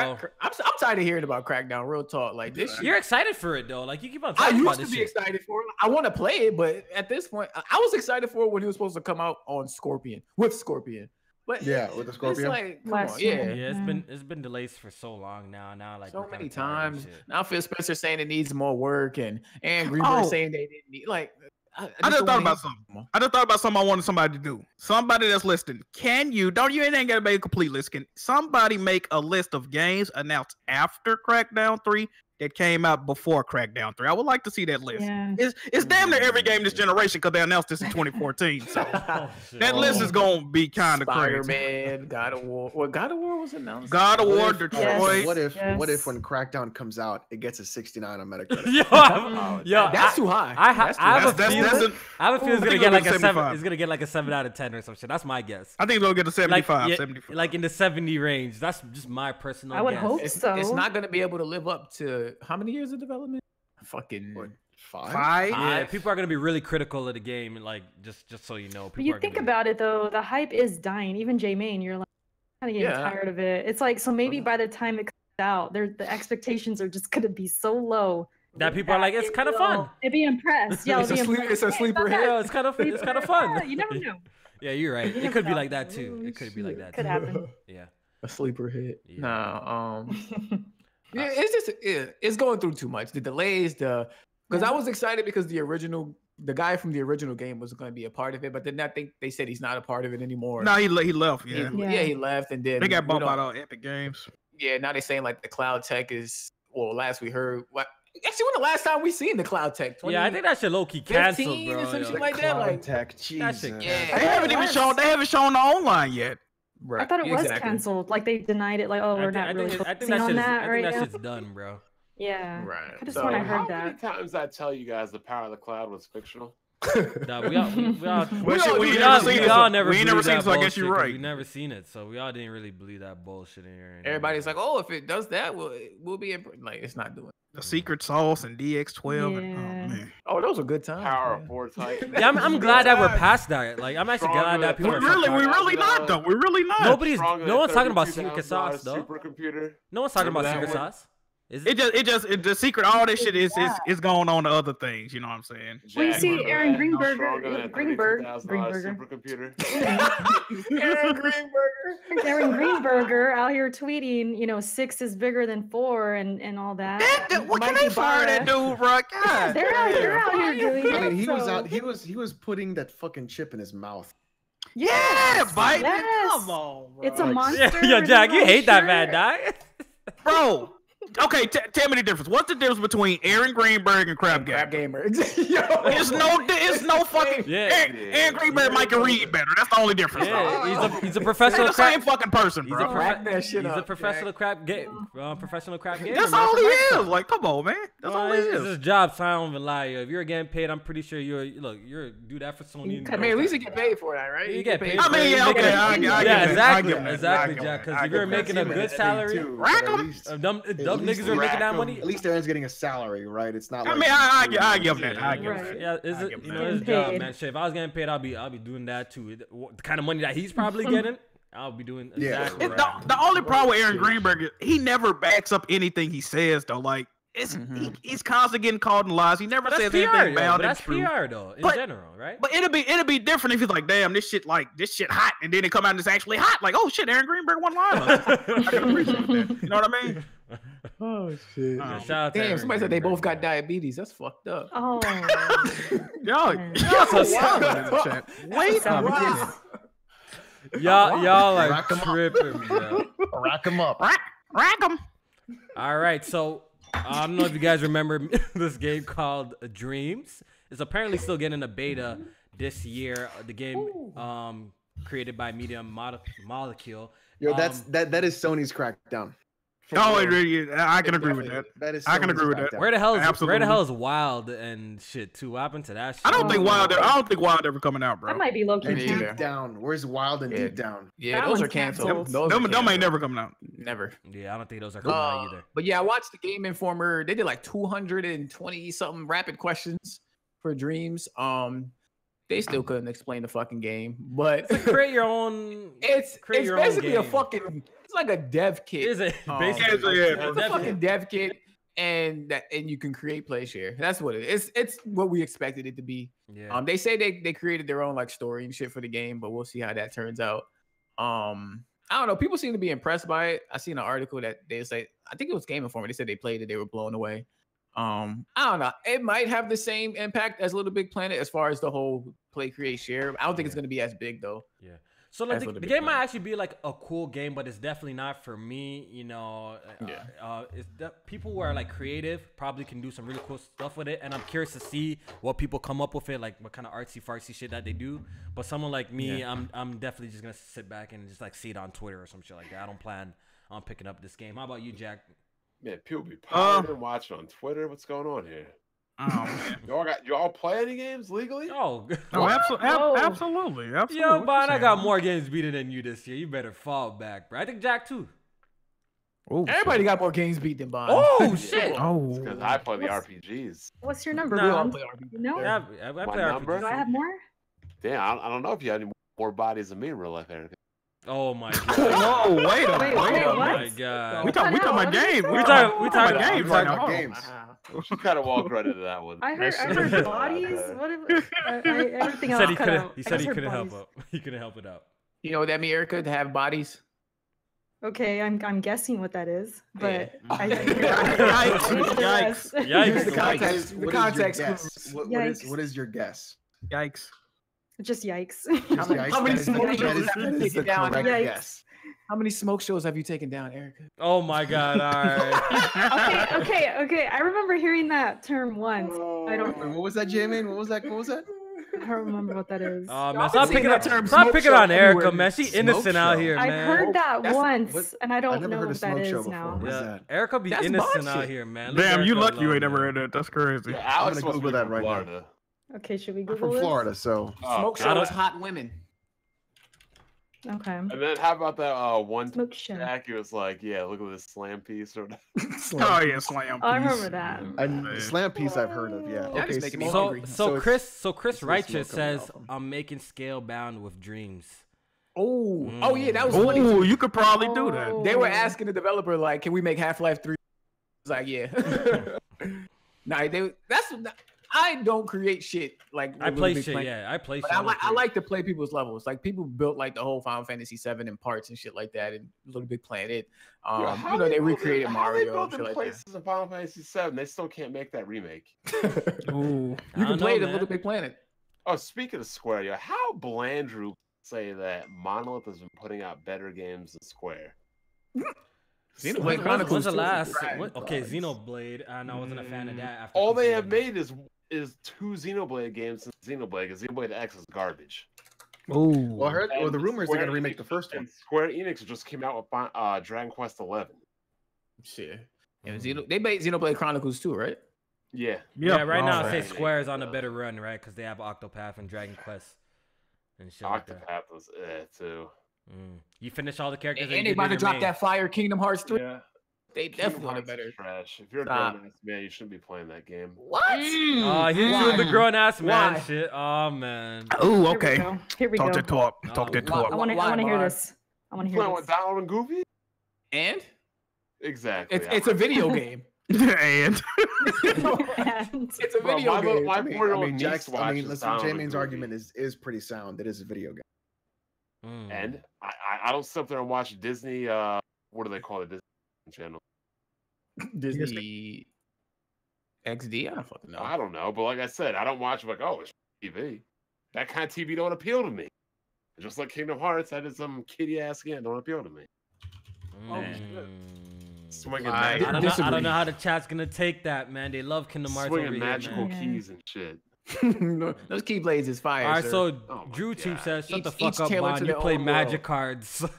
I'm tired of hearing about Crackdown. Real talk, like this shit. you're excited for it though. Like you keep on I talking about used to this be shit. excited for it. I want to play it, but at this point, I was excited for it when he was supposed to come out on Scorpion with Scorpion. But Yeah, with the it's Scorpion. like, come Last on, year. yeah. Yeah, it's been delays for so long now. Now like So we're many kinda tired of times. shit. Now Phil Spencer saying it needs more work, and Greenberg Oh. saying they didn't need I I just don't thought wanna about hear- something. I just thought about something I wanted somebody to do. Somebody that's listening. You ain't gotta make a complete list. Can somebody make a list of games announced after Crackdown 3 that came out before Crackdown 3. I would like to see that list. Yeah. It's damn near every game this generation because they announced this in 2014. So that list is gonna be kind of crazy. Spider-Man, God of War. Well, God of War was announced. God of War, Detroit. What if when Crackdown comes out, it gets a 69 on Metacritic? That's too high. I have a feeling it's gonna get like a 75. It's gonna get like a 7 out of 10 or some shit. That's my guess. I think it's gonna get a 75, 75. Like in the 70 range. That's just my personal I would guess. hope so. It's not gonna be able to live up to how many years of development? Fucking What, 5? Yeah, people are gonna be really critical of the game, and like just so you know. But you think about it though, the hype is dying. Even J-Main, you're like kind of getting tired of it. It's like, so maybe by the time it comes out, the expectations are just gonna be so low that people are like, it's kind of fun. They'd be impressed. Yeah, it's a sleeper hit. Yeah, it's kind of fun. Yeah, you never know. Yeah, you're right. It could be like that too. It could be like that. Could happen. Yeah. A sleeper hit. Yeah. Nah. Yeah, it's just it's going through too much. The delays, because I was excited because the guy from the original game was going to be a part of it, but then I think they said he's not a part of it anymore. No, he left. Yeah, he left, and then they got bumped out on Epic Games. Yeah, now they're saying like the cloud tech is. Well, last we heard, actually, when the last time we seen the cloud tech? Yeah, I think that shit low key canceled, bro. Or some shit like that. Like tech, Jesus. yeah. They haven't even shown. They haven't shown the online yet. Right. I thought it was canceled. Like they denied it. Like, oh, we're not really focusing on that right now. I think that shit's done, bro. Yeah. Right. I just when I heard How that. many times I tell you guys the power of the cloud was fictional? Nah, we all never we never seen it, so I guess bullshit, you're right. We never seen it, so we all didn't really believe that bullshit in here. Everybody's like, oh, if it does that, we'll be like, it's not doing it. The Secret Sauce and DX12. Yeah. And, oh man. Oh, those are good times. Power of Foresight. Yeah, I'm glad that we're past that. Like, I'm actually glad that people We're are really not though. We're really not. No one's talking about Secret Sauce though. Supercomputer. No one's talking about Secret Sauce. The secret, all this shit is going on to other things. You know what I'm saying? Well, you see Aaron Greenberger. Aaron Greenberger out here tweeting, 6 is bigger than 4 and all that. What can they fire that dude, bro? God, they're out here doing it. I mean, he was putting that fucking chip in his mouth. Yeah, Biden. Yes. Come on, bro. It's a monster. Yeah, Jack, you hate that man, dog. Bro. Okay, tell me the difference. What's the difference between Aaron Greenberg and Crab Gamer? It's no fucking. Aaron Greenberg might can read better. That's the only difference. Yeah, he's a professional. They're the same fucking person, bro. He's a professional crap professional crap gamer. That's all he is. Like, come on, man. That's all he is. It's his job, so I don't even lie. If you're getting paid, I'm pretty sure you're do that for Sony. I mean, at least you get paid for that, right? You get paid. I mean, yeah, okay, exactly, Jack. Because if you're making a good salary, rack them. Dumb niggas are making that money. At least Aaron's getting a salary, right? It's not. I Like mean, I give him that. I give him that. Yeah, his job, man. Shit, if I was getting paid, I'll be doing that too. The kind of money that he's probably getting, I'll be doing exactly. The only problem with Aaron Greenberg is he never backs up anything he says, though. Like, he's constantly getting called in lies. He never says anything bad. That's PR though, in general, right? But it'll be different if he's like, damn, this shit hot, and then it come out and it's actually hot. Like, oh shit, Aaron Greenberg won lying. I can appreciate that. You know what I mean? Oh shit! Shout out to Damn, Aaron somebody said they Greenberg, both got diabetes. That's fucked up. Oh. Y'all so silent in the chat. Wait a minute. Y'all are tripping, bro. Rack them up. Rack them. All right, so I don't know if you guys remember this game called Dreams. It's apparently still getting a beta this year. The game created by Media Molecule. Yo, that is Sony's Crackdown. Oh, I can agree with that. I can agree with that. Where the hell is Wild and shit too? What happened to that shit? I don't think Wild ever coming out, bro. That might be low key. Deep Down. Where's Wild and Deep Down? Yeah, those are canceled. Those ain't never coming out. Never. Yeah, I don't think those are coming out either. But yeah, I watched the Game Informer. They did like 220 something rapid questions for Dreams. They still couldn't explain the fucking game, but create your own. It's basically a fucking. It's like a dev kit. Is it? Basically, it's a fucking dev kit, and you can create play share. That's what it is. It's what we expected it to be. Yeah. They say they created their own like story and shit for the game, but we'll see how that turns out. I don't know. People seem to be impressed by it. I seen an article that they say, I think it was Game Informer. They said they played it, they were blown away. I don't know. It might have the same impact as Little Big Planet as far as the whole play, create, share. I don't think it's going to be as big though. Yeah. So like the game might actually be like a cool game, but it's definitely not for me. You know, people who are like creative probably can do some really cool stuff with it, and I'm curious to see what people come up with it, like what kind of artsy fartsy shit that they do. But someone like me, I'm definitely just gonna sit back and just like see it on Twitter or some shit like that. I don't plan on picking up this game. How about you, Jack? Man, people be piling watching on Twitter. What's going on here? Oh, y'all play any games legally? Absolutely. Yo, Bon, I got more games beaten than you this year. You better fall back, bro. I think Jack too. Oh, everybody got more games beat than Bon. Oh shit! Oh, because I play the RPGs. What's your number? We all play RPGs. You know? Yeah, I play RPGs. Do I have more? Damn, I don't know if you have any more bodies than me in real life, Eric. Oh my god! Whoa, wait a minute! Oh what? my god! We talking about games. We talking about games right now. Games. You kind of walked right into that one. I heard bodies. What if, everything else cut out. He said he couldn't help it. He couldn't help it out. You know what that means, Erica? To have bodies. Okay, I'm guessing what that is, but Yikes! Yikes! The context. What is your guess? Yikes! Just yikes. How many smoke shows have you taken down? Yes. How many smoke shows have you taken down, Erica? Oh my god! All right. Okay. I remember hearing that term once. I don't. What was that, J-Man? What was that? I don't remember what that is. Oh man, stop picking on Erica, man. She innocent out here, man. I've heard that once, and I don't know what that is now. Yeah, Erica be innocent out here, man. Damn, you lucky you ain't never heard that. That's crazy. Yeah, Alex I'm gonna Google that right now. Okay, should we I'm Google from this? Florida, so Smoke shows, hot women. Okay. And then how about that one Smoke show. Jack? He was like, "Yeah, look at this slam piece." Or Oh yeah, slam. Oh, I remember that. the slam piece I've heard of. Yeah. That is Okay. making me hungry. So Chris Righteous smoke coming says, off him. "I'm making Scale Bound with Dreams." Oh yeah, that was funny. Oh, you could probably do that. They were asking the developer like, "Can we make Half-Life 3?" I was like, "Yeah." I don't create shit like I play shit. I play shit. I like to play people's levels. Like people built like the whole Final Fantasy 7 in parts and shit like that, and Little Big Planet. They recreated Mario and shit like that. In Final Fantasy 7, they still can't make that remake. Ooh, you can play it in Little Big Planet. Oh, speaking of Square, how Blandrew say that Monolith has been putting out better games than Square. Xenoblade Chronicles. When's the last? Okay, Xenoblade. And I wasn't a fan of that. All they have made is 2 Xenoblade games since Xenoblade, because Xenoblade X is garbage. Oh, well, the rumors they're gonna remake the first one. And Square Enix just came out with Dragon Quest 11. Shit. Yeah, they made Xenoblade Chronicles too, right? Yeah. Yeah. Right now, I say Square is on a better run, right? Because they have Octopath and Dragon Quest and shit. Octopath was too. You finish all the characters. And they about to drop that Fire Kingdom Hearts 3. Yeah. They definitely want it better. Trash. If you're a grown-ass man, you shouldn't be playing that game. What? He's doing the grown-ass man shit. Oh, man. Oh, okay. Here we go. Talk that talk. Talk that talk. I want to hear this. I want to hear Playing this. with Donald and Goofy? And? Exactly. It's a video game. And it's a video game. My 4-year-old niece watches listen, J-Man's argument is pretty sound. It is a video game. And I don't sit there and watch Disney. What do they call it? Disney Channel. Disney XD? I don't fucking know. I don't know, but like I said, I don't watch like it's TV. That kind of TV don't appeal to me. Just like Kingdom Hearts, that is some kiddie ass game. Don't appeal to me. Swinging I don't know how the chat's gonna take that, man. They love Kingdom Hearts. Swinging magical keys and shit. Those Keyblades is fire. All right, sir. so Drew Tube says, "Shut the fuck up, man. You play Magic cards." In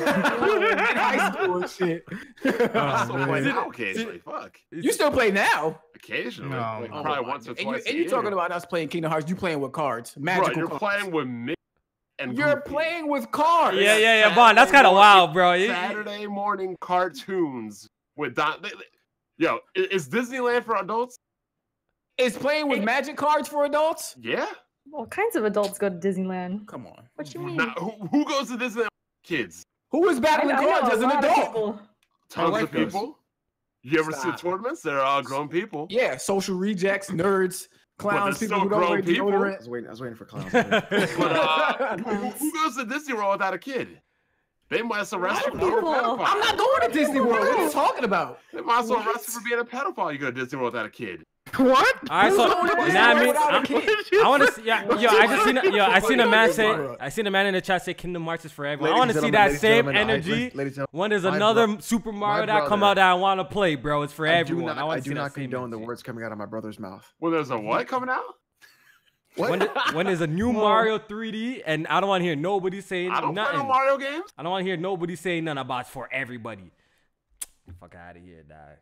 high school and shit. I still play now occasionally. Fuck. You still play now? Occasionally. No. Probably once or twice. And you're talking about us playing Kingdom Hearts. You playing with cards, magical Bro, you're cards. playing with me. And you're Goofy. playing with cards. Yeah, Bond. That's kind of wild, bro. Saturday morning cartoons with Don. Yo, is Disneyland for adults? Is playing with magic cards for adults? Yeah. All kinds of adults go to Disneyland. Come on. What you mean? Now, who goes to Disneyland with kids? Who is battling cards as an adult? Tons of people. You ever see tournaments? They're all grown people. Yeah, social rejects, nerds, clowns, people who don't wear deodorant. I was waiting for clowns. But who goes to Disney World without a kid? They might as well arrest you for being a pedophile. I'm not going to Disney World. What are you talking about? They might as well arrest you for being a pedophile. You go to Disney World without a kid. What? All right, so now I want to see. I seen a man say. I seen a man in the chat say Kingdom Hearts is for everyone. I want to see that same energy when there's another Super Mario that come out that I want to play, bro. It's for everyone. I do not condone the words coming out of my brother's mouth. Well, there's a what coming out? When there's a new Mario 3D, and I don't want to hear nobody saying nothing. Play no Mario games. I don't want to hear nobody saying nothing about it's for everybody. Fuck out of here, dog.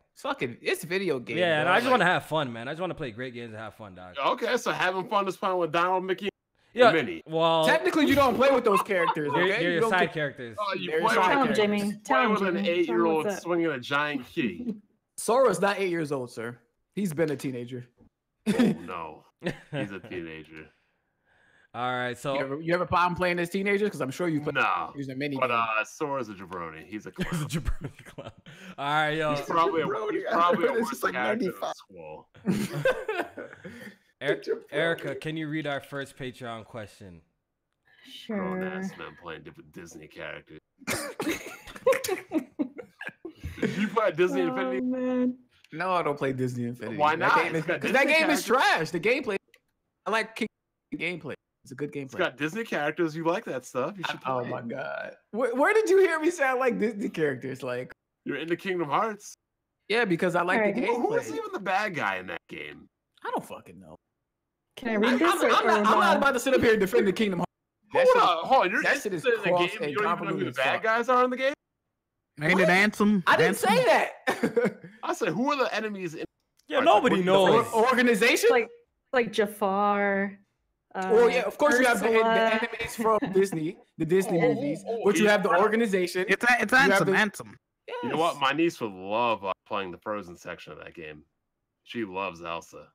It's video game. Yeah, and I just want to have fun, man. I just want to play great games and have fun, dog. Okay, so having fun is playing with Donald, Mickey, yeah. Minnie. Well, technically, you don't play with those characters. Okay? They're your side characters. Oh, you They're play side with, characters. Jamie. play with Jamie. an 8-year-old swinging a giant key. Sora's not 8 years old, sir. He's been a teenager. Oh no, he's a teenager. All right, so you ever problem playing as teenagers? Because I'm sure you played a mini but game. Sora's a jabroni. He's a clown. he's a jabroni clown. All right, yo. He's probably a It's just like character 95. in school. Erica, can you read our first Patreon question? Sure. Grown-ass men playing different Disney characters. You play Disney Infinity? Man. No, I don't play Disney Infinity. Why not? Because that game is trash. The gameplay. I like gameplay. It's a good gameplay. It's got Disney characters. You like that stuff. You should play. Oh my god. Where did you hear me say I like Disney characters? Like, You're into Kingdom Hearts. yeah, because I like Alright. the Who is gameplay. even the bad guy in that game? I don't fucking know. Can I read this? I'm not about to sit up here and defend the Kingdom Hearts. Hold on. You're that shit is interested in the cross game. and You don't even know who convoluted the as bad fuck. guys are in the game? Ain't it Anthem? I didn't say that. I said, who are the enemies in Yeah, nobody knows. Organization? like Jafar. Oh yeah, of course you have the Ursula. enemies from Disney, the Disney movies, but you have the organization. It's You have Anthem. the- Anthem. You know what? My niece would love playing the Frozen section of that game. She loves Elsa.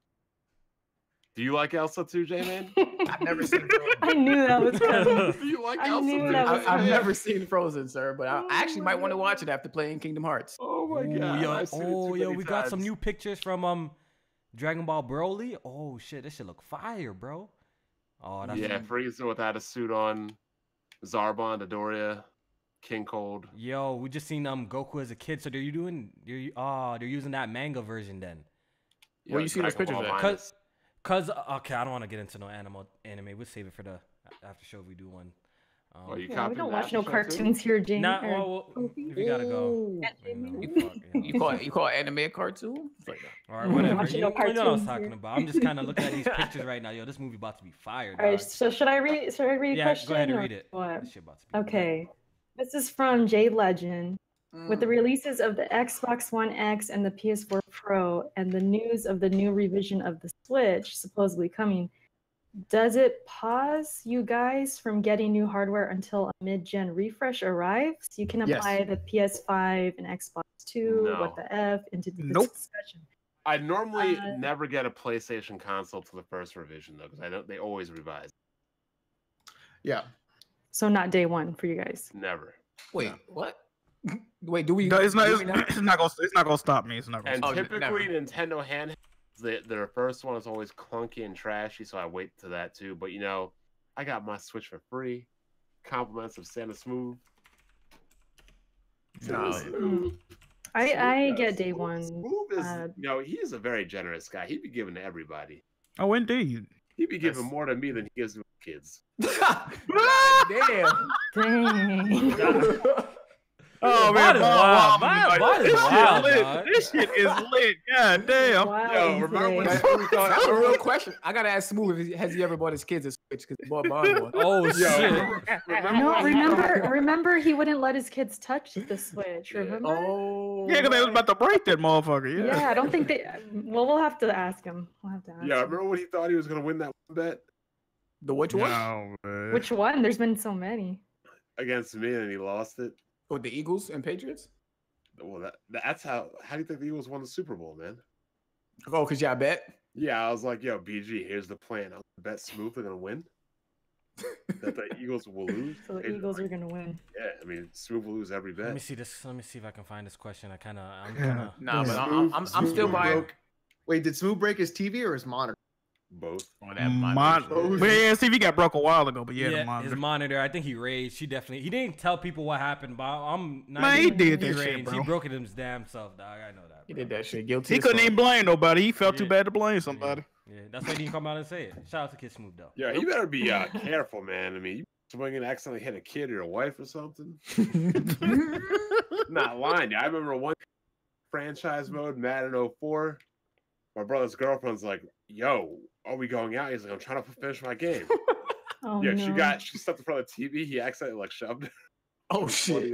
Do you like Elsa too, J-Man? I've never seen Frozen. I knew that was coming. Do you like I Elsa knew too? that was I've coming. never seen Frozen, sir, but I actually might want to watch it after playing Kingdom Hearts. Oh my god. I've seen it too many We got some times. new pictures from Dragon Ball Broly. Oh shit, this shit look fire, bro. Oh, that's Yeah, Frieza without a suit on. Zarbon, Dodoria, King Cold. Yo, we just seen Goku as a kid. So they're using that manga version then. Where you see those Dragon pictures Ball at? minus- Cause okay, I don't want to get into no anime. We'll save it for the after show if we do one. Oh, you Yeah, we copied don't the watch no after show, too? cartoons here, Jamie. Nah, or- well, if you gotta go. You call anime a cartoon? It's like that. All right, whatever. Watching You no know what I was cartoons talking here. about. I'm just kind of looking at these pictures right now. Yo, this movie about to be fire. All right, dog. so should I read a Yeah, question? go ahead and or read it. what? This shit about to be Okay. This is from J Legend. With the Mm. releases of the Xbox One X and the PS4 Pro and the news of the new revision of the Switch supposedly coming, does it pause you guys from getting new hardware until a mid-gen refresh arrives? You can Yes. apply the PS5 and Xbox 2, No. what the F, into the Nope. discussion. I normally Uh, never get a PlayStation console to the first revision though, because I know they always revise. Yeah. So not day one for you guys. Never. Wait, what? Wait, do we? No, it's not. do It's, we not? it's not gonna. It's not gonna stop me. It's not gonna. And Stop me. typically Nintendo handhelds, their first one is always clunky and trashy, so I wait to that too. But you know, I got my Switch for free. Compliments of Santa Smooth. No. Smooth. I get day one. Smooth is, uh, you know, he's a very generous guy. He'd be giving to everybody. Oh, indeed. He'd be giving Yes. more to me than he gives to kids. God damn. Dang. Oh That man, is wild. That is this wild, shit lit. dog. This shit is lit. God damn. Wow, Yo, remember when today. Smooth thought That's a real question. I gotta ask Smooth if has he ever bought his kids a Switch because he bought mine one. Oh Yo, shit. No, when he thought- remember he wouldn't let his kids touch the Switch, remember? Oh. Yeah, because they was about to break that motherfucker. Yeah. Yeah, I don't think they. Well, we'll have to ask him. We'll have to ask Yeah, him. remember when he thought he was gonna win that one bet The which one? No, man. Which one? There's been so many. against me and he lost it? With the Eagles and Patriots? Well, that's how do you think the Eagles won the Super Bowl, man? Oh, because y'all bet? Yeah, I was like, yo, BG, here's the plan. I'll bet Smooth they're gonna win. That the Eagles will lose. So the He's Eagles like, are gonna win. Yeah, I mean, Smooth will lose every Let me bet. see this. Let me see if I can find this question. I'm kind of. Nah, but Smooth- I'm Smooth still buying. broke- Wait, did Smooth break his TV or his monitor? Both. On that monitor. But yeah, TV got broke a while ago. But yeah, the Yeah, monitor. his monitor. I think he raged. He didn't tell people what happened, but I'm not. Man, he did that shit, raged. bro. He broke it his damn self, dog. I know that. He Bro. did that shit. Guilty. He couldn't even blame nobody. He felt too bad to blame somebody. Yeah, that's why he didn't come out and say it. Shout out to Kid Smooth though. Yeah, you better be careful, man. I mean, you swing and accidentally hit a kid or your wife or something. Not lying. I remember one franchise mode, Madden 04. My brother's girlfriend's like, "Yo, are we going out?" He's like, "I'm trying to finish my game." Oh, Yeah, no. she stepped in front of the TV. He accidentally like shoved her. Oh shit.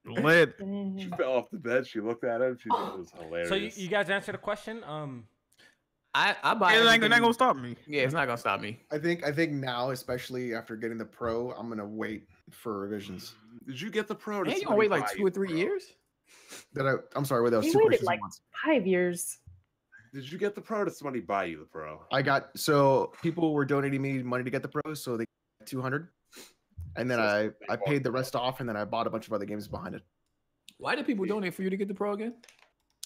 Lit. She fell off the bed. She looked at him. She thought it was hilarious. So you guys answered the question. I buy It ain't everything. gonna stop me. Yeah, it's not gonna stop me. I think now, especially after getting the Pro, I'm gonna wait for revisions. Did you get the Pro? Man, you gonna wait like 2 or 3 years? I'm sorry, wait, that was He two waited questions like at once. 5 years. Did you get the Pro? Or did somebody buy you the Pro? So people were donating me money to get the Pro, so they got 200, and then I paid the rest off, and then I bought a bunch of other games behind it. Why did people donate for you to get the Pro again?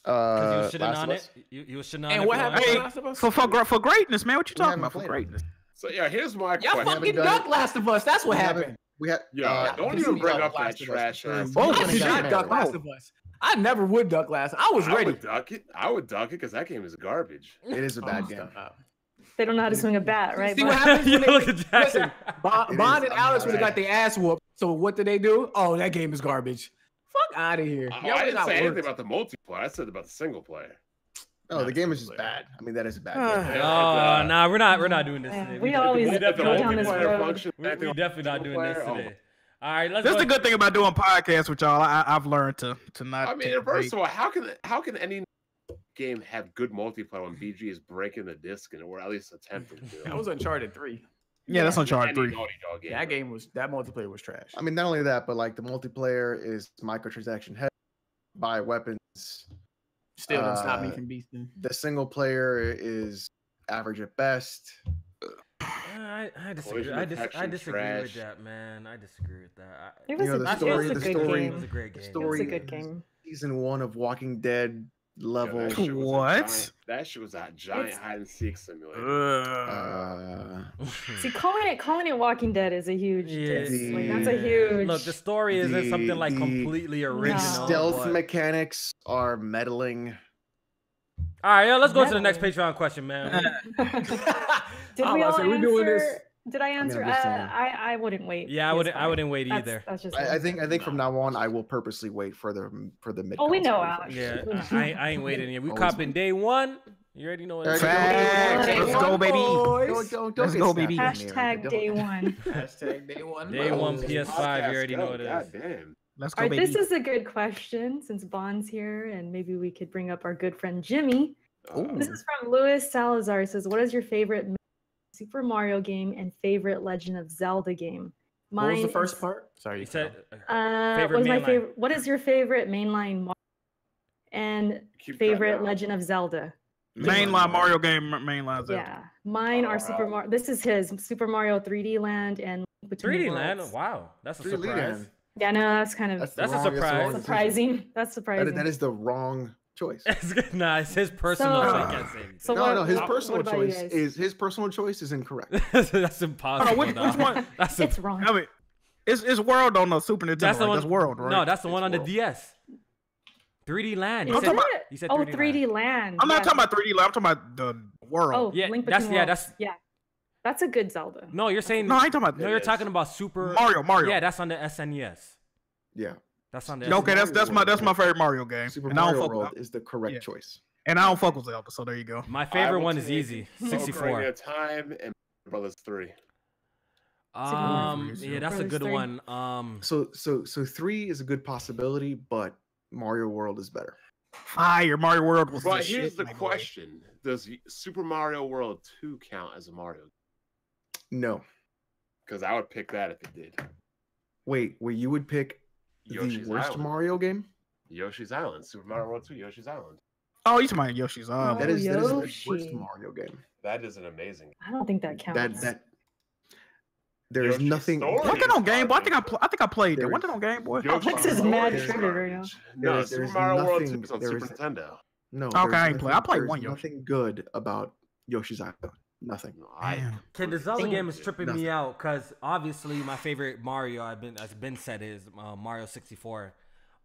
Because you was shitting Last on of it. Us. You was shitting on And it. what for happened long. to Hey, Last of Us? For greatness, man. What you We talking haven't about for played it. greatness? So yeah, here's my Y'all question. fucking done duck it. Last of Us. That's what happened. We had Yeah, don't even bring up that trash ass. I Both did of them not got duck married. Last of Us. I never would duck Last. I was I ready. would duck it. I would duck it because that game is garbage. It is a bad Oh, game. stop. They don't know how to swing a bat, right? See But- what happens when You they look at that. listen? It Bond is. and I'm Alex would have alright. got their ass whooped. So what did they do? Oh, that game is garbage. Fuck out of here. Oh, Y'all I didn't got say anything worked. about the multiplayer. I said about the single player. Oh, the game is just bad. I mean, that is a bad game. Oh, nah, we're not doing this Yeah, today. we always we go down this multiplayer road. function, We definitely not doing this multiplayer, today. All right, let's That's go. the good thing about doing podcasts with y'all. I've learned to not. I mean, take first bait. of all, how can any game have good multiplayer when BG is breaking the disc and or at least attempting to? That was Uncharted 3. Yeah, that's Uncharted Any 3. Naughty Dog game. That multiplayer was trash. I mean, not only that, but like the multiplayer is microtransaction heavy, buy weapons. Still didn't stop me from beasting. The single player is average at best. I disagree. Collision I detection, disagree with trash. that, man. I disagree with that. It was, You know, the a, story- it was a the good story- It was a game. great The game. It was story a good is game. Season 1 of Walking Dead level. That shit was a What? giant- That shit was a giant It's- hide and seek simulator. See, calling it Walking Dead is a huge. Yeah. Like, that's a huge. Look, the story isn't something like completely The original. stealth but- mechanics are meddling. All right, yo, let's go to the next Patreon question, man. Did I'm we about all to say, we answer? doing this. Did I answer? I'm just saying. I wouldn't wait. Yeah, I wouldn't wait That's- either. That's just. I think from now on, I will purposely wait for the mid. Oh, we know, console Alex. refresh. Yeah, I ain't waiting yet. We Always copping day one. You already know what it is. Facts. Let's go, baby. Don't Let's get go, snapped baby. on there. Hashtag day one. Hashtag day one. Day one bro. PS5. You already know what it God is. damn. Let's All go, right, baby. this is a good question since Bond's here, and maybe we could bring up our good friend Jimmy. This is from Louis Salazar. It says, "What is your favorite Super Mario game and favorite Legend of Zelda game?" What was the Mine first is- part? Sorry, He said, What is my mainline. favorite? What is your favorite mainline Mario and Keep favorite cutting out. Legend of Zelda? Mainline Mario game, mainline Zelda. Yeah, mine are Super Mario. This is his Super Mario 3D Land and Between 3D Worlds. Land. Wow, that's a 3D surprise. Land. Yeah, no, that's kind of That's, That's a the wrong- surprise. the wrong decision. surprising. That's surprising. That is the wrong choice. It's good. Nah, it's his personal. So So- I can't say anything. So No, what, no, his what personal about you choice guys? is incorrect. That's impossible. which dog. one? That's It's wrong. I mean, it's World on the Super Nintendo. That's the right? one. That's World, right? No, that's the one on the World. DS. 3D Land. He Is said, it? he said Oh, 3D 3D Land. I'm not yeah. talking about 3D. I'm talking about the World. Oh, Yeah, Link that's- Between yeah, Worlds. that's- yeah. That's a good Zelda. No, you're saying. No, I ain't talking about No, It you're is. talking about Super Mario. Yeah, that's on the SNES. Yeah. That's on the. Okay, SNES. that's my favorite Mario game. Super and I don't Mario fuck World with, is the correct Yeah. choice. and I don't fuck with Zelda. So there you go. My I favorite will one is take easy. Ocarina 64. of Time and Brothers 3. Mario Yeah, that's a Brothers good 3. one. So 3 is a good possibility, but Mario World is better. Fire Mario World was But the here's shit, the my boy. question: does Super Mario World 2 count as a Mario? No. Because I would pick that if it did. Wait, you would pick Yoshi's the worst Island. Mario game? Yoshi's Island. Super Mario World 2. Yoshi's Island. Oh, you talking about Yoshi's Island? That is the Yoshi. worst Mario game. That is an amazing. I don't think that counts. That there is Yoshi's nothing. Story. Wasn't that on Game Boy? I think I played that. There Wasn't is- that on Game Boy? Yoshi's Alex is Story mad is triggered right now. garbage. No, There's Super Mario World 2 nothing- is on there Super is- Nintendo. No. Okay, there's I ain't play. I nothing- played there's one Yoshi. Nothing good about Yoshi's Island. Nothing. Okay, the Zelda game is tripping Nothing. me out because obviously my favorite Mario, has been said, is Mario 64.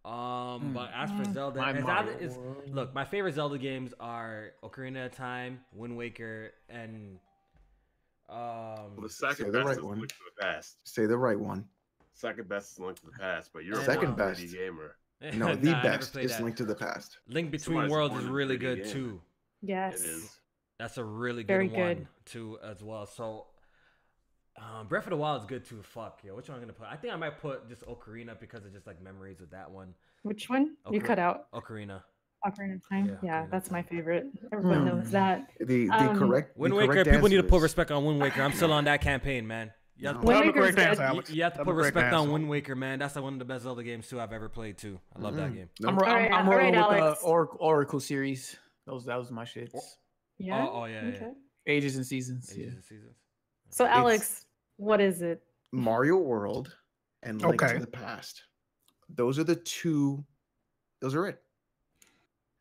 But as for Zelda, look, my favorite Zelda games are Ocarina of Time, Wind Waker, and the second best is Link to the Past. Say the right one. Second best is Link to the Past, but you're Second a best. 3D gamer. No, the best is Link to the Past. Link Between Worlds is really good too. Yes. It is. That's a really Very good one good. too as well. So Breath of the Wild is good too. Fuck, yo. Which one I'm gonna put? I think I might put just Ocarina because of just like memories with that one. Which one? You cut out. Ocarina. Ocarina of Time. Yeah, Ocarina that's of my favorite. Everyone knows that. The correct Wind the Waker. correct People need to answer put is- respect on Wind Waker. I'm still on that campaign, man. You have to Wind That's the Waker's correct answer, good. Alex. You have to That's put the correct respect on answer. Wind Waker, man. That's like one of the best Zelda games too I've ever played too. I love that game. No. I'm Alright, rolling with Alex. the Oracle series. That was my shit. Yeah. Oh yeah. Okay. Ages and Seasons. Ages and Seasons. So Alex, what is it? Mario World and Link Okay. to the Past. Those are the two. Those are it.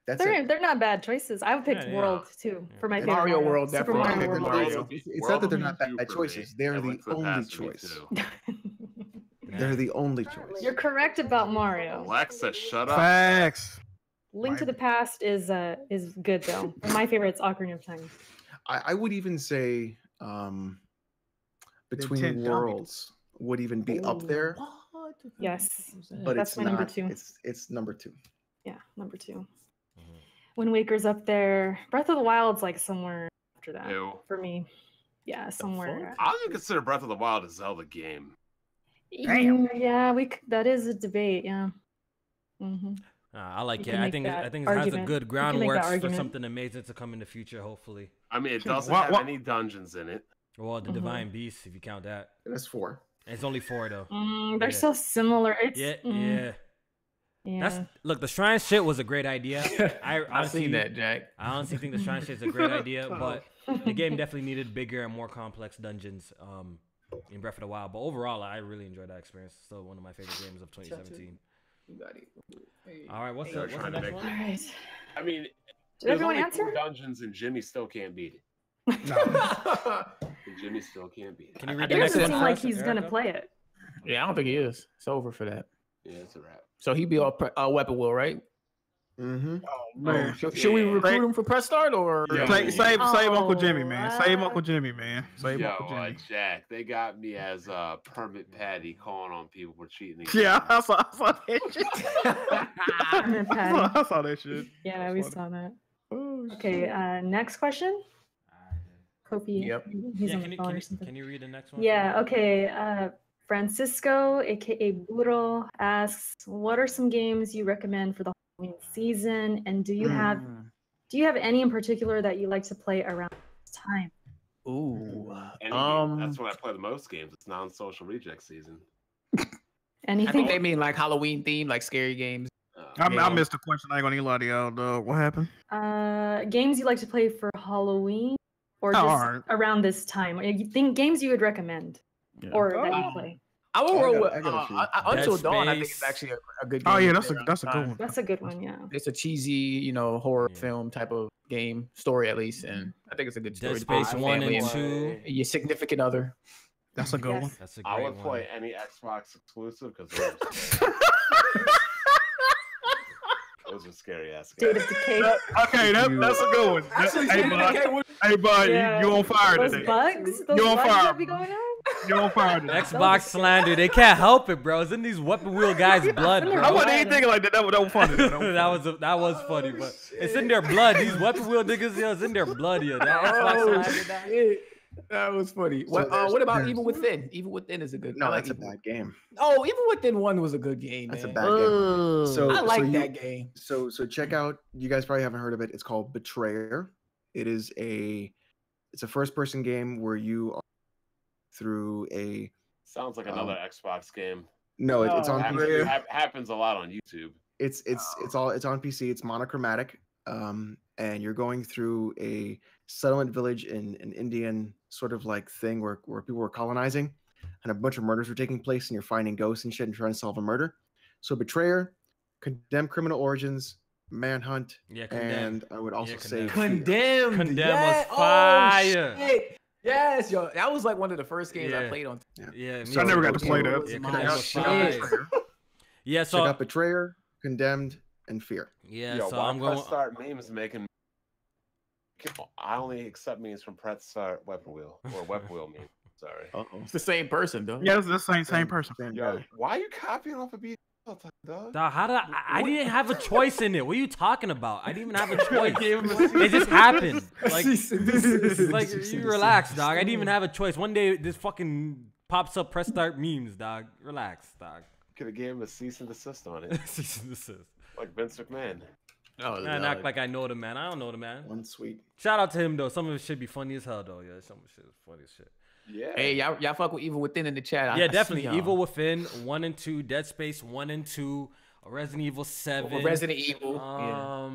That's it. They're not bad choices. I would pick Yeah, yeah. World too for my favorite Mario World, Super definitely. Mario Okay, World. it's not that they're not World bad for me, choices. They're and the Link to the only Past for me, choice. too. They're the only choice. You're correct about Mario. Alexa, shut up. Facts. Link to the Past is good though. My favorite's Ocarina of Time. I would even say Between Nintendo. Worlds would even be up there, Yes, but that's it's my not. number 2. It's number 2. Yeah, number 2. Wind Waker's up there. Breath of the Wild's like somewhere after that Ew. for me. Yeah, somewhere. I don't consider Breath of the Wild a Zelda game. Damn. Yeah, that is a debate. Yeah. I like You it. can I make think that it has a argument. good You can make that groundwork for argument. something amazing to come in the future. Hopefully. I mean, it doesn't What- have any dungeons in it. Well, the Divine Beast, if you count that, That's 4. it's only 4 though. They're Yeah. so similar. It's Yeah. yeah. That's look. The shrine shit was a great idea. I I've honestly, seen that, Jack. I honestly think the shrine shit is a great idea, but the game definitely needed bigger and more complex dungeons. In Breath of the Wild, but overall, I really enjoyed that experience. Still one of my favorite games of 2017. All right, what's the trying to next make- All one? right. I mean, Did there's everyone only answer? 4 dungeons and Jimmy still can't beat it. And Jimmy still can't beat it. Can you read It the next doesn't one? seem like first, he's gonna Erica? play it. Yeah, I don't think he is. It's over for that. Yeah, it's a wrap. So he'd be all weapon wheel, right? Mm-hmm. Oh man. Should we recruit him for press start or? Yeah. Save Uncle Jimmy, Oh, man. Save what? Uncle Jimmy, man. Save Yo, Uncle Jimmy. Jack, they got me as Permit Patty calling on people for cheating. Yeah, I saw that shit. Permit Patty. I saw that shit. Yeah, we saw that. Oh, Okay, next question. Kofi. Yep. He's Yeah, on the phone or something. can you read the next one? Yeah, okay. Francisco, aka Burro, asks, what are some games you recommend for the Halloween season? And do you have any in particular that you like to play around this time? Ooh. Any game. That's when I play the most games. It's non-social reject season. I Anything? think they mean like Halloween themed, like scary games. I missed the question. I ain't gonna lie to y'all, dog. What happened? Games you like to play for Halloween or just alright. around this time? You think games you would recommend or that you play? I will I roll got- with I got a few. Until Dead Dawn. I think Space. it's actually a good game. Oh yeah, to that's play a around that's a the good time. one. That's a good one, yeah. It's a cheesy, horror Yeah. film type of game story at least, and I think it's a good story. Dead to play with Space your 1 family and 2. your significant other. That's a good Yes. one. That's a I great would one. play any Xbox exclusive because those are scary ass State games. of Decay. Okay, that's a good one. Hey, bud, Yeah. you on fire Those today? bugs? Those You on bugs fire, that be bro. going on? You on fire today? Xbox slander. They can't help it, bro. It's in these weapon wheel guys' blood, in their bro. I wasn't even thinking like that. That was funny. that was funny, but it's in their blood. These weapon wheel niggas, yo, it's in their blood, yo. That Xbox Oh, slander, that- shit. That was funny. What, there's- what about there's- Evil Within? Evil Within is a good. No, I like that's a Evil- bad game. Oh, Evil Within 1 was a good game. That's a man. bad game. So I like so you- that game. So check out. You guys probably haven't heard of it. It's called Betrayer. It's a first-person game where you are through a. Sounds like another Xbox game. No, it's on Happens, PC. happens a lot on YouTube. It's on PC. It's monochromatic. And you're going through a settlement village in an Indian sort of like thing where people were colonizing, and a bunch of murders were taking place, and you're finding ghosts and shit and trying to solve a murder. So Betrayer, Condemned Criminal Origins, Manhunt, Yeah, Condemned. and I would also Yeah, say Condemned. Condemned Yes. was fire. Oh, shit. Yes, yo, that was like one of the first games I Yeah. played on. Yeah, So I never got to okay, play what that. was Yeah, my Condemned was shit. fire. Yeah, So I so got Betrayer, Condemned, and Fear. yeah, Yo, so why I'm going. Press Start memes making. I only accept memes from Press Start Weapon Wheel or Weapon Wheel memes. Sorry. Uh-oh. It's the same person, though. Yeah, it's the same person. Same Yo, guy. why are you copying off of B all the time, dog? Dog, how did I didn't have a choice in it. What are you talking about? I didn't even have a choice. Gave him a It just happened. Like, Like, like you relax, dog. I didn't even have a choice. One day this fucking pops up press start memes, dog. Relax, dog. Could have gave him a cease and desist on it, Cease and desist. like Vince McMahon. Oh, Man, act like I know the man. I don't know the man. One sweet. Shout out to him though. Some of his shit be funny as hell though. Yeah, some of his shit is funny as shit. Yeah. Hey, y'all fuck with Evil Within in the chat. Yeah, I see definitely. y'all. Evil Within 1 and 2, Dead Space 1 and 2, Resident Evil 7. Resident Evil. Yeah.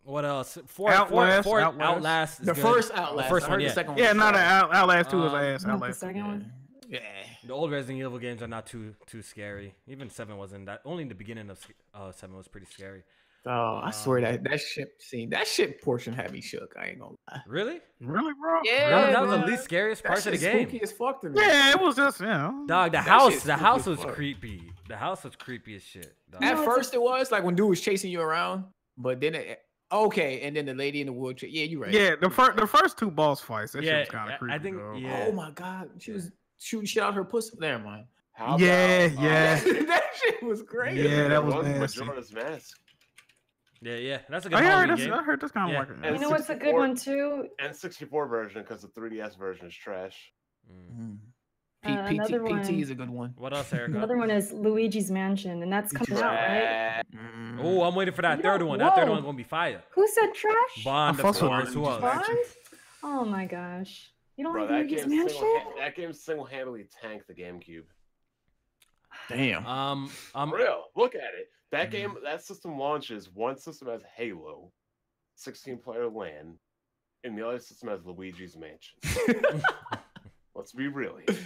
What else? Outlast. Outlast is The good. first Outlast. The first I one, heard yeah. the second one. Yeah, was not trash. Outlast 2 was ass. Not the Outlast. second one. Yeah. The old Resident Evil games are not too scary. Even 7 wasn't that. Only in the beginning of 7 was pretty scary. Oh, I swear that shit portion had me shook. I ain't gonna lie. Really? Really, bro? Yeah, That was the man. least scariest That part of the shit's game. spooky as fuck to me. Yeah, it was just, you know. Dog, the That house shit's was spooky as fuck. creepy. The house was creepy as shit. Dog. At No, it's first, it was like when dude was chasing you around, but then and then the lady in the wheelchair. Yeah, you're right. Yeah, the first 2 boss fights, that Yeah, shit was kind of creepy. I think. though. Yeah. Oh my god, she was shooting shit out her pussy. Never mind. How Yeah, about, yeah. That shit was great. Yeah, that was one nasty. Majora's Mask. Yeah. That's a Oh, good yeah, Halloween game. I heard that's kind of Yeah. like And You know what's a good 64 one too? N64 version because the 3DS version is trash. Mm. Another PT one. is a good one. What else, Erica? Another one is Luigi's Mansion, and that's coming out, right? Oh, I'm waiting for that You third don't- one. That third whoa. one's gonna be fire. Who said trash? Bond, I of fuss with course. Who Luigi's else? Mansion. Bond? Oh my gosh. You don't Bro, like that Luigi's game, Mansion? single-handedly tanked the GameCube. Damn. For real, look at it. That game, that system launches. One system has Halo, 16-player LAN, and the other system has Luigi's Mansion. Let's be real here.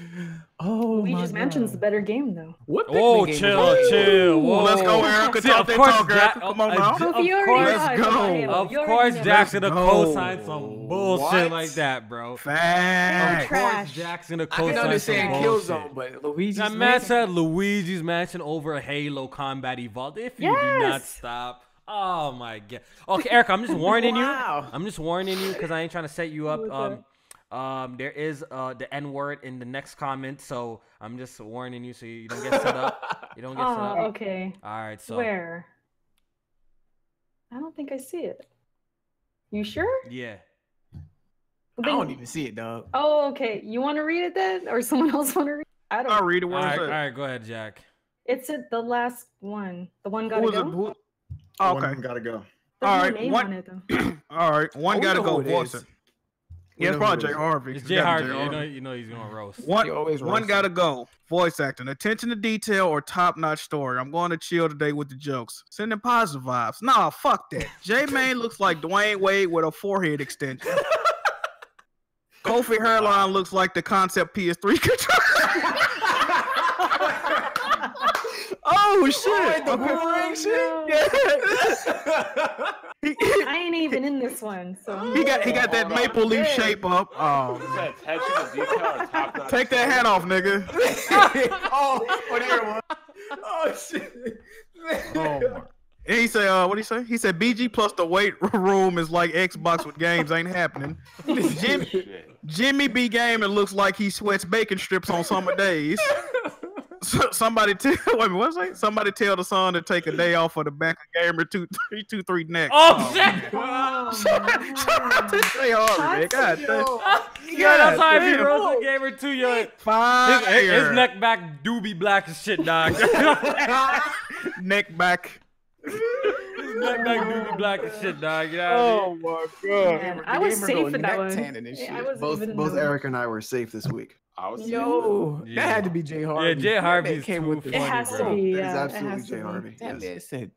Oh, Luigi's Mansion's the better game, though. What? Oh, Pikmin game chill, was that? chill. Whoa. Let's go, Erica. See, Talk of that course, talk, Erica. Jack- Come on of- now. of Sophie, you already course- know I go. love Halo. Of You already course, know. Jack's gonna go. co-sign some bullshit What? like that, bro. Of Facts. course, Trash. Jack's gonna I can co-sign some understand bullshit. Killzone, but Luigi's That man Mansion. said Luigi's Mansion over Halo Combat Evolved. If you do not Yes. stop. Oh my god. Okay, Erica, I'm just warning Wow. you. I'm just warning you because I ain't trying to set you up. Okay. There is the N word in the next comment, so I'm just warning you so you don't get set up. You don't get set Oh, up. okay. All right, so Where? I don't think I see it. You sure? yeah. I don't even see it, dog. Oh, okay. You want to read it then, or someone else want to read it? I don't. I'll read it. All Where right, is all it? right, go ahead, Jack. It's at the last one. The one Who gotta is it? go. Who? Oh, One okay. gotta go. There's all no right, name one- on it though. All right. One Oh, we gotta know go. who it Voice is. it. We Yeah, it's know who probably it Jay is. Harvey. It's It's Jay gotta be Harvey. You know he's gonna roast. One, He always one roasts. gotta go. Voice acting, attention to detail, or top-notch story. I'm going to chill today with the jokes. Sending positive vibes. Nah, fuck that. J-Main looks like Dwayne Wade with a forehead extension. Kofi hairline looks like the concept PS3 controller. Oh shit! the boomerang shit? Yeah. I ain't even in this one, so. He got that Hold on. maple leaf Yeah. shape up. Is that attention to detail or top-notch? Take that hat off, nigga. Oh, there it was. Oh shit. Oh my. And he said, what did he say? He said, BG plus the weight room is like Xbox with games ain't happening. Shit. Jimmy B Gaming looks like he sweats bacon strips on summer days. Somebody tell Somebody tell the son to take a day off for the back of Gamer 2323 next. Oh, shit! Oh, Shout out to Jay Harvey, man. God damn. Yeah, that's how I be damn. roasting Gamer too, yo. Fire. His neck back do be black as shit, dog. Neck back. His neck back do be black as shit, dog. You know what I Oh mean? my god. Man, The I was gamer safe go in that neck one. tanning and Yeah, I shit. wasn't Both even in both the- Eric and I were safe this week. I was Yo, Yeah. that had to be Jay Harvey. Yeah, Jay That Harvey's man came too with the funny, It has to bro. be. It is Yeah, it absolutely has to Jay be. Harvey. That man said.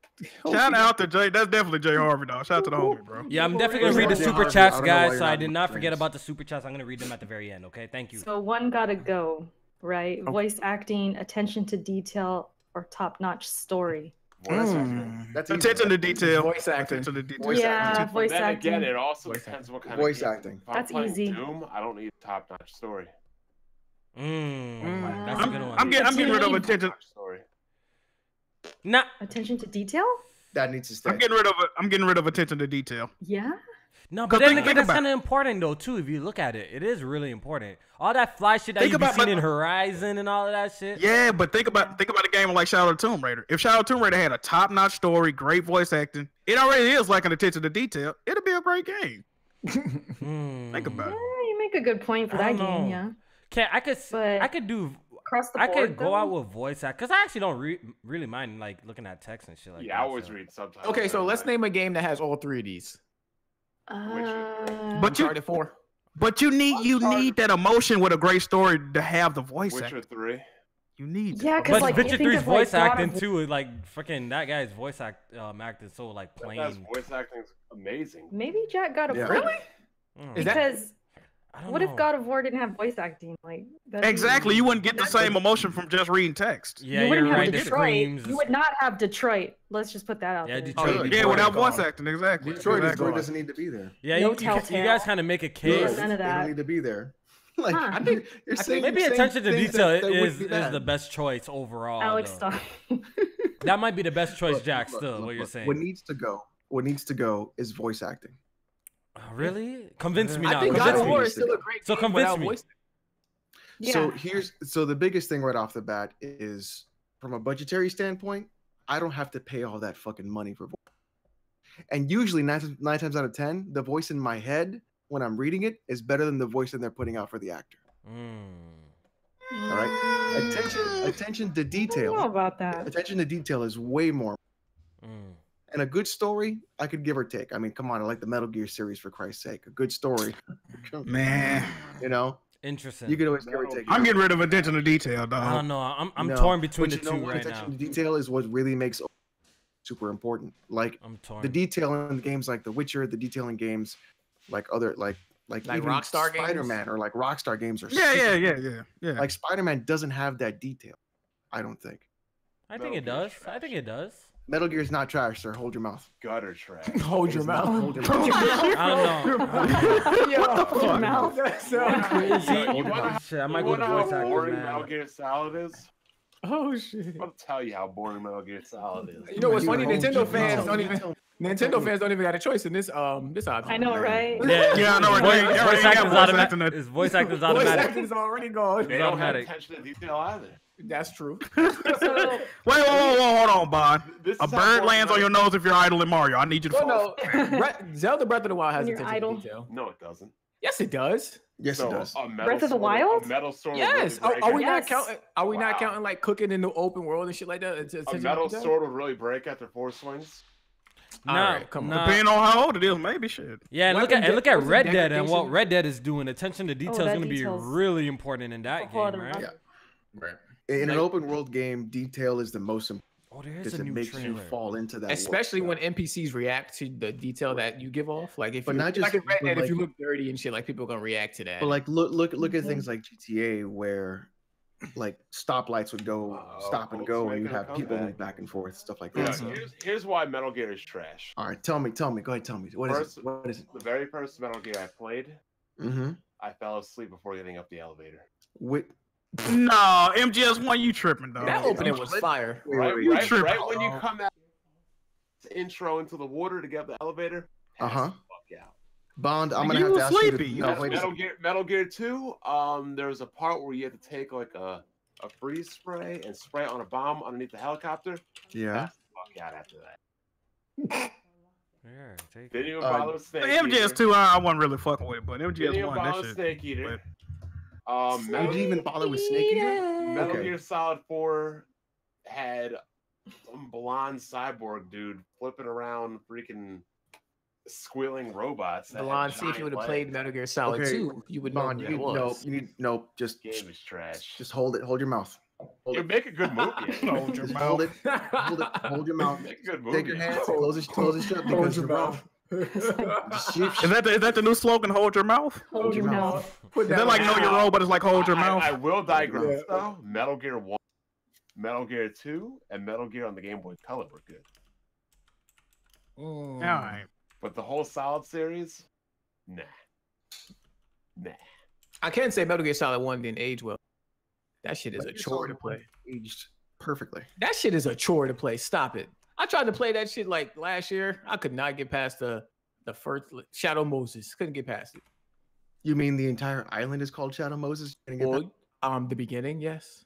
Shout out to Jay. That's definitely Jay Harvey, dog. Shout out to the homie, bro. Yeah, I'm definitely gonna read the Jay super Harvey, chats, I don't know why guys. you're So I not did not with forget friends. about the super chats. I'm gonna read them at the very end. Okay, thank you. So one gotta go, right? Okay. Voice acting, attention to detail, or top-notch story. That's attention to detail. Voice acting. Attention to detail. Voice Yeah, acting. voice Then acting. again, it also Voice depends what kind Voice of game. acting. If I'm That's playing easy. Doom, I don't need a top-notch story. That's a good one. I'm getting rid of attention. Top-notch story. Nah. Attention to detail? That needs to stay. I'm getting rid of attention to detail. Yeah. No, but Because then think again, that's about kind of important though too. If you look at it, it is really important. All that fly shit that Think you be about- seeing in Horizon and all of that shit. Yeah, but think about a game like Shadow of the Tomb Raider. If Shadow of the Tomb Raider had a top-notch story, great voice acting, it already is like an attention to detail. It'll be a great game. Think about Yeah, it. you make a good point for I that don't game. know. Yeah. Okay, I But could do. across the I board. could go though? out with voice act because I actually don't really mind like looking at text and shit like that. Yeah, I always so. read subtitles. Okay, so let's anyway. name a game that has all three of these. But you- Uncharted 4. But you need that emotion with a great story to have the voice Witcher acting. 3. You need that. Yeah, But because like Witcher you think 3's of, like, voice God acting of- too, like fucking that guy's voice act is so like That guy's plain. voice acting is amazing. Maybe Jack God of Yeah. War. Really? Is Because I don't what know. if God of War didn't have voice acting? Like that'd be- Exactly. You wouldn't get the same emotion from just reading text. Yeah, you you're wouldn't have right. The Detroit. screams. You would not have Detroit. Let's just put that out Yeah, there. Detroit. Oh, Yeah, without gone. voice acting, exactly. Detroit is Exactly. gone. doesn't need to be there. Yeah, No you Telltale. guys kind of make a Yeah, case. none of They that. don't need to be there. Like Huh. I think you're saying Maybe you're attention to saying things detail that wouldn't is be bad. the best choice overall. Alex, though. stop. That might be the best choice, Look, Jack. look, Still, look, what you're look. saying. What needs to go is voice acting. Oh, really? Convince me I now. think God Convince of me. War is still a great So game convince without me. voice. Yeah. So the biggest thing right off the bat is from a budgetary standpoint, I don't have to pay all that fucking money for voice. And usually nine times out of 10, the voice in my head when I'm reading it is better than the voice that they're putting out for the actor. All right. Attention to I don't know detail. about that. Attention to detail is way more. Mm. And a good story, I could give or take. I mean, come on, I like the Metal Gear series for Christ's sake. A good story, Man, you know, Interesting. you could always give or take. I'm getting rid of attention to detail, I dog. don't know. I'm No, torn between but the you know two what? right Attention now. to detail is what really makes super important. Like I'm torn. the detail in games like The Witcher, the detail in games like other like even Rockstar games? Spider-Man or like Rockstar games or Yeah. Like Spider-Man doesn't have that detail. I don't think. I think it does. I think it does. Metal Gear's not trash, sir. Hold your mouth. Gutter trash. Hold your It's not. mouth. Hold your mouth. I don't know. Hold your mouth. That's so Crazy. You wanna- Shit, I might You go with wanna know voice how actors, boring Metal man. Gear Solid is? Oh shit. I'll tell you how boring Metal Gear Solid is. You know what's funny? Hold Nintendo your fans mouth. don't even Nintendo fans don't even got a choice in this option. I know, right? Yeah, I know, right? Voice, They already voice got acting's voice automatic. acting. Is voice acting's Voice automatic? acting is already gone. They don't have automatic. attention to detail either. That's true. So, Wait, hold on, Bond. This A is how bird boring lands on your nose if you're idle in Mario. I need you to Oh fall. no, Zelda Breath of the Wild has When you're attention idle. to detail. No, it doesn't. Yes, it does. Yes, it does. A metal Breath of the sword- Wild? A metal sword. will Yes. really Are break we after- not Yes. counting? Are we not Wow. counting like cooking in the open world and shit like that? A metal sword will really break after 4 swings. All Nah, right, come on. nah. Depending on how old it is, maybe shit. Yeah, and Weapon look at wasn't Red Dead and what degradation. Red Dead is doing. Attention to detail is that going to be detail's really important in that a whole game, other right? level. Right. In an open world game, detail is the most important Oh, there is because a it new makes trailer. you fall into that. world. Especially when NPCs react to the detail that you give off. Like if But you not like just- in Red but Dead, if you like- look dirty and shit, like people are gonna react to that. But like look at things like GTA where like stoplights would go Wow, stop and Colt's go and you making a have people comeback. move back and forth, stuff like Yeah, that. here's why Metal Gear is trash. All right, tell me. Go ahead, tell me. What is First- it? What is it? The very first Metal Gear I played, Mm-hmm. I fell asleep before getting up the elevator. With No, MGS1, you tripping, dog. that opening was fire. Right, wait, you right, tripping. right when you come out intro into the water to get up the elevator. pass Uh-huh. the fuck out. Bond, I'm Nigga, gonna you have to was ask you. sleepy. To, no, wait a Metal Gear 2, there was a part where you had to take like a freeze spray and spray it on a bomb underneath the helicopter. yeah. Pass the fuck out after that. Yeah, take Didn't it. even bother with Snake MGS2, I wasn't really fucking with, but Didn't even MGS1, bother that with shit. Snake Eater. Did Metal, you even bother with Snake Eater? Metal Okay. Gear Solid 4 had some blonde cyborg dude flipping around freaking squealing robots. that had Milan, see if you giant would have legs. played Metal Gear Solid Okay, 2, you would know Bond, who you that need, was. just Game is trash. just hold it. Hold your mouth. Hold You it. make a good movie. Hold your Just mouth. hold it. Hold it. Hold your mouth. Make a good movie. Take your hands. Close it shut because your mouth. Is that the new slogan? Hold your mouth. Hold your mouth. Put Is that like know your role, but it's like hold your mouth? I will digress though. Metal Gear 1. Metal Gear 2 and Metal Gear on the Game Boy Color were good. All right. But the whole Solid series, nah. I can't say Metal Gear Solid 1 didn't age well. That shit is a chore to play. Aged perfectly. That shit is a chore to play. Stop it. I tried to play that shit like last year. I could not get past the first Shadow Moses. Couldn't get past it. You mean the entire island is called Shadow Moses? Well, the beginning, yes.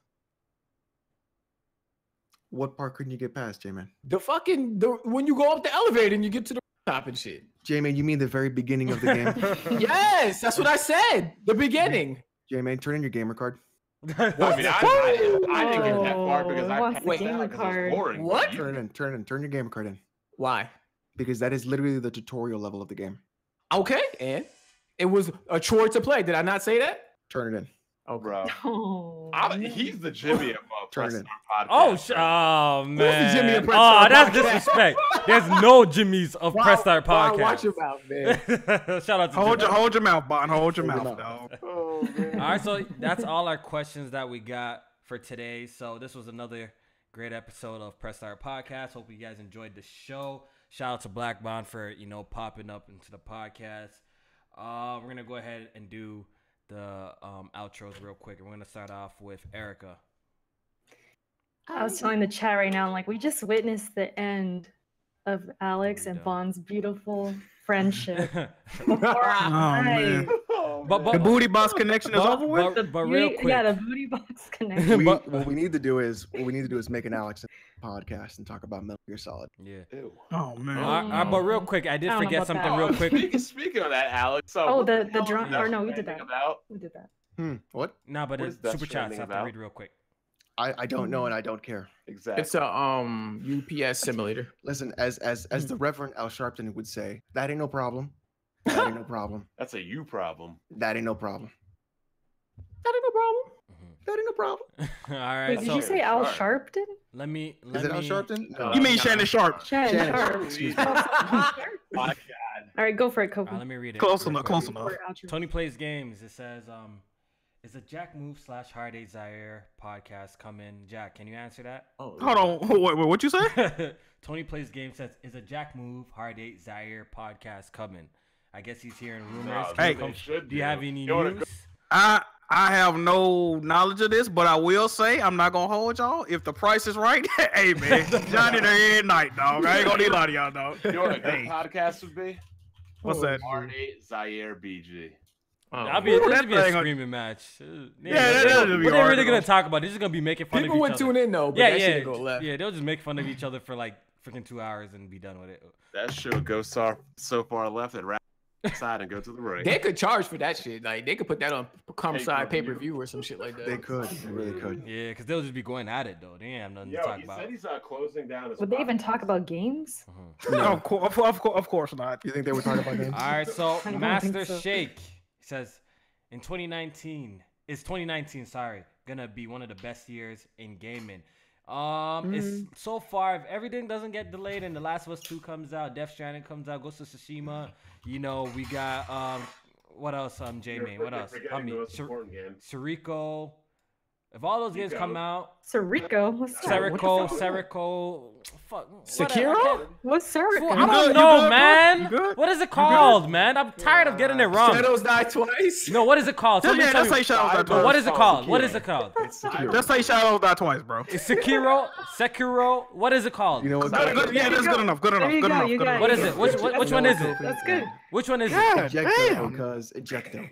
What part couldn't you get past, J-Man? When you go up the elevator and you get to the top and shit. J-Man, you mean the very beginning of the game? Yes, that's what I said. The beginning. J-Man, turn in your gamer card. I mean, I didn't get that far because I wants passed the out gamer 'cause it was card. boring. What? Turn your gamer card in. Why? Because that is literally the tutorial level of the game. Okay, and it was a chore to play. Did I not say that? Turn it in. Oh, Bro. Oh, He's the Jimmy of Turn Press it in. Start podcast. Oh man. Jimmy of Press Oh, Start that's podcast? disrespect. There's no Jimmys of Press Start Wow, podcast. watch your mouth, man. Shout out to Hold your mouth, Bon. Hold your Hold mouth, your mouth. dog. Oh, man. All right, so that's all our questions that we got for today. So this was another great episode of Press Start Podcast. Hope you guys enjoyed the show. Shout out to Black Bond for popping up into the podcast. We're gonna go ahead and do the outros real quick, and we're gonna start off with Erica. I was telling the chat right now, we just witnessed the end of Alex and Bond's beautiful friendship. Oh man. But The booty box connection is over with. But real quick, Yeah, the booty box connection. What we need to do is make an Alex podcast and talk about Metal Gear Solid. yeah. Ew. Oh man. All right, but real quick, I did I don't know forget about something that. real quick. Speaking of that, Alex. So Oh, what the hell drum- is Death or no, we did Stranding that. About? We did that. What? Nah, but What it's is Death super chats. Stranding I have to about? read real quick. I don't know and I don't care. Exactly. It's a UPS simulator. Listen, as the Reverend Al Sharpton would say, that ain't no problem. That ain't no problem. That's a you problem. That ain't no problem. That ain't no problem. That ain't no problem. All right, Wait, did so you say Al Sharp. Sharpton? let me. Is it Al Sharpton? No. You mean Shannon Sharp? Shannon Sharp. Excuse me. My God. All right, go for it, Kobe. Let me read it. Close real enough. quick. Close enough. Tony Plays Games. It says, is a Jack Move / Hard 8 Zaire podcast coming? Jack, can you answer that? Oh, Hold on. Wait, what you say? Tony Plays Games says, is a Jack Move Hard 8 Zaire podcast coming? I guess he's hearing rumors. No, Can Hey. you come- they should do you have any You wanna news? I have no knowledge of this, but I will say I'm not gonna hold y'all. If the price is right, hey man, Johnny there every night, dog. I ain't gonna need a lot of y'all, dog. You know what a good Hey. podcast would be? What's that? R8 Zaire BG. That'd be, Ooh, this that would be a thing- screaming match. that'd be what they're hard really to gonna go. talk about? They're just gonna be making fun people of would each tune other. in though, but Yeah, that yeah, shit go left. yeah. They'll just make fun of each other for like freaking 2 hours and be done with it. That show goes so far left and right side and go to the right. They could charge for that shit. Like they could put that on Comside Pay-per-view. pay-per-view or some shit like that. They could. They really could. Yeah, because they'll just be going at it though. They ain't have nothing Yo, to talk he about. said he's closing down his Would they even podcast. talk about games? No, of course not. You think they were talking about games? All right, so I don't Master think so. Shake says in 2019, sorry, gonna be one of the best years in gaming. It's so far, if everything doesn't get delayed and The Last of Us 2 comes out, Death Stranding comes out, Ghost of Tsushima, we got what else? J-Man, what else? Forgetting the most important game. Sirico. If all those games Sirico. come out, Sirico? What's that? Serico, fuck, Sekiro? What's Sirico? I You don't good? know, You good, bro? man. You good? What is it called, man? I'm tired of getting it wrong. Shadows Die Twice. No, what is it called? Somebody tell Just me. say Shadows Die No, twice. what is it called? Sekiro. What is it called? Just say Shadows Die twice, bro. It's Sekiro. What is it called? You know what? Yeah, that's good enough. Good enough. There you Good go, enough. you Good got enough. What is it? Which one is it? That's good. Which one is it? God Ejecto, damn. because ejecto.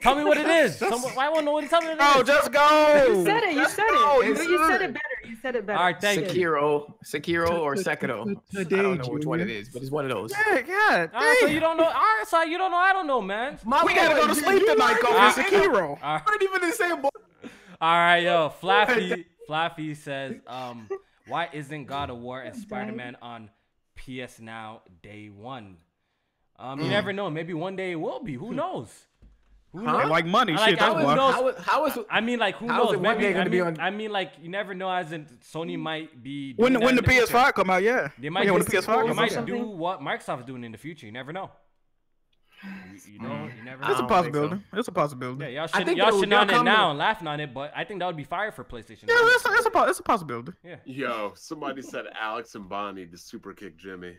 Tell me what it is. Why won't no one tell me what it Oh, is? just go. You said it. You said go, it. you You said said it it. better. You said it better. All right, thank you. Sekiro or Sekiro. I don't know which one it is, but it's one of those. Yeah, God. All right, so damn. you don't know. All right, so you don't know. I don't know, man. We gotta go to sleep tonight, go for Sekiro. All right. Not even the same boy. All right, yo, Flaffy says, why isn't God of War and Spider-Man on PS Now day one? You never know. Maybe one day it will be. Who knows? Who I like money. Like, Shit, I that's would why. know. How is I mean, like, who How is knows? it one Maybe day gonna be on- I mean, like, you never know. As in, Sony might be When doing that the in future. PS5 come out, yeah. They might Yeah, when do- the PS5 They come might out. do what Microsoft is doing in the future. You never know. You know, you never. It's a know. possibility. It's a possibility. Yeah, I think y'all they'll shitting on it come now to- and laughing on it, but I think that would be fire for PlayStation. Yeah, it's a possibility. Yeah. Yo, somebody said Alex and Bonnie to super kick Jimmy.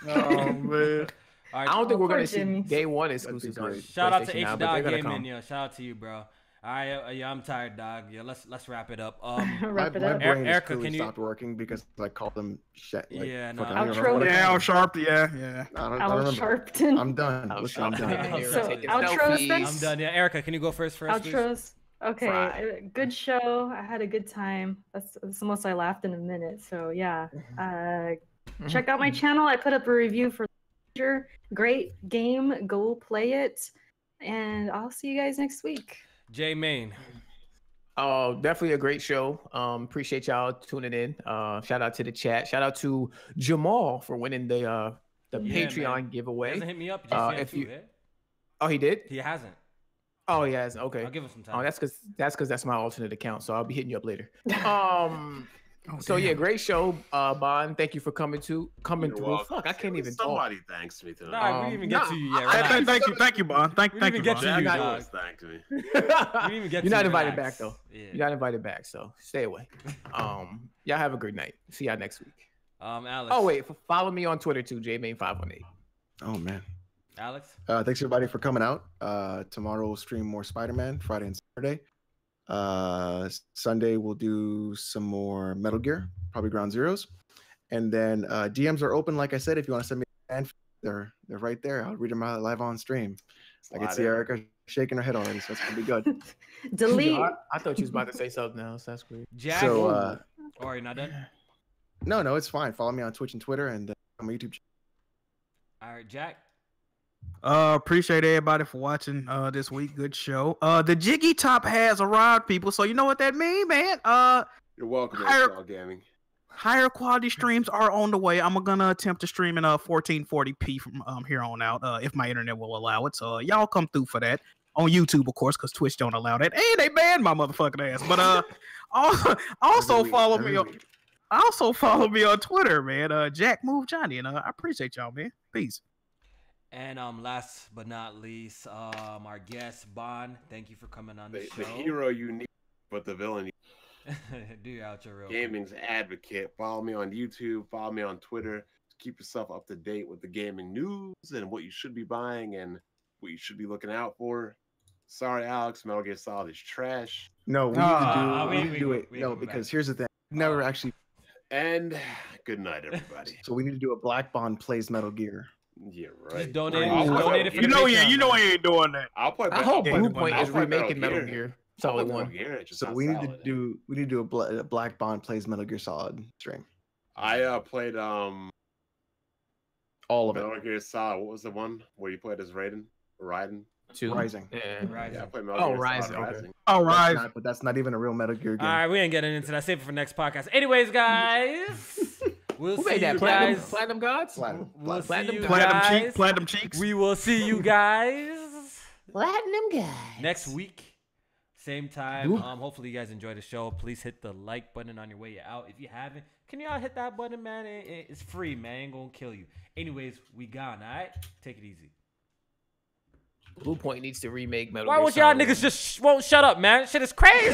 Oh man. All I right. don't think we're poor gonna see Jimmy. day one exclusives on great. Shout out to PlayStation H now, but Dog they're gonna Gaming. come. Yeah, shout out to you, bro. All right, yeah, I'm tired, dog. Yeah, let's wrap it up. Wrap it my up. brain Erica, has can you- stopped working because I called them shit. Like, Yeah, no, fucking, I don't Outro. remember what I Yeah, called Al them. Sharp. Yeah. I don't Al remember. Sharpton. I'm done. Al Listen, I'm Sharpton. done. Okay, Here, so taking outros selfies. then? I'm done. Yeah, Erica, can you go first for us, please? Outros. Okay, Right. good show. I had a good time. That's the most I laughed in a minute. So yeah, check out my channel. I put up a review for great game. Go play it, and I'll see you guys next week. J Main. Oh, definitely a great show. Appreciate y'all tuning in. Shout out to the chat. Shout out to Jamal for winning the Yeah, Patreon man. He giveaway. hasn't hit me up. Just yet, if too, you- eh? Oh, he did. He hasn't. Oh, he has. Okay. I'll give him some time. Oh, that's because that's my alternate account. So I'll be hitting you up later. So yeah, great show, Bond. Thank you for coming You're through. welcome. Fuck, I can't even talk. Somebody thanks me tonight. Nah, we didn't even get to you yet. Relax. Thank you, Bond. Thank We you, didn't even get Bond. to you, Jack dog. always thanked me. We didn't even get You're to not you. invited Relax. back though. Yeah. You're not invited back, so stay away. Y'all have a great night. See y'all next week. Alex. Oh wait, follow me on Twitter too, jmain518. Oh man. Alex. Thanks everybody for coming out. Tomorrow we'll stream more Spider-Man. Friday and Saturday. Sunday we'll do some more Metal Gear, probably Ground Zeroes, and then DMs are open. Like I said, if you want to send me a fan, they're right there. I'll read them out live on stream. I can see Erica shaking her head already, so it's gonna be good. Delete. I thought you was about to say something else. That's great. Jack. So or you're not done? no, it's fine. Follow me on Twitch and Twitter and on my YouTube channel. All right, Jack. Appreciate everybody for watching this week. Good show. The Jiggy Top has arrived, people. So you know what that means, man. You're welcome, Higher- H-Dog Gaming. Higher quality streams are on the way. I'm gonna attempt to stream in 1440p from here on out, if my internet will allow it. So y'all come through for that on YouTube, of course, because Twitch don't allow that. And they banned my motherfucking ass. But also Every week, follow every me on. week. Also follow me on Twitter, man. Jack Move Johnny, and I appreciate y'all, man. Peace. And last but not least, our guest Bond. Thank you for coming on the The show. hero you need, but the villain you Do your outro real quick. Gaming's advocate. Follow me on YouTube. Follow me on Twitter. Keep yourself up to date with the gaming news and what you should be buying and what you should be looking out for. Sorry, Alex. Metal Gear Solid is trash. No, we need to do it. No, because here's the thing. Never actually. And good night, everybody. So we need to do a Black Bond plays Metal Gear. Yeah, Just right. donate. I'll Just play donate it Metal for Gear. the Patreon, You know man. he ain't doing that. I'll play. I hope I'll play- Bluepoint I'll is play remaking Metal Gear. I'll play Solid Metal one. Gear, it's just So not we need to solid. do a Black Bond plays Metal Gear Solid stream. I played All of it. Metal Gear Solid. What was the one where you played as Raiden? Two. Rising. Yeah. Right. Yeah, I played Metal Oh, Gear Rising, Solid okay. Rising. All right. But that's not even a real Metal Gear game. All right, we ain't getting into that. Save it for next podcast. Anyways, guys, we'll Who see made that? you Platinum, guys. Platinum Gods? Platinum. We'll see Platinum you Gods. Platinum guys. cheeks. We will see you guys Platinum Gods. next week, same time. Ooh. Hopefully you guys enjoy the show. Please hit the like button on your way out. If you haven't, can y'all hit that button, man? It's free, man. Ain't gonna kill you. Anyways, we gone. All right, take it easy. Bluepoint needs to remake Metal Why Gear would y'all Solid. niggas just won't shut up, man? Shit is crazy.